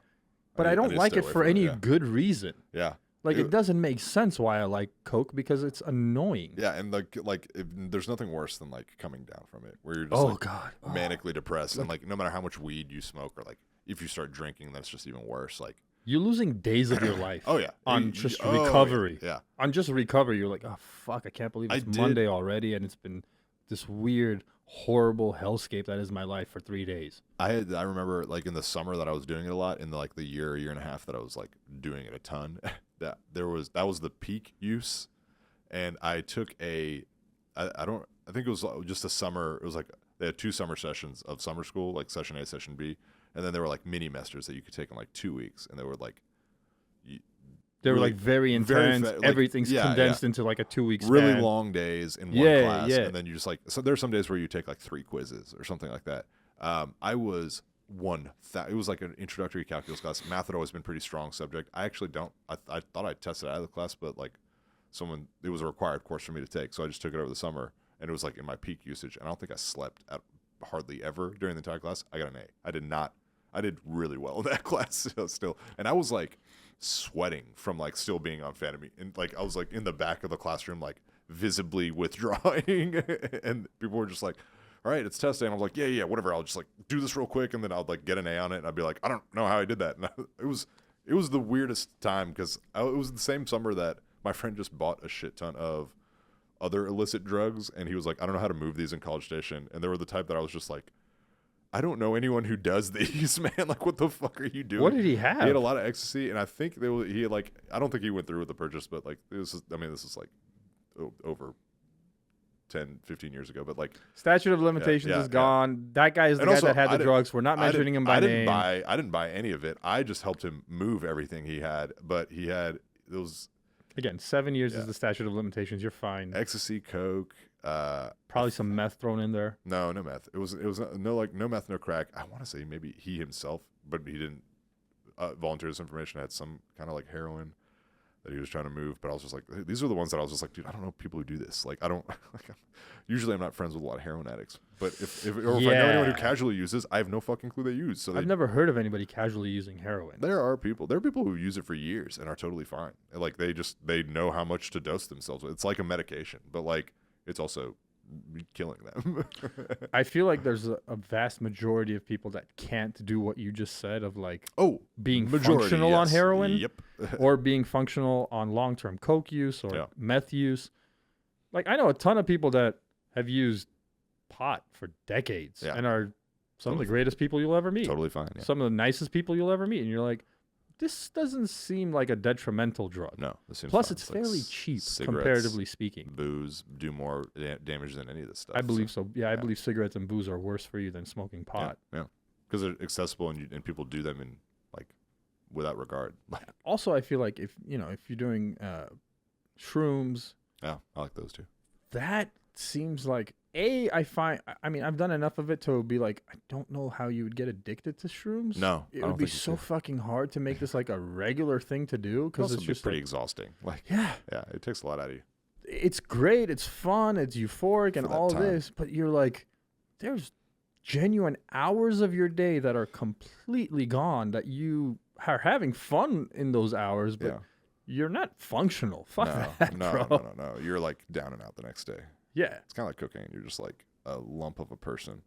but I need don't to like stay it away for from any Yeah. good reason. Yeah. Like it doesn't make sense why I like Coke because it's annoying. Yeah, and there's nothing worse than like coming down from it, where you're just Oh like God. Oh. manically depressed, and like no matter how much weed you smoke, or like if you start drinking, that's just even worse. Like, You're losing days of your life. oh yeah, On just recovery. Yeah, On just recovery, you're like, oh fuck, I can't believe it's Monday already, and it's been this weird, horrible hellscape that is my life for 3 days. I remember like in the summer that I was doing it a lot, in the, like the year and a half that I was like doing it a ton. that was the peak use, and I took I think it was just a summer. It was like they had 2 summer sessions of summer school, like session A, session B, and then there were like mini mesters that you could take in like 2 weeks, and they were like. They were really- like very intense. like, Everything's yeah, condensed into like a 2 week span. really long days in one Yeah, class, yeah. and then you just like so there's some days where you take like 3 quizzes or something like that. I was it was like an introductory calculus class. Math had always been a pretty strong subject. I actually don't. I thought I tested out of the class, but like it was a required course for me to take, so I just took it over the summer, and it was like in my peak usage. And I don't think I slept hardly ever during the entire class. I got an A. I did not. I did really well in that class still, and I was like sweating from like still being on amphetamine, and like I was like in the back of the classroom like visibly withdrawing, and people were just like, all right, it's test day, and I was like, yeah, whatever, I'll just like do this real quick, and then I'll like get an A on it, and I'd be like, I don't know how I did that. And it was the weirdest time, because it was the same summer that my friend just bought a shit ton of other illicit drugs, and he was like, I don't know how to move these in College Station, and they were the type that I was just like, I don't know anyone who does these, man. Like, what the fuck are you doing? What did he have? He had a lot of ecstasy, and I think he had like, I don't think he went through with the purchase, but like this is like over 10, 15 years ago, but like Statute of limitations yeah, is gone. That guy is the And guy also, that had I the didn't- drugs. We're not mentioning him by name. I didn't buy any of it. I just helped him move everything he had, but he had those. Again, 7 years Yeah. is the statute of limitations. You're fine. Ecstasy, coke. Probably some meth thrown in there. No meth. It was no meth, no crack. I want to say maybe he himself, but he didn't volunteer this information. I had some kind of like heroin that he was trying to move, but I was just like, these are the ones that I was just like, dude, I don't know people who do this. Like, I don't. Usually, I'm not friends with a lot of heroin addicts, but if I know anyone who casually uses, I have no fucking clue they use. So I've never heard of anybody casually using heroin. There are people who use it for years and are totally fine. Like they know how much to dose themselves with. It's like a medication, but like it's also killing them. I feel like there's a vast majority of people that can't do what you just said of like being functional on heroin Yep. or being functional on long-term coke use or meth use. Like I know a ton of people that have used pot for decades and are some of the greatest people you'll ever meet. Totally fine. Yeah. Some of the nicest people you'll ever meet. And you're like, this doesn't seem like a detrimental drug. No. This seems Plus, fine. it's fairly cheap, cigarettes, comparatively speaking. Booze do more damage than any of this stuff. I believe so. Yeah, I believe cigarettes and booze are worse for you than smoking pot. Yeah. Because they're accessible and people do them in like without regard. Also, I feel like if you're doing shrooms. Yeah, I like those too. That seems like I've done enough of it to be like, I don't know how you would get addicted to shrooms. No, it would be so fucking hard to make this like a regular thing to do because it's just pretty exhausting. Like, yeah, it takes a lot out of you. It's great, it's fun, it's euphoric, and all this, but you're like, there's genuine hours of your day that are completely gone that you are having fun in those hours, but you're not functional. Fuck that, bro. No. You're like down and out the next day. Yeah. It's kind of like cocaine. You're just like a lump of a person.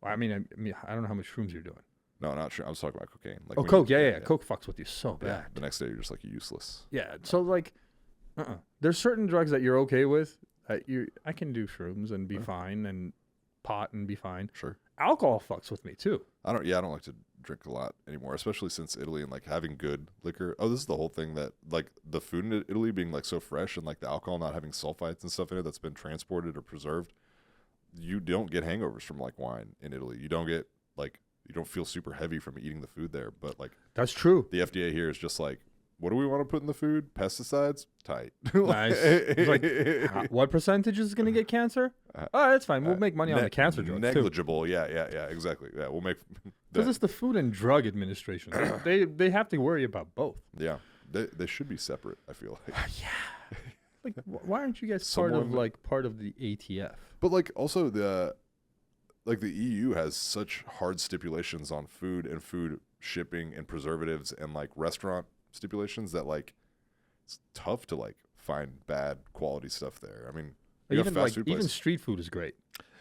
Well, I mean, I don't know how much shrooms you're doing. No, not sure. I was talking about cocaine. Like coke. Yeah. Coke fucks with you so bad. Yeah, the next day you're just like useless. Yeah. So like, there's certain drugs that you're okay with. I can do shrooms and be fine, and pot and be fine. Sure. Alcohol fucks with me too. I don't like to drink a lot anymore, especially since Italy and like having good liquor. Oh, this is the whole thing that like the food in Italy being like so fresh and like the alcohol not having sulfites and stuff in it that's been transported or preserved. You don't get hangovers from like wine in Italy. You don't get like, you don't feel super heavy from eating the food there. But like, that's true. The FDA here is just like, what do we want to put in the food? Pesticides? Tight. Nice. Like, what percentage is going to get cancer? Oh, that's fine. We'll make money on the cancer drugs. Negligible. Too. Yeah, exactly. Yeah, we'll make. Because it's the Food and Drug Administration. they have to worry about both. Yeah, they should be separate. I feel like. Yeah. Like, why aren't you guys part of the ATF? But like, also the EU has such hard stipulations on food and food shipping and preservatives and like restaurant stipulations that like it's tough to like find bad quality stuff there. I mean, even street food is great.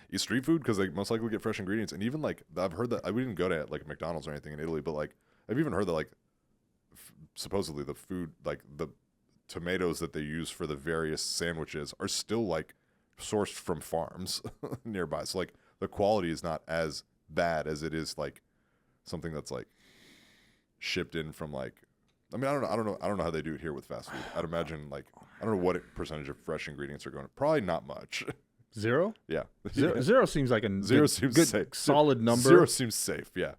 You street food because they most likely get fresh ingredients, and even like I've heard that we didn't go to like McDonald's or anything in Italy, but like I've even heard that like supposedly the food, like the tomatoes that they use for the various sandwiches are still like sourced from farms nearby. So like the quality is not as bad as it is like something that's like shipped in from like. I mean, I don't know how they do it here with fast food. I'd imagine like I don't know what percentage of fresh ingredients are going. Probably not much. Zero? Yeah. Zero seems like a good, safe. Solid number. Zero seems safe. Yeah.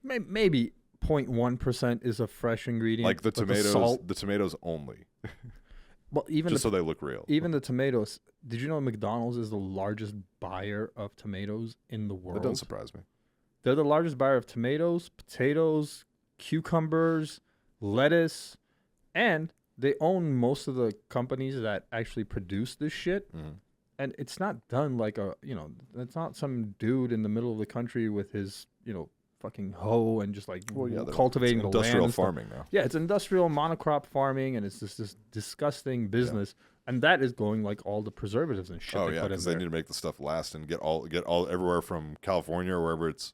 Maybe 0.1% is a fresh ingredient. Like the tomatoes, the tomatoes only. Well, even so they look real. Even the tomatoes. Did you know McDonald's is the largest buyer of tomatoes in the world? That doesn't surprise me. They're the largest buyer of tomatoes, potatoes, cucumbers, lettuce, and they own most of the companies that actually produce this shit. Mm-hmm. And it's not done like it's not some dude in the middle of the country with his, fucking hoe and just like cultivating the land. Industrial farming now. Yeah, it's industrial monocrop farming, and it's just this disgusting business. Yeah. And that is going like all the preservatives and shit. Oh yeah, because they need to make the stuff last and get all everywhere from California or wherever it's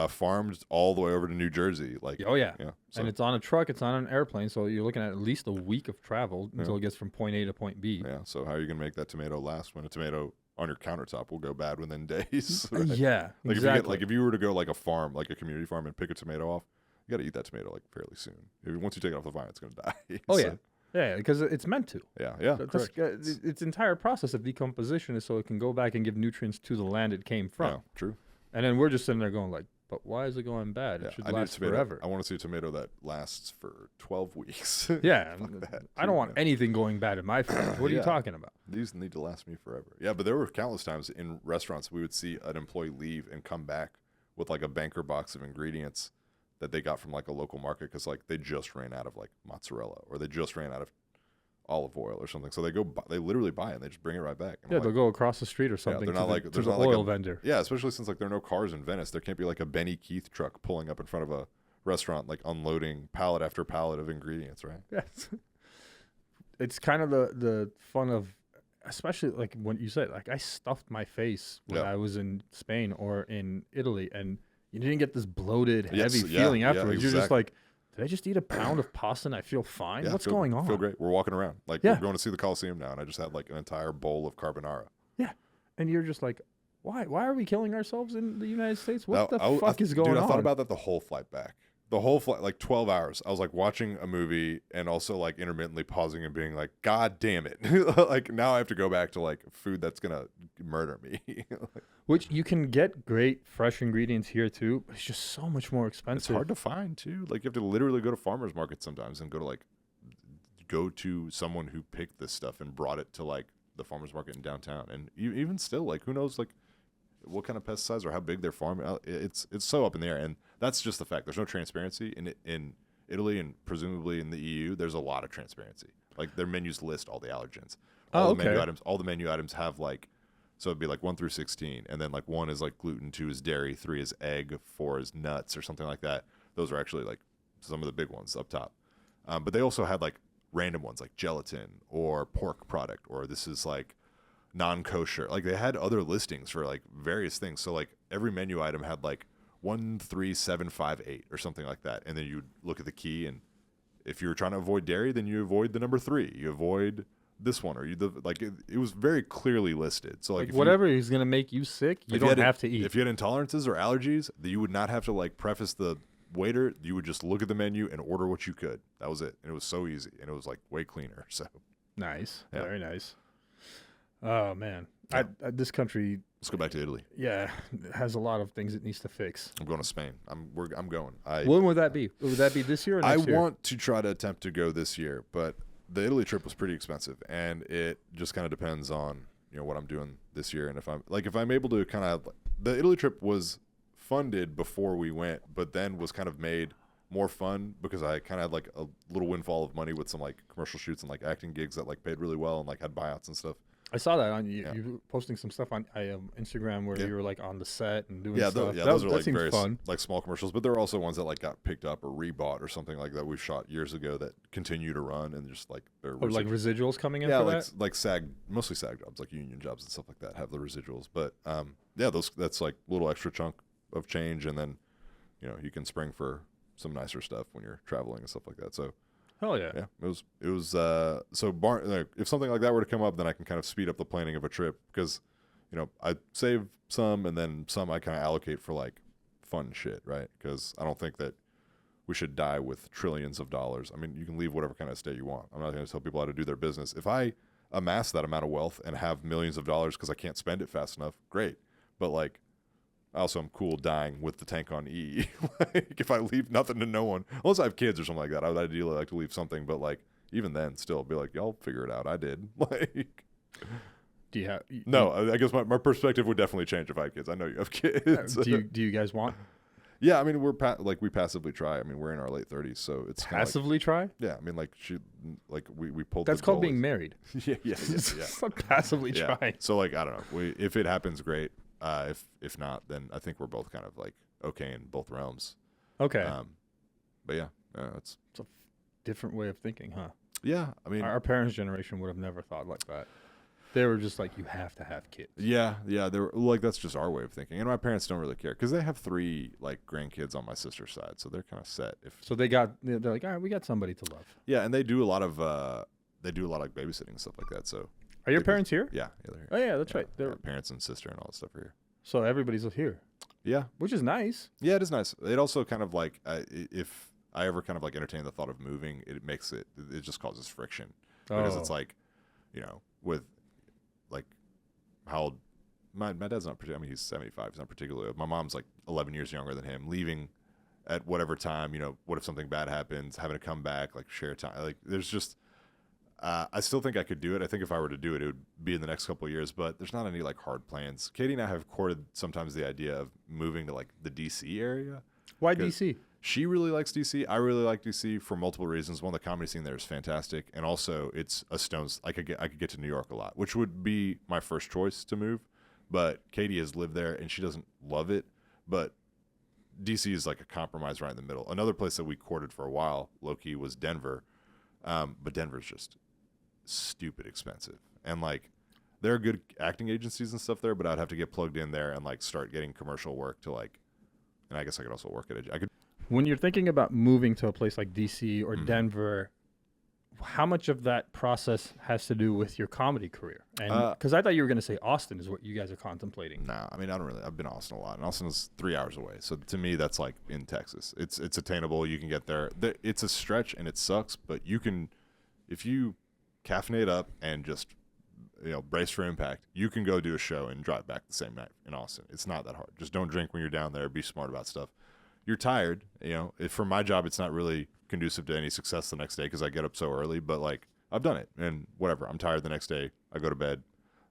farmed all the way over to New Jersey. Like, oh yeah, and it's on a truck, it's on an airplane, so you're looking at least a week of travel until it gets from point A to point B. Yeah. So how are you gonna make that tomato last when a tomato on your countertop will go bad within days? Right? Yeah, like exactly. If you were to go like a farm, like a community farm, and pick a tomato off, you got to eat that tomato like fairly soon. Once you take it off the vine, it's gonna die. Oh yeah. Yeah, because it's meant to. Yeah. Its entire process of decomposition is so it can go back and give nutrients to the land it came from. Yeah, true. And then we're just sitting there going like, but why is it going bad? Yeah, It should I need a last tomato. forever. I want to see a tomato that lasts for 12 weeks. Yeah, Fuck that, I don't too, want man. anything going bad in my food. What are you Yeah. talking about? These need to last me forever. Yeah, but there were countless times in restaurants we would see an employee leave and come back with like a banker box of ingredients that they got from like a local market because like they just ran out of like mozzarella or they just ran out of olive oil or something. So they go, they literally buy it and they just bring it right back. And Yeah, I'm they'll like, go across the street or something they're to not the, like- to there's the not like oil a- vendor. yeah, especially since like there are no cars in Venice. There can't be like a Benny Keith truck pulling up in front of a restaurant like unloading pallet after pallet of ingredients, right? Yes. It's kind of the fun of, especially like when you said, like I stuffed my face when Yeah. I was in Spain or in Italy, and you didn't get this bloated, Yes, heavy yeah, feeling yeah, afterwards. You're just exactly. like, did I just eat a pound of pasta and I feel fine? Yeah, What's feel- going on? Feel great. We're walking around. Like Yeah. we're going to see the Coliseum now, and I just had like an entire bowl of carbonara. And you're just like, why? Why are we killing ourselves in the United States? What Now, the fuck is going dude, on? I thought about that the whole flight back. The whole flight, like 12 hours. I was like watching a movie and also like intermittently pausing and being like, God damn it. Like now I have to go back to like food that's going to murder me. Which you can get great fresh ingredients here too, but it's just so much more It's expensive. hard to find too. Like you have to literally go to farmers markets sometimes and go to someone who picked this stuff and brought it to like the farmers market in downtown. And even still, like who knows like what kind of pesticides or how big their farm. It's so up in the air, and that's just the fact. There's no transparency in Italy and presumably in the EU. There's a lot of transparency. Like their menus list all the allergens. All the menu items. All the menu items have like, so it'd be like 1 through 16, and then like 1 is like gluten, 2 is dairy, 3 is egg, 4 is nuts or something like that. Those are actually like some of the big ones up top. But they also had like random ones like gelatin or pork product, or this is like non-kosher. Like they had other listings for like various things. So like every menu item had like 1, 3, 7, 5, 8 or something like that. And then you look at the key, and if you were trying to avoid dairy, then you avoid the number 3. You avoid this one, or it was very clearly listed. So like if whatever is gonna make you sick, you don't have to eat. If you had intolerances or allergies, you would not have to like preface the waiter. You would just look at the menu and order what you could. That was it. And it was so easy, and it was like way cleaner. So Nice, Yeah. very nice. Oh man, Yeah. this country, let's go back to Italy. yeah, has a lot of things it needs to fix. I'm going to Spain. I'm going. When would that be? Would that be this year or I next year? want to try to attempt to go this year, but the Italy trip was pretty expensive, and it just kind of depends on what I'm doing this year, and if I'm able to kind of. The Italy trip was funded before we went, but then was kind of made more fun because I kind of had like a little windfall of money with some like commercial shoots and like acting gigs that like paid really well and like had buyouts and stuff. I saw that on you. Yeah. You were posting some stuff on Instagram where Yeah. you were like on the set and doing Yeah, stuff. those are that like seems various fun. like small commercials, but there are also ones that like got picked up or rebought or something like that we've shot years ago that continue to run and just like they're Or like residuals coming in yeah, for like that? like SAG, mostly SAG jobs, like union jobs and stuff like that have the residuals. But yeah, that's like a little extra chunk of change, and then you can spring for some nicer stuff when you're traveling and stuff like that. So Hell yeah. yeah, it was so like, if something like that were to come up, then I can kind of speed up the planning of a trip because I save some and then some I kind of allocate for like fun shit, right? Because I don't think that we should die with trillions of dollars. I mean, you can leave whatever kind of state you want. I'm not going to tell people how to do their business. If I amass that amount of wealth and have millions of dollars because I can't spend it fast enough, great. But like, I also am cool dying with the tank on E. Like, if I leave nothing to no one, unless I have kids or something like that, I would ideally like to leave something. But like, even then, still be like, y'all figure it out. I did. Like, Do you have? no, I guess my perspective would definitely change if I had kids. I know you have kids. Do you guys want Yeah, I mean, we passively try. I mean, we're in our late 30s, so it's kinda passively try? yeah, I mean, like we pulled. That's the called goal being is- married. yeah. It's like passively Yeah. trying. So like, I don't know. If it happens, great. If not, then I think we're both kind of like okay in both realms. Okay. But yeah, it's Different way of thinking, huh? yeah. I mean, Our parents' generation would have never thought like that. They were just like, you have to have kids. yeah. They were like that's just our way of thinking, and my parents don't really care because they have 3 like grandkids on my sister's side, so they're kind of set. So they're like, all right, we got somebody to love. Yeah, and they do a lot of like babysitting and stuff like that. So Are your They- parents here? yeah, they're here. Oh yeah, that's right. Yeah, They're parents and sister and all that stuff are here. So everybody's here, Yeah, which is nice. yeah, it is nice. It also kind of like if I ever kind of like entertain the thought of moving, it just causes friction because it's like, with like how old my dad's not. I mean, he's 75. He's not particularly old. My mom's like 11 years younger than him, leaving at whatever time, what if something bad happens, having to come back, like share time. Like there's just, I still think I could do it. I think if I were to do it, it would be in the next couple of years, but there's not any like hard plans. Katie and I have courted sometimes the idea of moving to like the DC area. Why DC? She really likes DC. I really like DC for multiple reasons. One, the comedy scene there is fantastic, and also it's a stone's. I could get to New York a lot, which would be my first choice to move. But Katie has lived there, and she doesn't love it. But DC is like a compromise right in the middle. Another place that we courted for a while, low-key, was Denver, but Denver's just stupid expensive, and like there are good acting agencies and stuff there, but I'd have to get plugged in there and like start getting commercial work to like. And I guess I could also work at it. I could. When you're thinking about moving to a place like DC or Denver, how much of that process has to do with your comedy career? And because I thought you were going to say Austin is what you guys are contemplating. Nah, I mean, I don't really. I've been to Austin a lot, and Austin is 3 hours away. So to me, that's like in Texas. It's attainable. You can get there. It's a stretch, and it sucks, but you can, if you caffeinate up and just brace for impact, you can go do a show and drive back the same night in Austin. It's not that hard. Just don't drink when you're down there. Be smart about stuff. You're tired, for my job, it's not really conducive to any success the next day because I get up so early, but like I've done it and whatever. I'm tired the next day. I go to bed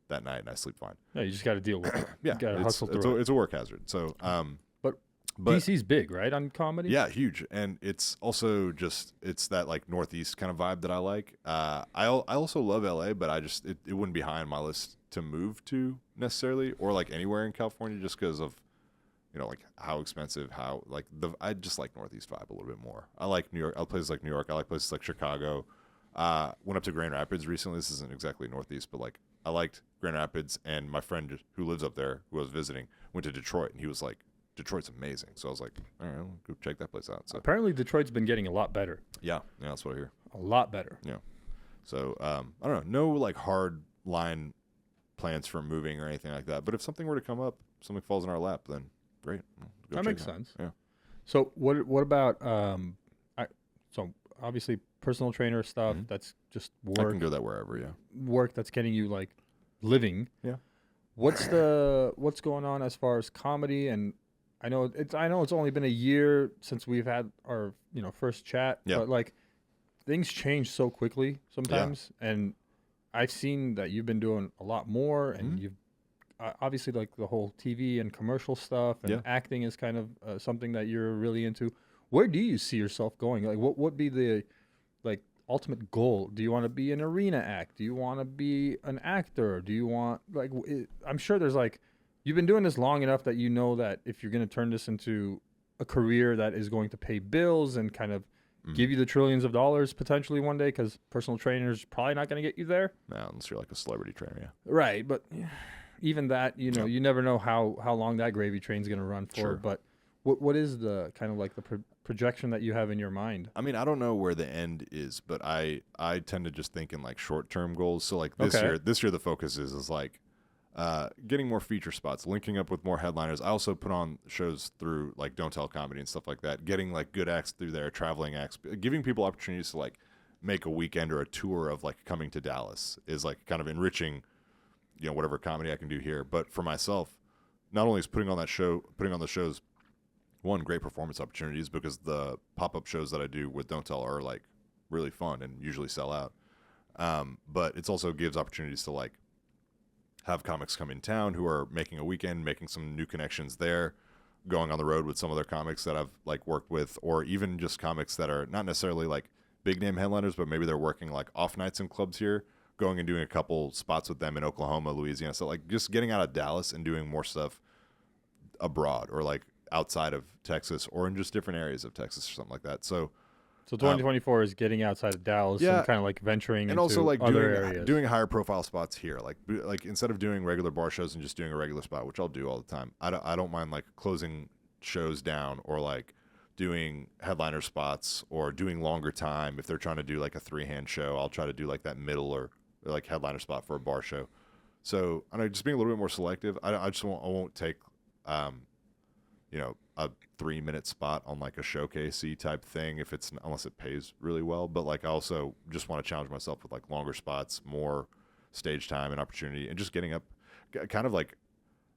that night and I sleep fine. Yeah, you just got to deal with it. Yeah, you got to hustle through it. It's a work hazard. So, but DC's big, right, on comedy? Yeah, huge. And it's also just, it's that like Northeast kind of vibe that I like. I also love LA, but it wouldn't be high on my list to move to necessarily, or like anywhere in California just because of, like how expensive, I just like Northeast vibe a little bit more. I like New York. I like places like New York. I like places like Chicago. Went up to Grand Rapids recently. This isn't exactly Northeast, but like I liked Grand Rapids, and my friend who lives up there, who I was visiting, went to Detroit, and he was like, Detroit's amazing. So I was like, all right, I'll go check that place out. So apparently Detroit's been getting a lot better. Yeah, that's what I hear. A lot better. Yeah. So I don't know, no like hard line plans for moving or anything like that. But if something were to come up, something falls in our lap, then great. That makes sense. Yeah. So what about so obviously personal trainer stuff, that's just work. I can go that wherever, yeah. Work that's getting you like living. Yeah. What's going on as far as comedy? And I know it's only been a year since we've had our first chat, but like things change so quickly sometimes, and I've seen that you've been doing a lot more, and you've obviously like the whole TV and commercial stuff, and acting is kind of something that you're really into. Where do you see yourself going? Like, what would be the like ultimate goal? Do you want to be an arena act? Do you want to be an actor? Do you want like? I'm sure there's like, you've been doing this long enough that you know that if you're going to turn this into a career that is going to pay bills and kind of give you the trillions of dollars potentially one day, because personal trainers probably not going to get you there. No, unless you're like a celebrity trainer, yeah. Right, but even that, you never know how long that gravy train's going to run for. Sure. But what is the kind of like the projection that you have in your mind? I mean, I don't know where the end is, but I tend to just think in like short-term goals. So like this year the focus is like getting more feature spots, linking up with more headliners. I also put on shows through like Don't Tell Comedy and stuff like that, getting like good acts through there, traveling acts, giving people opportunities to like make a weekend or a tour of like coming to Dallas is like kind of enriching, whatever comedy I can do here. But for myself, not only is putting on the shows, one, great performance opportunities, because the pop-up shows that I do with Don't Tell are like really fun and usually sell out. But it also gives opportunities to like have comics come in town who are making a weekend, making some new connections there, going on the road with some other comics that I've like worked with, or even just comics that are not necessarily like big name headliners, but maybe they're working like off nights in clubs here, going and doing a couple spots with them in Oklahoma, Louisiana. So like just getting out of Dallas and doing more stuff abroad, or like outside of Texas, or in just different areas of Texas or something like that. So 2024 is getting outside of Dallas and kind of like venturing and into also like other areas. Doing higher profile spots here, like instead of doing regular bar shows and just doing a regular spot, which I'll do all the time. I don't mind like closing shows down, or like doing headliner spots, or doing longer time. If they're trying to do like a 3-hand show, I'll try to do like that middle or like headliner spot for a bar show. So I know, just being a little bit more selective. I won't take a 3-minute spot on like a showcasey type thing unless it pays really well. But like I also just want to challenge myself with like longer spots, more stage time and opportunity, and just getting up kind of like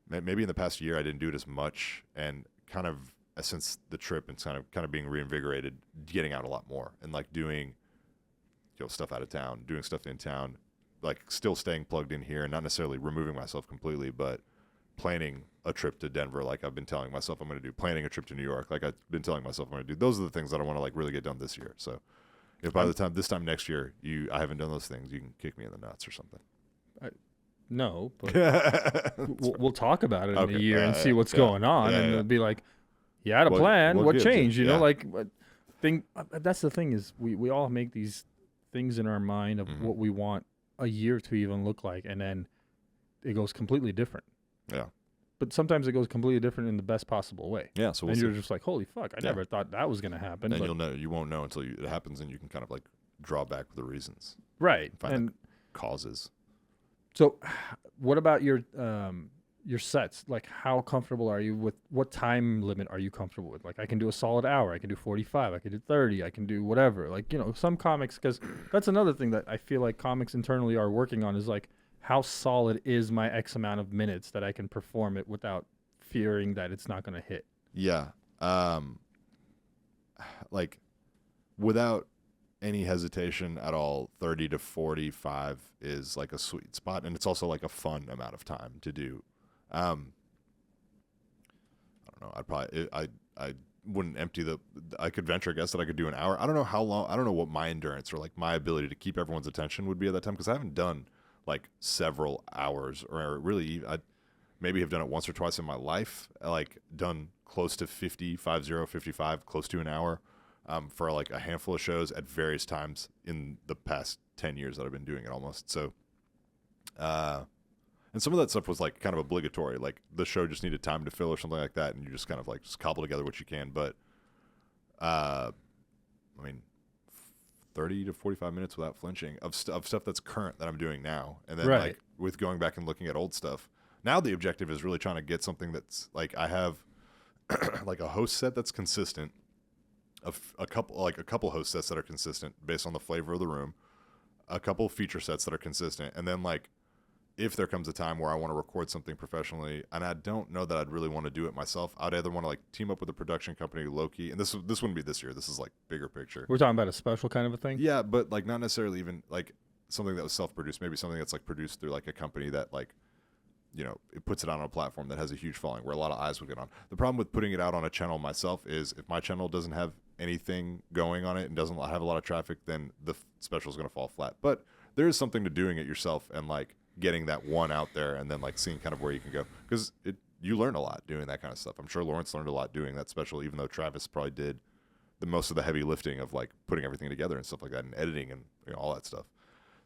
maybe in the past year I didn't do it as much, and kind of since the trip and kind of being reinvigorated, getting out a lot more and like doing stuff out of town, doing stuff in town, like still staying plugged in here and not necessarily removing myself completely, but planning a trip to Denver like I've been telling myself I'm going to do, planning a trip to New York like I've been telling myself I'm going to do. Those are the things that I want to like really get done this year. So if by the time this time next year I haven't done those things, you can kick me in the nuts or something. No, but we'll talk about it in a year and see what's going on, and it'll be like, you had a plan. What changed? You know, like that's the thing is we all make these things in our mind of what we want a year to even look like, and then it goes completely different. Yeah. But sometimes it goes completely different in the best possible way. Yeah. So you're just like, holy fuck, I never thought that was going to happen. And you'll know, you won't know until it happens, and you can kind of like draw back the reasons. Right. And the causes. So what about your sets? Like, how comfortable are you with, what time limit are you comfortable with? Like, I can do a solid hour. I can do 45. I can do 30. I can do whatever. Like, some comics, because that's another thing that I feel like comics internally are working on is like, how solid is my X amount of minutes that I can perform it without fearing that it's not going to hit? Yeah. Like, without any hesitation at all, 30 to 45 is like a sweet spot, and it's also like a fun amount of time to do. I don't know. I wouldn't empty I could venture a guess that I could do an hour. I don't know how long. I don't know what my endurance or like my ability to keep everyone's attention would be at that time, because I haven't done like several hours, or really I maybe have done it once or twice in my life. Like done close to 55, close to an hour. For like a handful of shows at various times in the past 10 years that I've been doing it almost. So, and some of that stuff was like kind of obligatory. Like the show just needed time to fill or something like that. And you just kind of like just cobble together what you can. But, I mean, 30 to 45 minutes without flinching of stuff that's current that I'm doing now. And then like with going back and looking at old stuff. Now the objective is really trying to get something that's like, I have like a host set that's consistent. A couple host sets that are consistent based on the flavor of the room, a couple feature sets that are consistent, and then like if there comes a time where I want to record something professionally and I don't know that I'd really want to do it myself, I'd either want to like team up with a production company, low-key, and this wouldn't be this year, this is like bigger picture. We're talking about a special kind of a thing? Yeah, but like not necessarily even like something that was self-produced, maybe something that's like produced through like a company that like, it puts it out on a platform that has a huge following where a lot of eyes would get on. The problem with putting it out on a channel myself is if my channel doesn't have anything going on it and doesn't have a lot of traffic, then the special is going to fall flat. But there is something to doing it yourself and like getting that one out there and then like seeing kind of where you can go, because you learn a lot doing that kind of stuff. I'm sure Lawrence learned a lot doing that special, even though Travis probably did the most of the heavy lifting of like putting everything together and stuff like that and editing and all that stuff.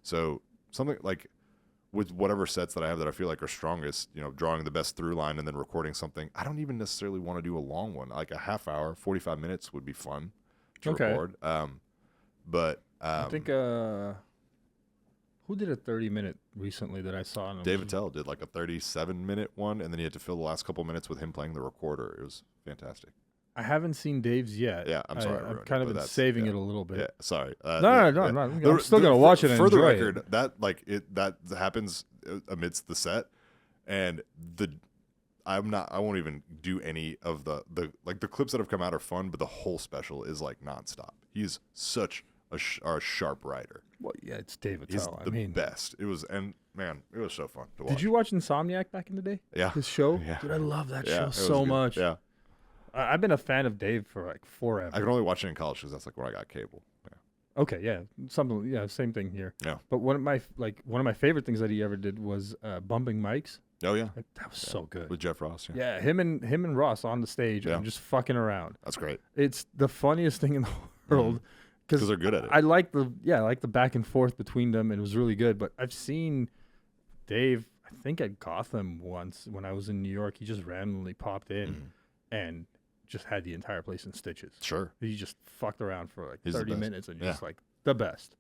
So something like with whatever sets that I have that I feel like are strongest, drawing the best through line and then recording something. I don't even necessarily want to do a long one. Like a half hour, 45 minutes would be fun to record. But I think who did a 30-minute recently that I saw? Dave Attell did like a 37-minute one, and then he had to fill the last couple minutes with him playing the recorder. It was fantastic. I haven't seen Dave's yet. Yeah, I'm sorry. I've kind of been saving it a little bit. Yeah, sorry. No, I'm still gonna watch it and for the enjoy record, it. That happens amidst the set, and I won't even do any of the clips that have come out are fun, but the whole special is like nonstop. He's such a sharp writer. Well, yeah, it's Dave He's Attell. the best. It was, and man, it was so fun to watch. Did you watch Insomniac back in the day? Yeah. His show? Yeah. Dude, I love that Yeah, show so much. Yeah. I've been a fan of Dave for like forever. I could only watch it in college because that's like when I got cable. Yeah. Okay, yeah, same thing here. Yeah. But one of my favorite things that he ever did was bumping mics. Oh yeah, Like, that was so good. with Jeff Ross. Yeah, him and Ross on the stage and just fucking around. That's great It's the funniest thing in the world because they're good at it. I like the back and forth between them, and it was really good. But I've seen Dave, I think at Gotham once when I was in New York. He just randomly popped in and just had the entire place in stitches. Sure. He just fucked around for like He's 30 minutes and just like the best.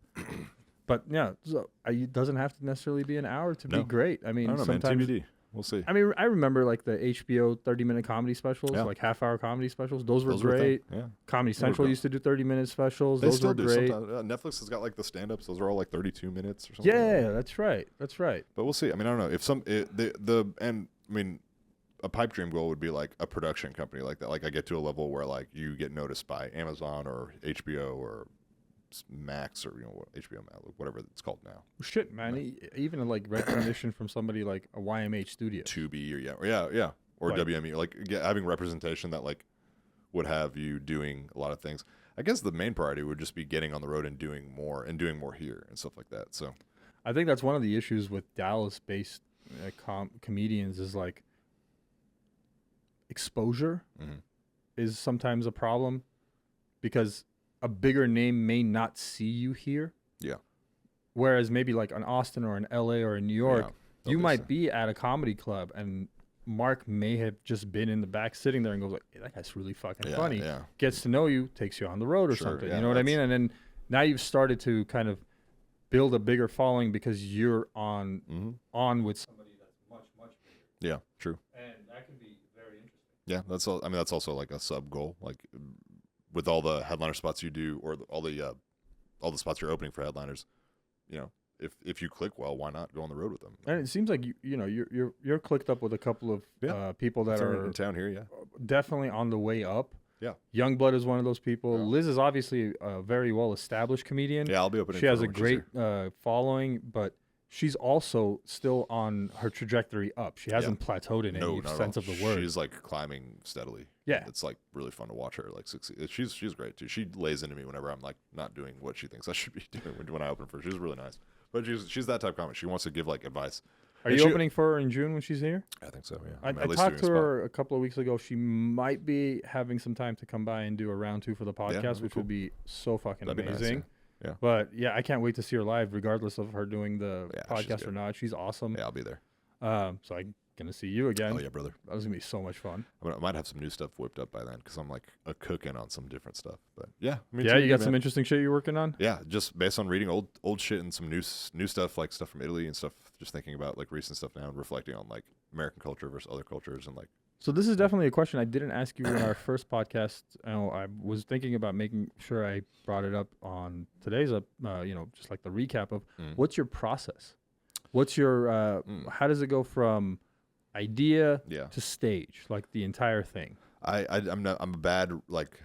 But yeah, so it doesn't have to necessarily be an hour to be great. I mean, I don't know, sometimes man. TBD. We'll see. I mean, I remember like the HBO 30-minute comedy specials, like half-hour comedy specials. Those were great. Yeah. Comedy Central used to do 30-minute specials. They those still were do great. sometimes. Netflix has got like the stand-ups. Those are all like 32 minutes or something. Yeah, that's right. That's right. But we'll see. I mean, I don't know if a pipe dream goal would be like a production company like that. Like I get to a level where like you get noticed by Amazon or HBO or Max or HBO Max, whatever it's called now. Shit, man. Even like recognition from somebody like a YMH studio. Tubi or Like- WME, like having representation that like would have you doing a lot of things. I guess the main priority would just be getting on the road and doing more here and stuff like that. So I think that's one of the issues with Dallas-based comedians is like exposure is sometimes a problem because a bigger name may not see you here. Yeah. Whereas maybe like in Austin or in LA or in New York, you might be at a comedy club and Mark may have just been in the back sitting there and goes like, hey, that guy's really fucking funny. Yeah. Gets to know you, takes you on the road or something. Yeah, you know what I mean? And then now you've started to kind of build a bigger following because you're on with somebody that's much bigger. Yeah, true. And that can be very interesting. Yeah, that's all. I mean, that's also like a sub goal. Like with all the headliner spots you do, or all the spots you're opening for headliners, you know, if you click well, why not go on the road with them? And it seems like you're clicked up with a couple of people that are in town here. Yeah, definitely on the way up. Yeah, Youngblood is one of those people. Yeah. Liz is obviously a very well established comedian. yeah, I'll be opening. She for has her a when she's great here. following, but she's also still on her trajectory up. She hasn't plateaued in any sense of the word. She's like climbing steadily. Yeah, it's like really fun to watch her like succeed. She's great too. She lays into me whenever I'm like not doing what she thinks I should be doing when I open for her. She's really nice, but she's that type of comic. She wants to give like advice. Are you opening for her in June when she's here? I think so. Yeah, I talked to her a couple of weeks ago. She might be having some time to come by and do a round 2 for the podcast, which would be so fucking amazing. Nice, yeah. But yeah, I can't wait to see her live, regardless of her doing the she's podcast or not. She's awesome. Yeah, I'll be there. So I'm gonna see you again. Oh yeah, brother. That was gonna be so much fun. I might have some new stuff whipped up by then because I'm like cooking on some different stuff. But yeah, You got some interesting shit you're working on. Yeah, just based on reading old shit and some new stuff, like stuff from Italy and stuff. Just thinking about like recent stuff now and reflecting on like American culture versus other cultures and like. So this is definitely a question I didn't ask you in our first podcast. I was thinking about making sure I brought it up on today's just like the recap of what's your process. What's your how does it go from idea to stage, like the entire thing? I'm a bad like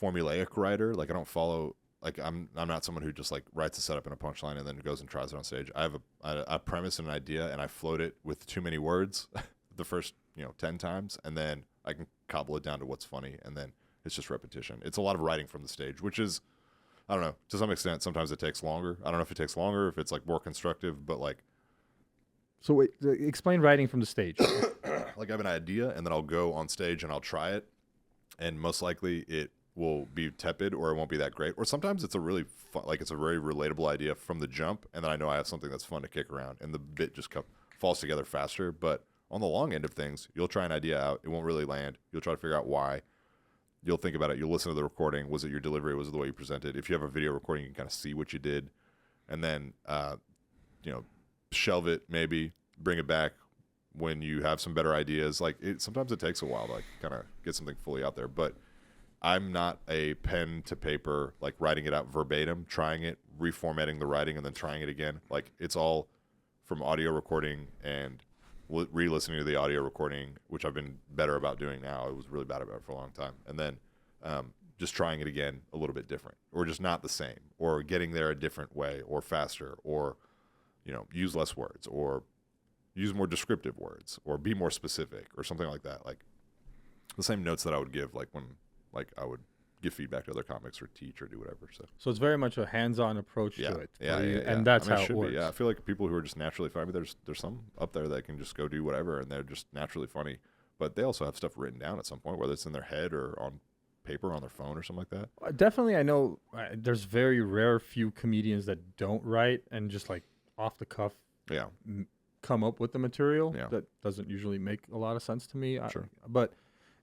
formulaic writer. Like I don't follow. Like I'm not someone who just like writes a setup and a punchline and then goes and tries it on stage. I have a premise and an idea and I float it with too many words the first 10 times and then I can cobble it down to what's funny and then it's just repetition. It's a lot of writing from the stage, which is I don't know, to some extent sometimes it takes longer. I don't know if it takes longer, if it's like more constructive, but like. So wait, explain writing from the stage. Like I have an idea and then I'll go on stage and I'll try it and most likely it will be tepid or it won't be that great. Or sometimes it's a really fun, like it's a very relatable idea from the jump and then I know I have something that's fun to kick around and the bit just falls together faster. But on the long end of things, you'll try an idea out. It won't really land. You'll try to figure out why. You'll think about it. You'll listen to the recording. Was it your delivery? Was it the way you presented? If you have a video recording, you can kind of see what you did and then, shelve it, maybe bring it back when you have some better ideas. Like sometimes it takes a while to like kind of get something fully out there, but I'm not a pen to paper, like writing it out verbatim, trying it, reformatting the writing, and then trying it again. Like it's all from audio recording and re-listening to the audio recording, which I've been better about doing now. I was really bad about it for a long time. And then just trying it again a little bit different or just not the same or getting there a different way or faster or, use less words or use more descriptive words or be more specific or something like that. Like the same notes that I would give like when like I would give feedback to other comics or teach or do whatever. So it's very much a hands-on approach to it. Yeah. And that's how it works. Yeah, I feel like people who are just naturally funny, there's some up there that can just go do whatever and they're just naturally funny. But they also have stuff written down at some point, whether it's in their head or on paper on their phone or something like that. Definitely, I know there's very rare few comedians that don't write and just like off the cuff come up with the material. That doesn't usually make a lot of sense to me. Sure. But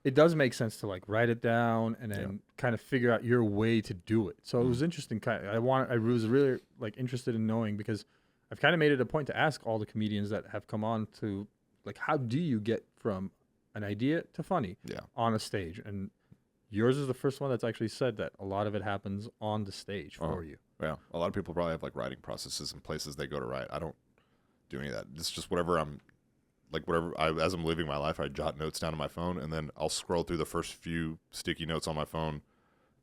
it does make sense to like write it down and then kind of figure out your way to do it. So it was interesting. I was really like interested in knowing because I've kind of made it a point to ask all the comedians that have come on to like, how do you get from an idea to funny on a stage? And yours is the first one that's actually said that a lot of it happens on the stage for you. Yeah. A lot of people probably have like writing processes and places they go to write. I don't do any of that. It's just whatever I'm like whatever as I'm living my life, I jot notes down on my phone, and then I'll scroll through the first few sticky notes on my phone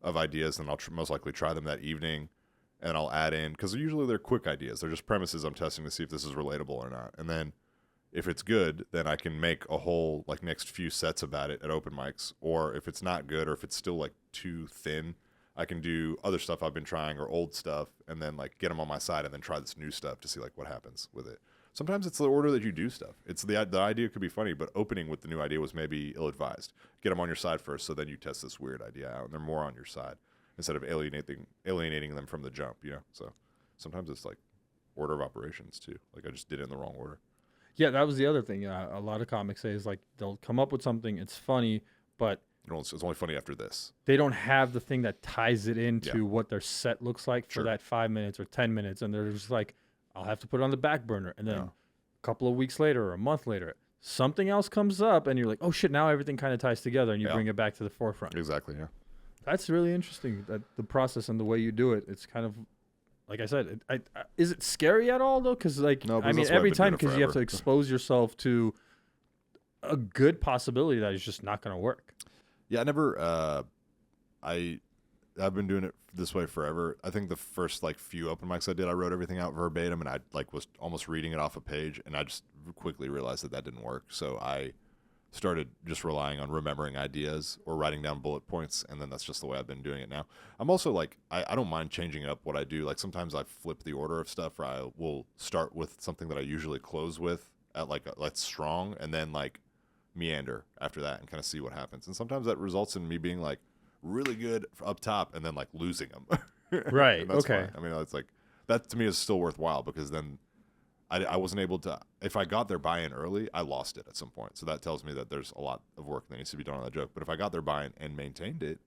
of ideas, and I'll most likely try them that evening, and I'll add in, because usually they're quick ideas. They're just premises I'm testing to see if this is relatable or not. And then if it's good, then I can make a whole like next few sets about it at open mics. Or if it's not good, or if it's still like too thin, I can do other stuff I've been trying or old stuff, and then like get them on my side, and then try this new stuff to see like what happens with it. Sometimes it's the order that you do stuff. It's the idea could be funny, but opening with the new idea was maybe ill-advised. Get them on your side first, so then you test this weird idea out, and they're more on your side instead of alienating them from the jump, you know? So sometimes it's like order of operations too. Like I just did it in the wrong order. Yeah, that was the other thing. A lot of comics say is like they'll come up with something, it's funny, but It's only funny after this. they don't have the thing that ties it into what their set looks like for that 5 minutes or 10 minutes. And they're just like, I'll have to put it on the back burner. And then a couple of weeks later or a month later, something else comes up and you're like, oh shit, now everything kind of ties together, and you bring it back to the forefront. Exactly, yeah. That's really interesting, that the process and the way you do it. It's kind of, like I said, is it scary at all though? Because like, No, I mean, that's why I've every been doing time, it because you have to forever. expose yourself to a good possibility that is just not going to work. Yeah, I've been doing it this way forever. I think the first like few open mics I did, I wrote everything out verbatim, and I like was almost reading it off a page, and I just quickly realized that didn't work. So I started just relying on remembering ideas or writing down bullet points, and then that's just the way I've been doing it now. I'm also like, I don't mind changing up what I do. Like sometimes I flip the order of stuff, or I will start with something that I usually close with at like let's strong, and then like meander after that and kind of see what happens. And sometimes that results in me being like really good up top and then like losing them. Right. And that's Okay. fine. I mean, it's like that to me is still worthwhile, because then I wasn't able to, if I got their buy-in early, I lost it at some point. So that tells me that there's a lot of work that needs to be done on that joke. But if I got their buy-in and maintained it,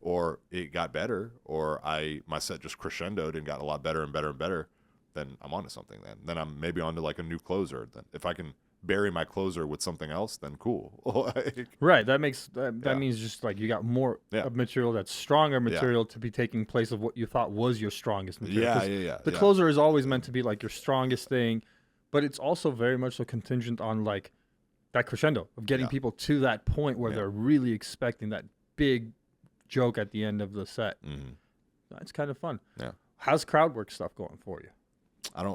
or it got better, or my set just crescendoed and got a lot better and better and better, then I'm onto something. Then I'm maybe onto like a new closer. Then if I can bury my closer with something else, then cool. Like, Right. That means just like you got more of material that's stronger material to be taking place of what you thought was your strongest material. 'Cause the closer is always meant to be like your strongest thing, but it's also very much so contingent on like that crescendo of getting people to that point where they're really expecting that big joke at the end of the set. That's kind of fun. Yeah. How's crowd work stuff going for you?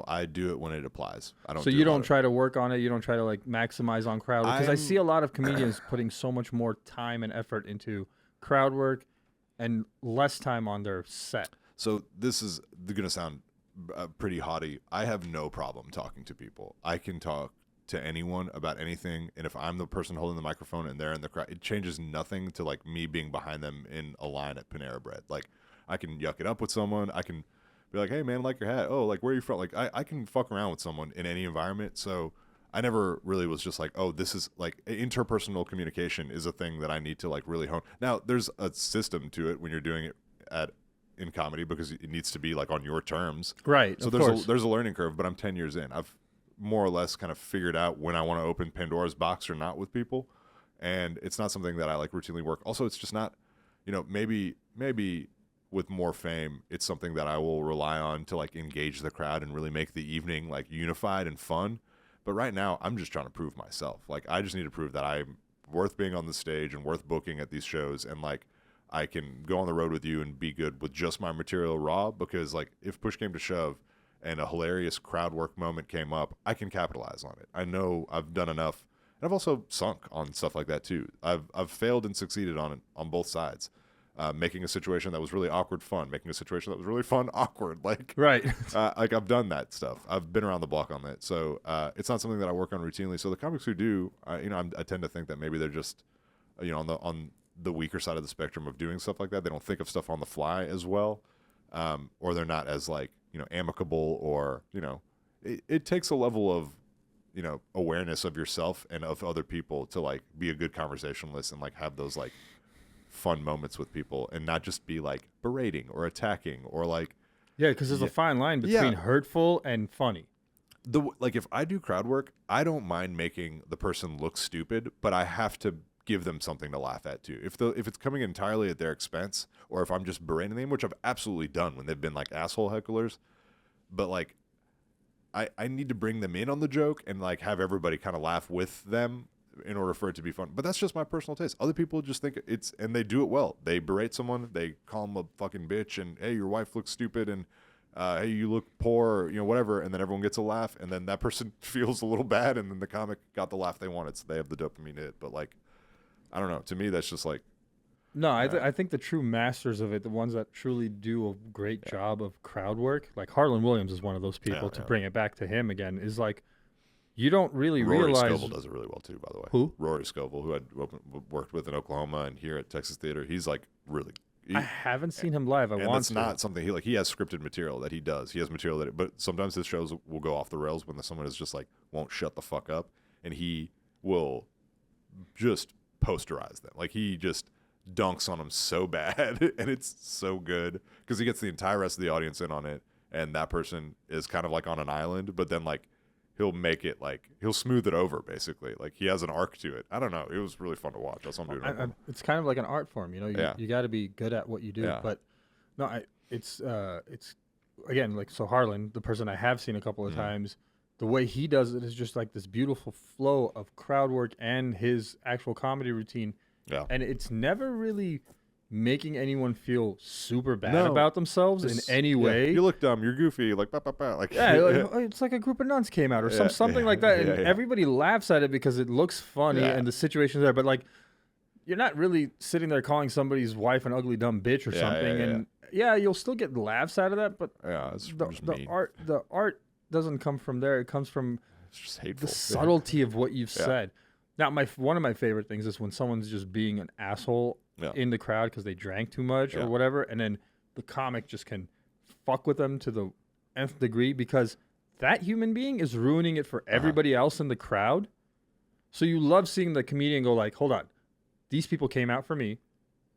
I do it when it applies. I don't. So do you a lot don't of- try to work on it. You don't try to like maximize on crowd work, because I see a lot of comedians putting so much more time and effort into crowd work and less time on their set. So this is going to sound pretty haughty. I have no problem talking to people. I can talk to anyone about anything, and if I'm the person holding the microphone and they're in the crowd, it changes nothing to like me being behind them in a line at Panera Bread. Like I can yuck it up with someone. I can be like, hey man, I like your hat. Oh, like where are you from? Like I can fuck around with someone in any environment. So I never really was just like, oh, this is like interpersonal communication is a thing that I need to like really hone. Now there's a system to it when you're doing it in comedy, because it needs to be like on your terms. Right. So there's a learning curve, but I'm 10 years in. I've more or less kind of figured out when I want to open Pandora's box or not with people. And it's not something that I like routinely work. Also, it's just not, maybe with more fame, it's something that I will rely on to like engage the crowd and really make the evening like unified and fun. But right now, I'm just trying to prove myself. Like, I just need to prove that I'm worth being on the stage and worth booking at these shows. And like, I can go on the road with you and be good with just my material raw, because like if push came to shove and a hilarious crowd work moment came up, I can capitalize on it. I know I've done enough. And I've also sunk on stuff like that too. I've failed and succeeded on it on both sides. Making a situation that was really awkward fun, making a situation that was really fun awkward. Like, right. like I've done that stuff. I've been around the block on that. So it's not something that I work on routinely. So the comics who do, I tend to think that maybe they're just, on the weaker side of the spectrum of doing stuff like that. They don't think of stuff on the fly as well, or they're not as like amicable, or it takes a level of awareness of yourself and of other people to like be a good conversationalist and like have those like fun moments with people, and not just be like berating or attacking or like because there's a fine line between hurtful and funny. Like if I do crowd work, I don't mind making the person look stupid, but I have to give them something to laugh at too. If it's coming entirely at their expense, or if I'm just berating them, which I've absolutely done when they've been like asshole hecklers, but like I need to bring them in on the joke and like have everybody kind of laugh with them in order for it to be fun. But that's just my personal taste. Other people just think it's, and they do it well. They berate someone, they call them a fucking bitch, and hey, your wife looks stupid, and hey, you look poor, or, whatever, and then everyone gets a laugh, and then that person feels a little bad, and then the comic got the laugh they wanted, so they have the dopamine hit. But like, I don't know. To me, that's just like. No, I think the true masters of it, the ones that truly do a great job of crowd work, like Harlan Williams is one of those people. To bring it back to him again, is like, you don't really realize. Rory Scovel does it really well too, by the way. Who? Rory Scovel, who I'd worked with in Oklahoma and here at Texas Theater. He's like really. I haven't seen him live. I want to. That's not something he has scripted material that he does. He has material but sometimes his shows will go off the rails when someone is just like won't shut the fuck up, and he will just posterize them. Like he just dunks on them so bad, and it's so good because he gets the entire rest of the audience in on it, and that person is kind of like on an island, but then like he'll make it like he'll smooth it over basically. Like he has an arc to it. I don't know. It was really fun to watch. That's what I'm doing. It's kind of like an art form, You got to be good at what you do. Yeah. But no, it's again like so Harlan, the person I have seen a couple of times. The way he does it is just like this beautiful flow of crowd work and his actual comedy routine. Yeah. And it's never really making anyone feel super bad about themselves in any way. You look dumb. You're goofy. Like, like it's like a group of nuns came out or something like that. And everybody laughs at it because it looks funny and the situation's there. But like, you're not really sitting there calling somebody's wife an ugly dumb bitch or something. And you'll still get laughs out of that. But the art doesn't come from there. It comes from it's just hateful. The subtlety of what you've said. Now, one of my favorite things is when someone's just being an asshole in the crowd because they drank too much or whatever, and then the comic just can fuck with them to the nth degree because that human being is ruining it for everybody else in the crowd. So you love seeing the comedian go like, hold on, these people came out for me.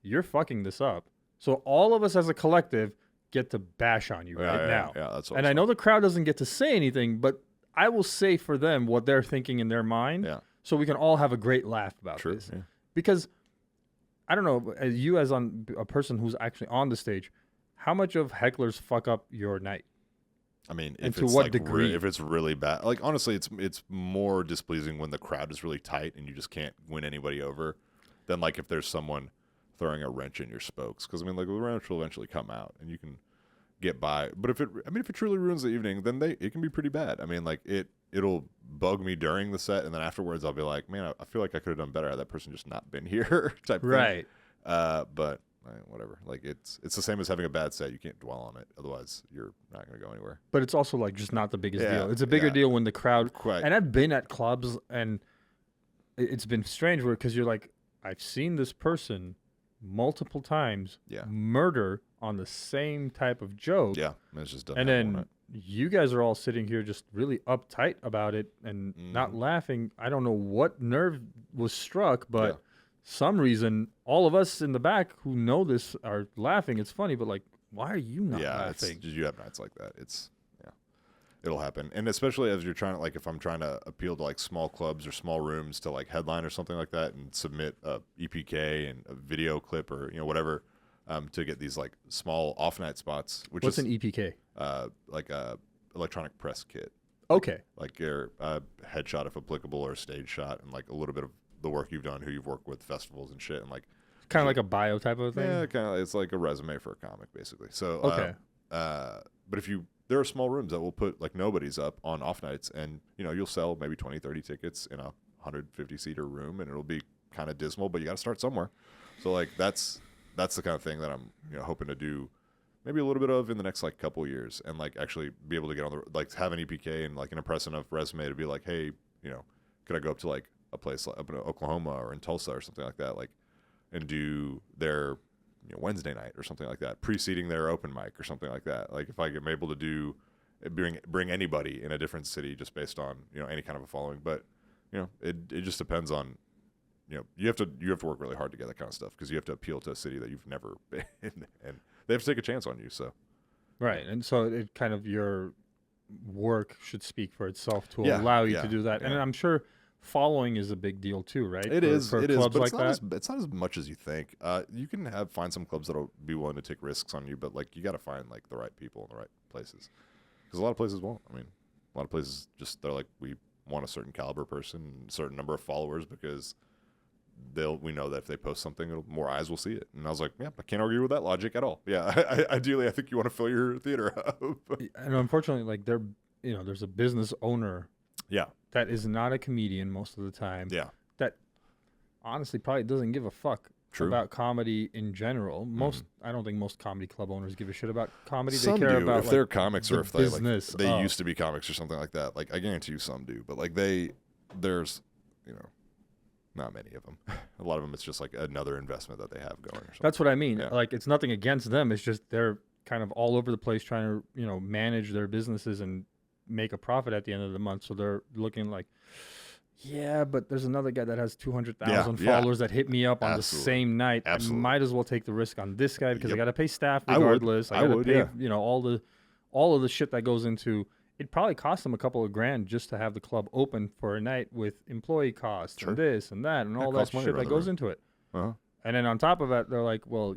You're fucking this up. So all of us as a collective get to bash on you now. Yeah, that's and I know the crowd doesn't get to say anything, but I will say for them what they're thinking in their mind. Yeah. So we can all have a great laugh about this. Yeah. Because, I don't know, as a person who's actually on the stage, how much of hecklers fuck up your night? I mean, and to what degree? If it's really bad. Like, honestly, it's more displeasing when the crowd is really tight and you just can't win anybody over than, like, if there's someone throwing a wrench in your spokes. Because, I mean, like, the wrench will eventually come out and you can get by. But if it truly ruins the evening, then it can be pretty bad. I mean, like, it'll bug me during the set, and then afterwards I'll be like, man, I feel like I could have done better had that person just not been here type right. thing. But whatever. Like it's the same as having a bad set. You can't dwell on it, otherwise you're not going to go anywhere. But it's also like just not the biggest deal. It's a bigger deal when the crowd. And I've been at clubs, and it's been strange because you're like, I've seen this person multiple times murder on the same type of joke. Yeah, it's just done. And then you guys are all sitting here just really uptight about it and not laughing. I don't know what nerve was struck, but some reason all of us in the back who know this are laughing. It's funny, but like, why are you not laughing? You have nights like that. It'll happen. And especially as you're trying to, like, if I'm trying to appeal to like small clubs or small rooms to like headline or something like that and submit a EPK and a video clip or, whatever, to get these like small off night spots. What's an EPK? Like a electronic press kit. Okay. Like your headshot if applicable or a stage shot and like a little bit of the work you've done, who you've worked with, festivals and shit, and like kind of like a bio type of thing. Yeah, kind of. It's like a resume for a comic, basically. So but there are small rooms that will put like nobodies up on off nights, and you'll sell maybe 20, 30 tickets in a 150 seater room, and it'll be kind of dismal, but you got to start somewhere. So like that's the kind of thing that I'm hoping to do maybe a little bit of in the next like couple years, and like actually be able to get on the like have an EPK and like an impressive enough resume to be like, hey, could I go up to like a place like up in Oklahoma or in Tulsa or something like that, like, and do their Wednesday night or something like that, preceding their open mic or something like that. Like if I'm able to bring anybody in a different city just based on any kind of a following, but it just depends on you have to work really hard to get that kind of stuff because you have to appeal to a city that you've never been in, and they have to take a chance on you. So right, and so it kind of your work should speak for itself to allow you to do that, and I'm sure following is a big deal too, right? It is, but it's not as much as you think. You can find some clubs that'll be willing to take risks on you, but like you got to find like the right people in the right places, because a lot of places won't. I mean, A lot of places they're like, we want a certain caliber person, a certain number of followers, because we know that if they post something, more eyes will see it. And I was like, yeah, I can't argue with that logic at all. Yeah, ideally, I think you want to fill your theater up. And unfortunately, like there's a business owner Yeah, that is not a comedian most of the time. yeah, That honestly probably doesn't give a fuck true. about comedy in general. I don't think most comedy club owners give a shit about comedy. Some they care do, about if like, they're comics, the or if they business. they used to be comics or something like that. Like, I guarantee you some do, but like there's, not many of them. A lot of them, it's just like another investment that they have going or something. That's what I mean. Yeah. Like, it's nothing against them. It's just they're kind of all over the place trying to, manage their businesses and make a profit at the end of the month. So they're looking like, yeah, but there's another guy that has 200,000 followers that hit me up on the same night. Absolutely. I might as well take the risk on this guy because I got to pay staff I would. regardless. I got to pay, yeah. all of the shit that goes into. It probably cost them a couple of grand just to have the club open for a night with employee costs and this and that and all that shit that goes into it. Uh-huh. And then on top of that, they're like, well,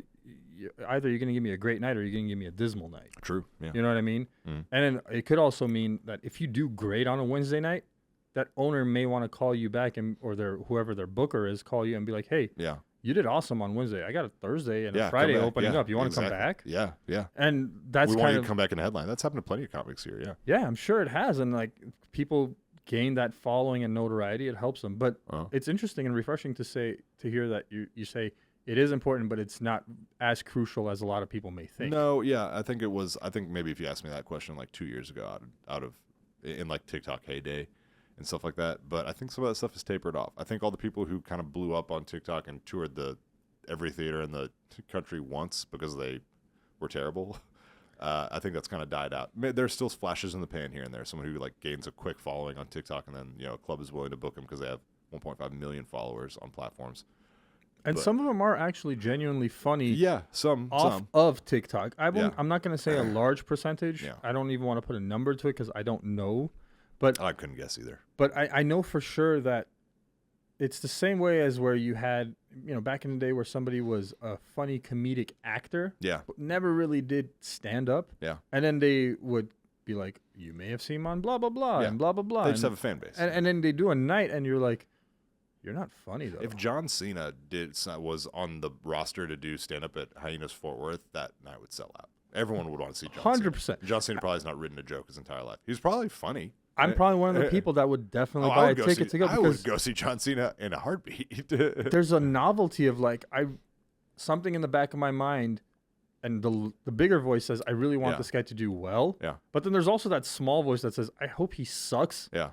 either you're going to give me a great night or you're going to give me a dismal night. True. Yeah. You know what I mean? Mm. And then it could also mean that if you do great on a Wednesday night, that owner may want to call you back or whoever their booker is call you and be like, hey, yeah, you did awesome on Wednesday. I got a Thursday and a Friday opening up. You want to come back? Yeah, yeah. And that's we kind want you of to come back in the headline. That's happened to plenty of comics here. Yeah. Yeah, I'm sure it has. And like people gain that following and notoriety. It helps them. But it's interesting and refreshing to hear that you say it is important, but it's not as crucial as a lot of people may think. No, yeah. I think maybe if you asked me that question like 2 years ago in like TikTok heyday and stuff like that. But I think some of that stuff is tapered off. I think all the people who kind of blew up on TikTok and toured every theater in the country once because they were terrible, I think that's kind of died out. There's still flashes in the pan here and there. Someone who like gains a quick following on TikTok, and then a club is willing to book them because they have 1.5 million followers on platforms. And some of them are actually genuinely funny. Yeah, some of TikTok. I'm not going to say a large percentage. Yeah. I don't even want to put a number to it because I don't know. But I couldn't guess either. But I know for sure that it's the same way as where you had, back in the day where somebody was a funny comedic actor. Yeah. But never really did stand up. Yeah. And then they would be like, you may have seen him on blah, blah, blah, and blah, blah, blah. They just have a fan base. And then they do a night and you're like, you're not funny, though. If John Cena was on the roster to do stand-up at Hyenas Fort Worth, that night would sell out. Everyone would want to see John 100%. Cena. John Cena probably has not written a joke his entire life. He's probably funny. I'm probably one of the people that would definitely buy a ticket to go. I would go see John Cena in a heartbeat. There's a novelty of like something in the back of my mind, and the bigger voice says, I really want this guy to do well. Yeah. But then there's also that small voice that says, I hope he sucks. Yeah.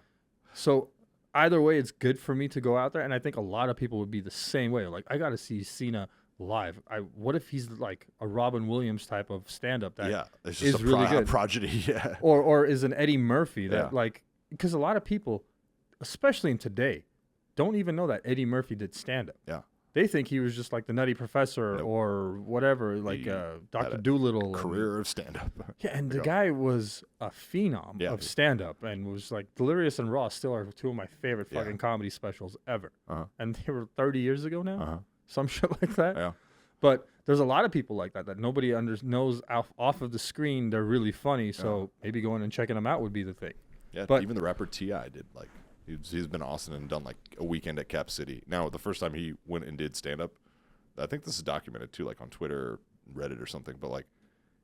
So either way, it's good for me to go out there, and I think a lot of people would be the same way. Like, I got to see Cena live. What if he's like a Robin Williams type of stand-up that it's just is really good, a prodigy, yeah, or is an Eddie Murphy that like, because a lot of people, especially in today, don't even know that Eddie Murphy did stand-up. Yeah, they think he was just like the Nutty Professor or whatever, like Dr. Dolittle. Career of stand-up. Yeah, and the guy was a phenom of stand-up, and was like Delirious and Raw still are two of my favorite fucking comedy specials ever. And they were 30 years ago now. Some shit like that. Yeah. But there's a lot of people like that nobody knows off of the screen. They're really funny, so maybe going and checking them out would be the thing. Yeah, but even the rapper T.I. did like he's been in Austin and done like a weekend at Cap City. Now the first time he went and did stand up, I think this is documented too, like on Twitter, or Reddit or something. But like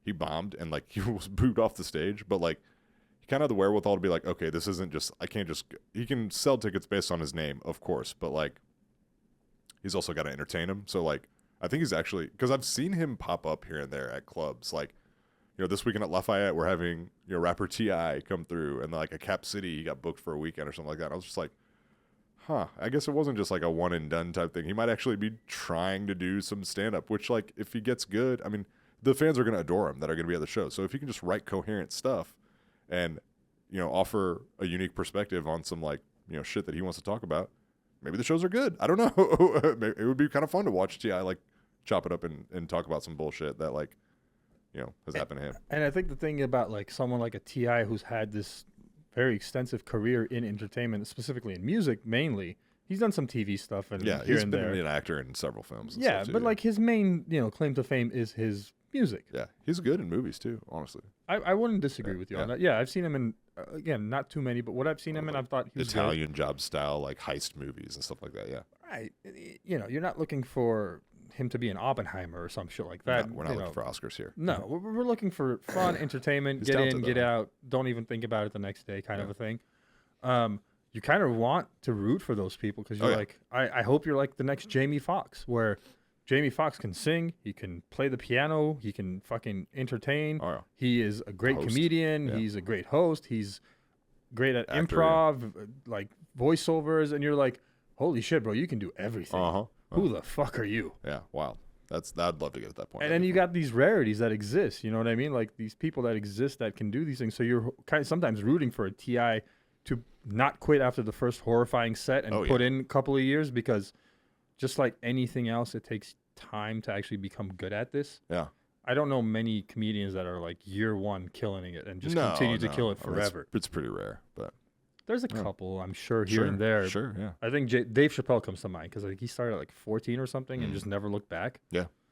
he bombed and like he was booed off the stage, but like he kind of had the wherewithal to be like, okay, this isn't just he can sell tickets based on his name, of course, but like. He's also got to entertain him. So, like, I think he's actually... Because I've seen him pop up here and there at clubs. Like, this weekend at Lafayette, we're having, rapper T.I. come through. And, like, a Cap City, he got booked for a weekend or something like that. And I was just like, I guess it wasn't just, like, a one-and-done type thing. He might actually be trying to do some stand-up, which, like, if he gets good... I mean, the fans are going to adore him that are going to be at the show. So, if he can just write coherent stuff and, offer a unique perspective on some, like, shit that he wants to talk about, maybe the shows are good. I don't know. It would be kind of fun to watch T.I. like chop it up and talk about some bullshit that like, has happened to him. And I think the thing about like someone like a T.I. who's had this very extensive career in entertainment, specifically in music mainly, He's done some TV stuff and Yeah, here he's and been there. an actor in several films. And Yeah, stuff too, but like his main, claim to fame is his music. yeah, he's good in movies too. Honestly, I wouldn't disagree Yeah, with you yeah. on that. Yeah, I've seen him in again, not too many, but what I've seen him in, Like I've thought he was good. Italian Job style, like heist movies and stuff like that. Yeah, Right. You're not looking for him to be an Oppenheimer or some shit like that. no, we're not looking for Oscars here. No, we're looking for fun, entertainment, He's get in, talented, get though. out, don't even think about it the next day kind of Yeah. a thing. You kind of want to root for those people because you're Oh, yeah. like, I hope you're like the next Jamie Foxx, where Jamie Foxx can sing, he can play the piano, he can fucking entertain. Oh, yeah. He is a great Host. comedian. Yeah. He's a great host. He's great at Actor, improv, like voiceovers, and you're like, holy shit, bro, you can do everything. Uh-huh. Who the fuck are you? Yeah, wow. I'd love to get at that point. And That'd then be you fun. got these rarities that exist. You know what I mean? Like these people that exist that can do these things. So you're kind of sometimes rooting for a TI to not quit after the first horrifying set and Oh, put yeah. in a couple of years, because just like anything else, it takes time to actually become good at this. Yeah. I don't know many comedians that are like year one killing it and just No, continue to no. kill it I mean, forever. it's pretty rare, but There's a Yeah. couple, I'm sure, here and there. Sure, yeah. I think Dave Chappelle comes to mind because like he started at like 14 or something and just never looked back.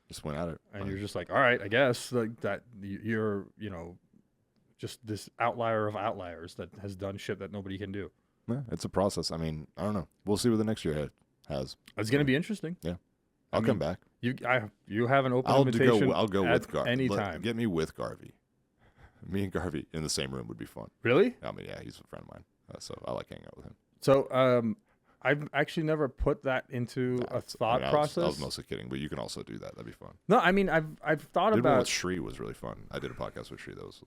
Just went at it. And you're just like, all right, I guess like that you're just this outlier of outliers that has done shit that nobody can do. Yeah, it's a process. I mean, I don't know. We'll see what the next year has. It's gonna be interesting. I'll mean, come back. You have an open I'll invitation. go at with Garvey. any time. Get me with Garvey. Me and Garvey in the same room would be fun. Really? I mean, yeah, he's a friend of mine, so I like hanging out with him. So I've actually never put that into a That's- thought process. I was mostly kidding, but you can also do that. That'd be fun. No, I mean I've thought Did one with about Shree was really fun. I did a podcast with Shree that was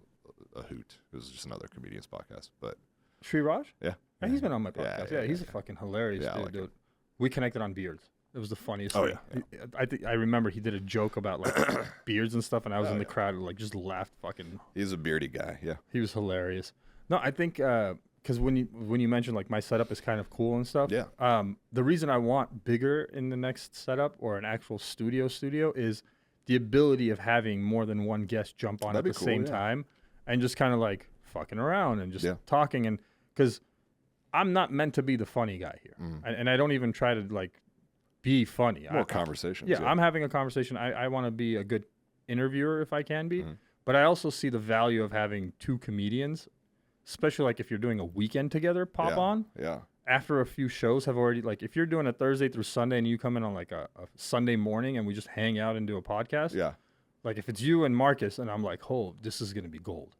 a hoot. It was just another comedian's podcast, but Sri Raj. yeah, Yeah, he's been on my Yeah, podcast. yeah, Yeah, he's yeah. a fucking hilarious Yeah, I dude, like dude. him. We connected on beards. It was the funniest Oh, thing. yeah. I think I remember he did a joke about like beards and stuff, and I was Oh, in the yeah. crowd and like just laughed. Fucking, He's a beardy guy. Yeah, he was hilarious. No, I think because when you mentioned like my setup is kind of cool and stuff. Yeah. The reason I want bigger in the next setup or an actual studio is the ability of having more than one guest jump on That'd be at the cool, same yeah. time and just kind of like fucking around and just Yeah. talking, and because I'm not meant to be the funny guy here, Mhm. and I don't even try to like be funny. more conversations. Yeah, I'm having a conversation. I want to be a good interviewer if I can be, Mhm. but I also see the value of having two comedians, especially like if you're doing a weekend together, pop Yeah. on Yeah, after a few shows have already, like if you're doing a Thursday through Sunday and you come in on like a Sunday morning and we just hang out and do a podcast, yeah, like if it's you and Marcus and I'm like, oh, this is going to be gold.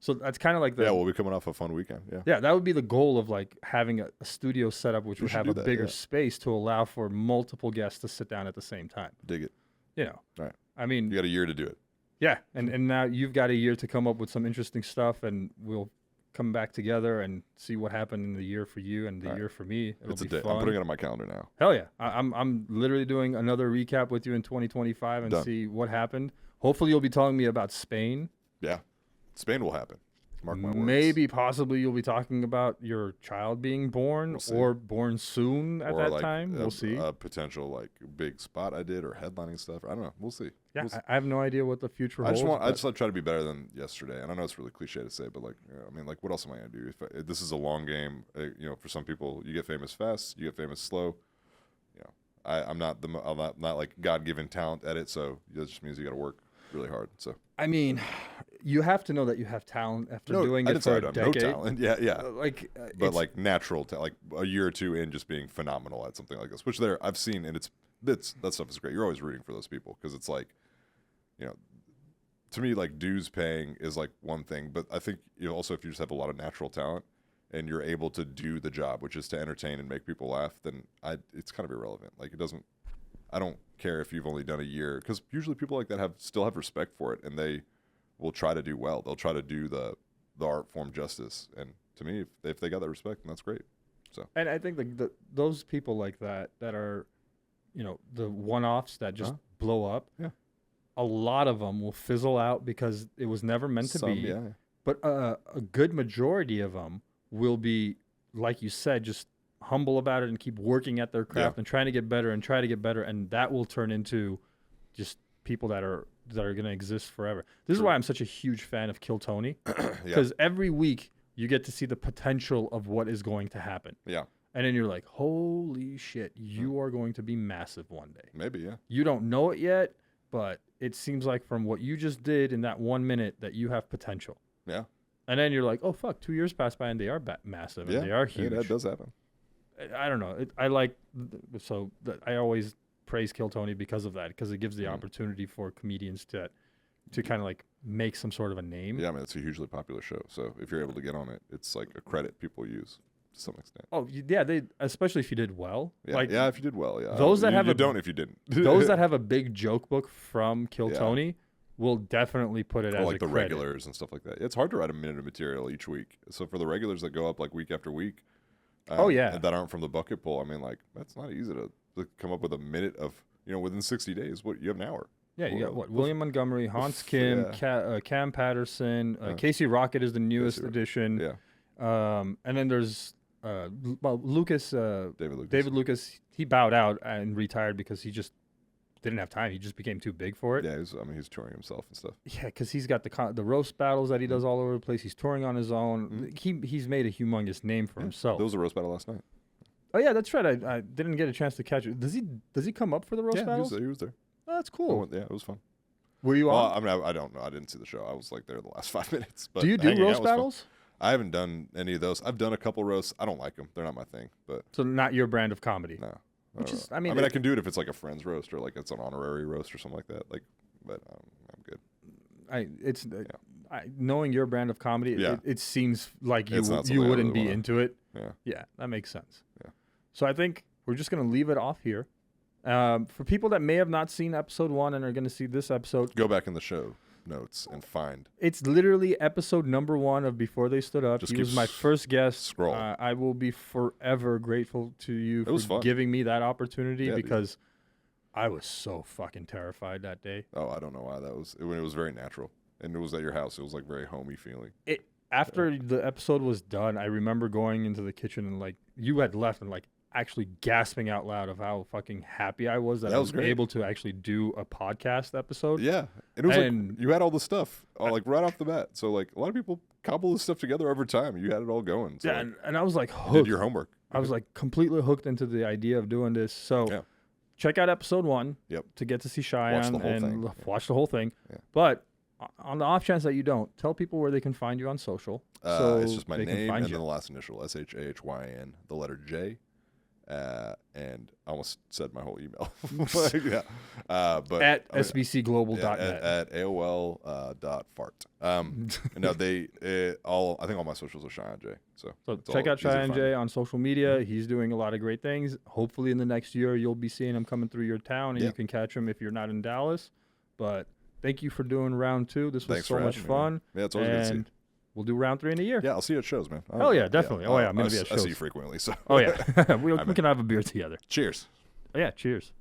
So that's kind of like the, yeah. We'll be coming off a fun weekend. Yeah, yeah, that would be the goal of like having a studio setup, which We would should have do a that, bigger yeah. space to allow for multiple guests to sit down at the same time. dig it. Right. I mean, You got a year to do it. yeah, and now you've got a year to come up with some interesting stuff, and we'll come back together and see what happened in the year for you and the All right. year for me. It'll It's a be day. fun. I'm putting it on my calendar now. Hell yeah, I'm literally doing another recap with you in 2025 and Done. see what happened. Hopefully, you'll be telling me about Spain. Yeah, Spain will happen. Mark my words. Maybe, possibly, you'll be talking about your child being born We'll see. or born soon at Or that like time. We'll see. A potential like big spot I did or headlining stuff. I don't know. We'll see. Yeah, We'll see. I have no idea what the future I holds. just want. I but- just want to try to be better than yesterday. And I know it's really cliche to say, but like, I mean, like, what else am I gonna do? If this is a long game, for some people, you get famous fast, you get famous slow. You know, I'm not like God-given talent at it, so that just means you got to work really hard. So I mean, you have to know that you have talent after doing I it didn't for say I a don't have no decade. talent. Yeah. But But like natural talent, like a year or two in, just being phenomenal at something like this, which I've seen, and that stuff is great. You're always rooting for those people because it's like, to me, like dues paying is like one thing, but I think also if you just have a lot of natural talent and you're able to do the job, which is to entertain and make people laugh, then it's kind of irrelevant. Like I don't care if you've only done a year, because usually people like that still have respect for it, and they will try to do well. They'll try to do the art form justice, and to me, if they got that respect, then that's great. So And I think like those people like that are, the one-offs that just blow up. Yeah. A lot of them will fizzle out because it was never meant to be. yeah. But a good majority of them will be, like you said, just humble about it and keep working at their craft and trying to get better and try to get better, and that will turn into just people that are going to exist forever. This is why I'm such a huge fan of Kill Tony, because every week you get to see the potential of what is going to happen. Yeah. And then you're like, holy shit, you are going to be massive one day. Maybe, yeah. You don't know it yet, but it seems like from what you just did in that 1 minute that you have potential. Yeah. And then you're like, oh, fuck, 2 years pass by and they are massive and they are huge. Yeah, that does happen. I don't know. I always praise Kill Tony because of that, because it gives the opportunity for comedians to kind of like make some sort of a name. Yeah, I mean, it's a hugely popular show. So if you're able to get on it, it's like a credit people use to some extent. Oh, yeah, they especially if you did well. Yeah, like, if you did well, yeah. Those that you don't if you didn't. Those that have a big joke book from Kill Tony will definitely put it as like a the credit. regulars and stuff like that. It's hard to write a minute of material each week. So for the regulars that go up like week after week, and that aren't from the bucket pool, I mean, like that's not easy to come up with a minute of, within 60 days. What you have an hour. Yeah, you got what? William Montgomery, Hans Kim, Cam Patterson, Casey Rocket is the newest addition. Yeah. And then there's Lucas. David Lucas. He bowed out and retired because he just didn't have time. He just became too big for it. Yeah, he's touring himself and stuff. Yeah, because he's got the roast battles that he does all over the place. He's touring on his own. He's made a humongous name for himself. There was a roast battle last night. Oh yeah, that's right. I didn't get a chance to catch it. Does he come up for the roast battles? He was there. Oh, that's cool. Yeah, it was fun. Were you on? I mean, I don't know. I didn't see the show. I was like there the last 5 minutes. But do you do roast battles? I haven't done any of those. I've done a couple roasts. I don't like them. They're not my thing. But so not your brand of comedy. No. Which is, I mean, I can do it if it's like a friend's roast or like it's an honorary roast or something like that. Like, but I'm good. Knowing your brand of comedy, it seems like you wouldn't really be into it. Yeah, that makes sense. Yeah. So I think we're just gonna leave it off here. For people that may have not seen episode 1 and are gonna see this episode, go back in the show notes and find. It's literally episode number 1 of Before They Stood Up. He was my first guest. Scroll. I will be forever grateful to you for giving me that opportunity because I was so fucking terrified that day. Oh, I don't know why. It was very natural, and it was at your house. It was like very homey feeling. After the episode was done, I remember going into the kitchen and like you had left and like actually gasping out loud of how fucking happy I was that I was able to actually do a podcast episode. Yeah. And it was like you had all the stuff like right off the bat. So like a lot of people cobble this stuff together over time. You had it all going. So yeah, and I was like hooked. You did your homework. I was like completely hooked into the idea of doing this. So check out episode 1 to get to see Cheyenne watch the whole thing. Yeah. But on the off chance that you don't, tell people where they can find you on social. It's just my name and then the last initial, Shahyan, the letter J. And I almost said my whole email. But at sbcglobal.net. At AOL.fart. No, I think all my socials are Shahyan J. So check out Shahyan J on social media. He's doing a lot of great things. Hopefully in the next year, you'll be seeing him coming through your town and you can catch him if you're not in Dallas. But thank you for doing round 2. This was so much fun. Yeah, it's always good to see. We'll do round 3 in a year. Yeah, I'll see you at shows, man. Oh, yeah, definitely. I'm going to be at shows. I see you frequently. So. Oh, yeah. we can have a beer together. Cheers. Oh, yeah, cheers.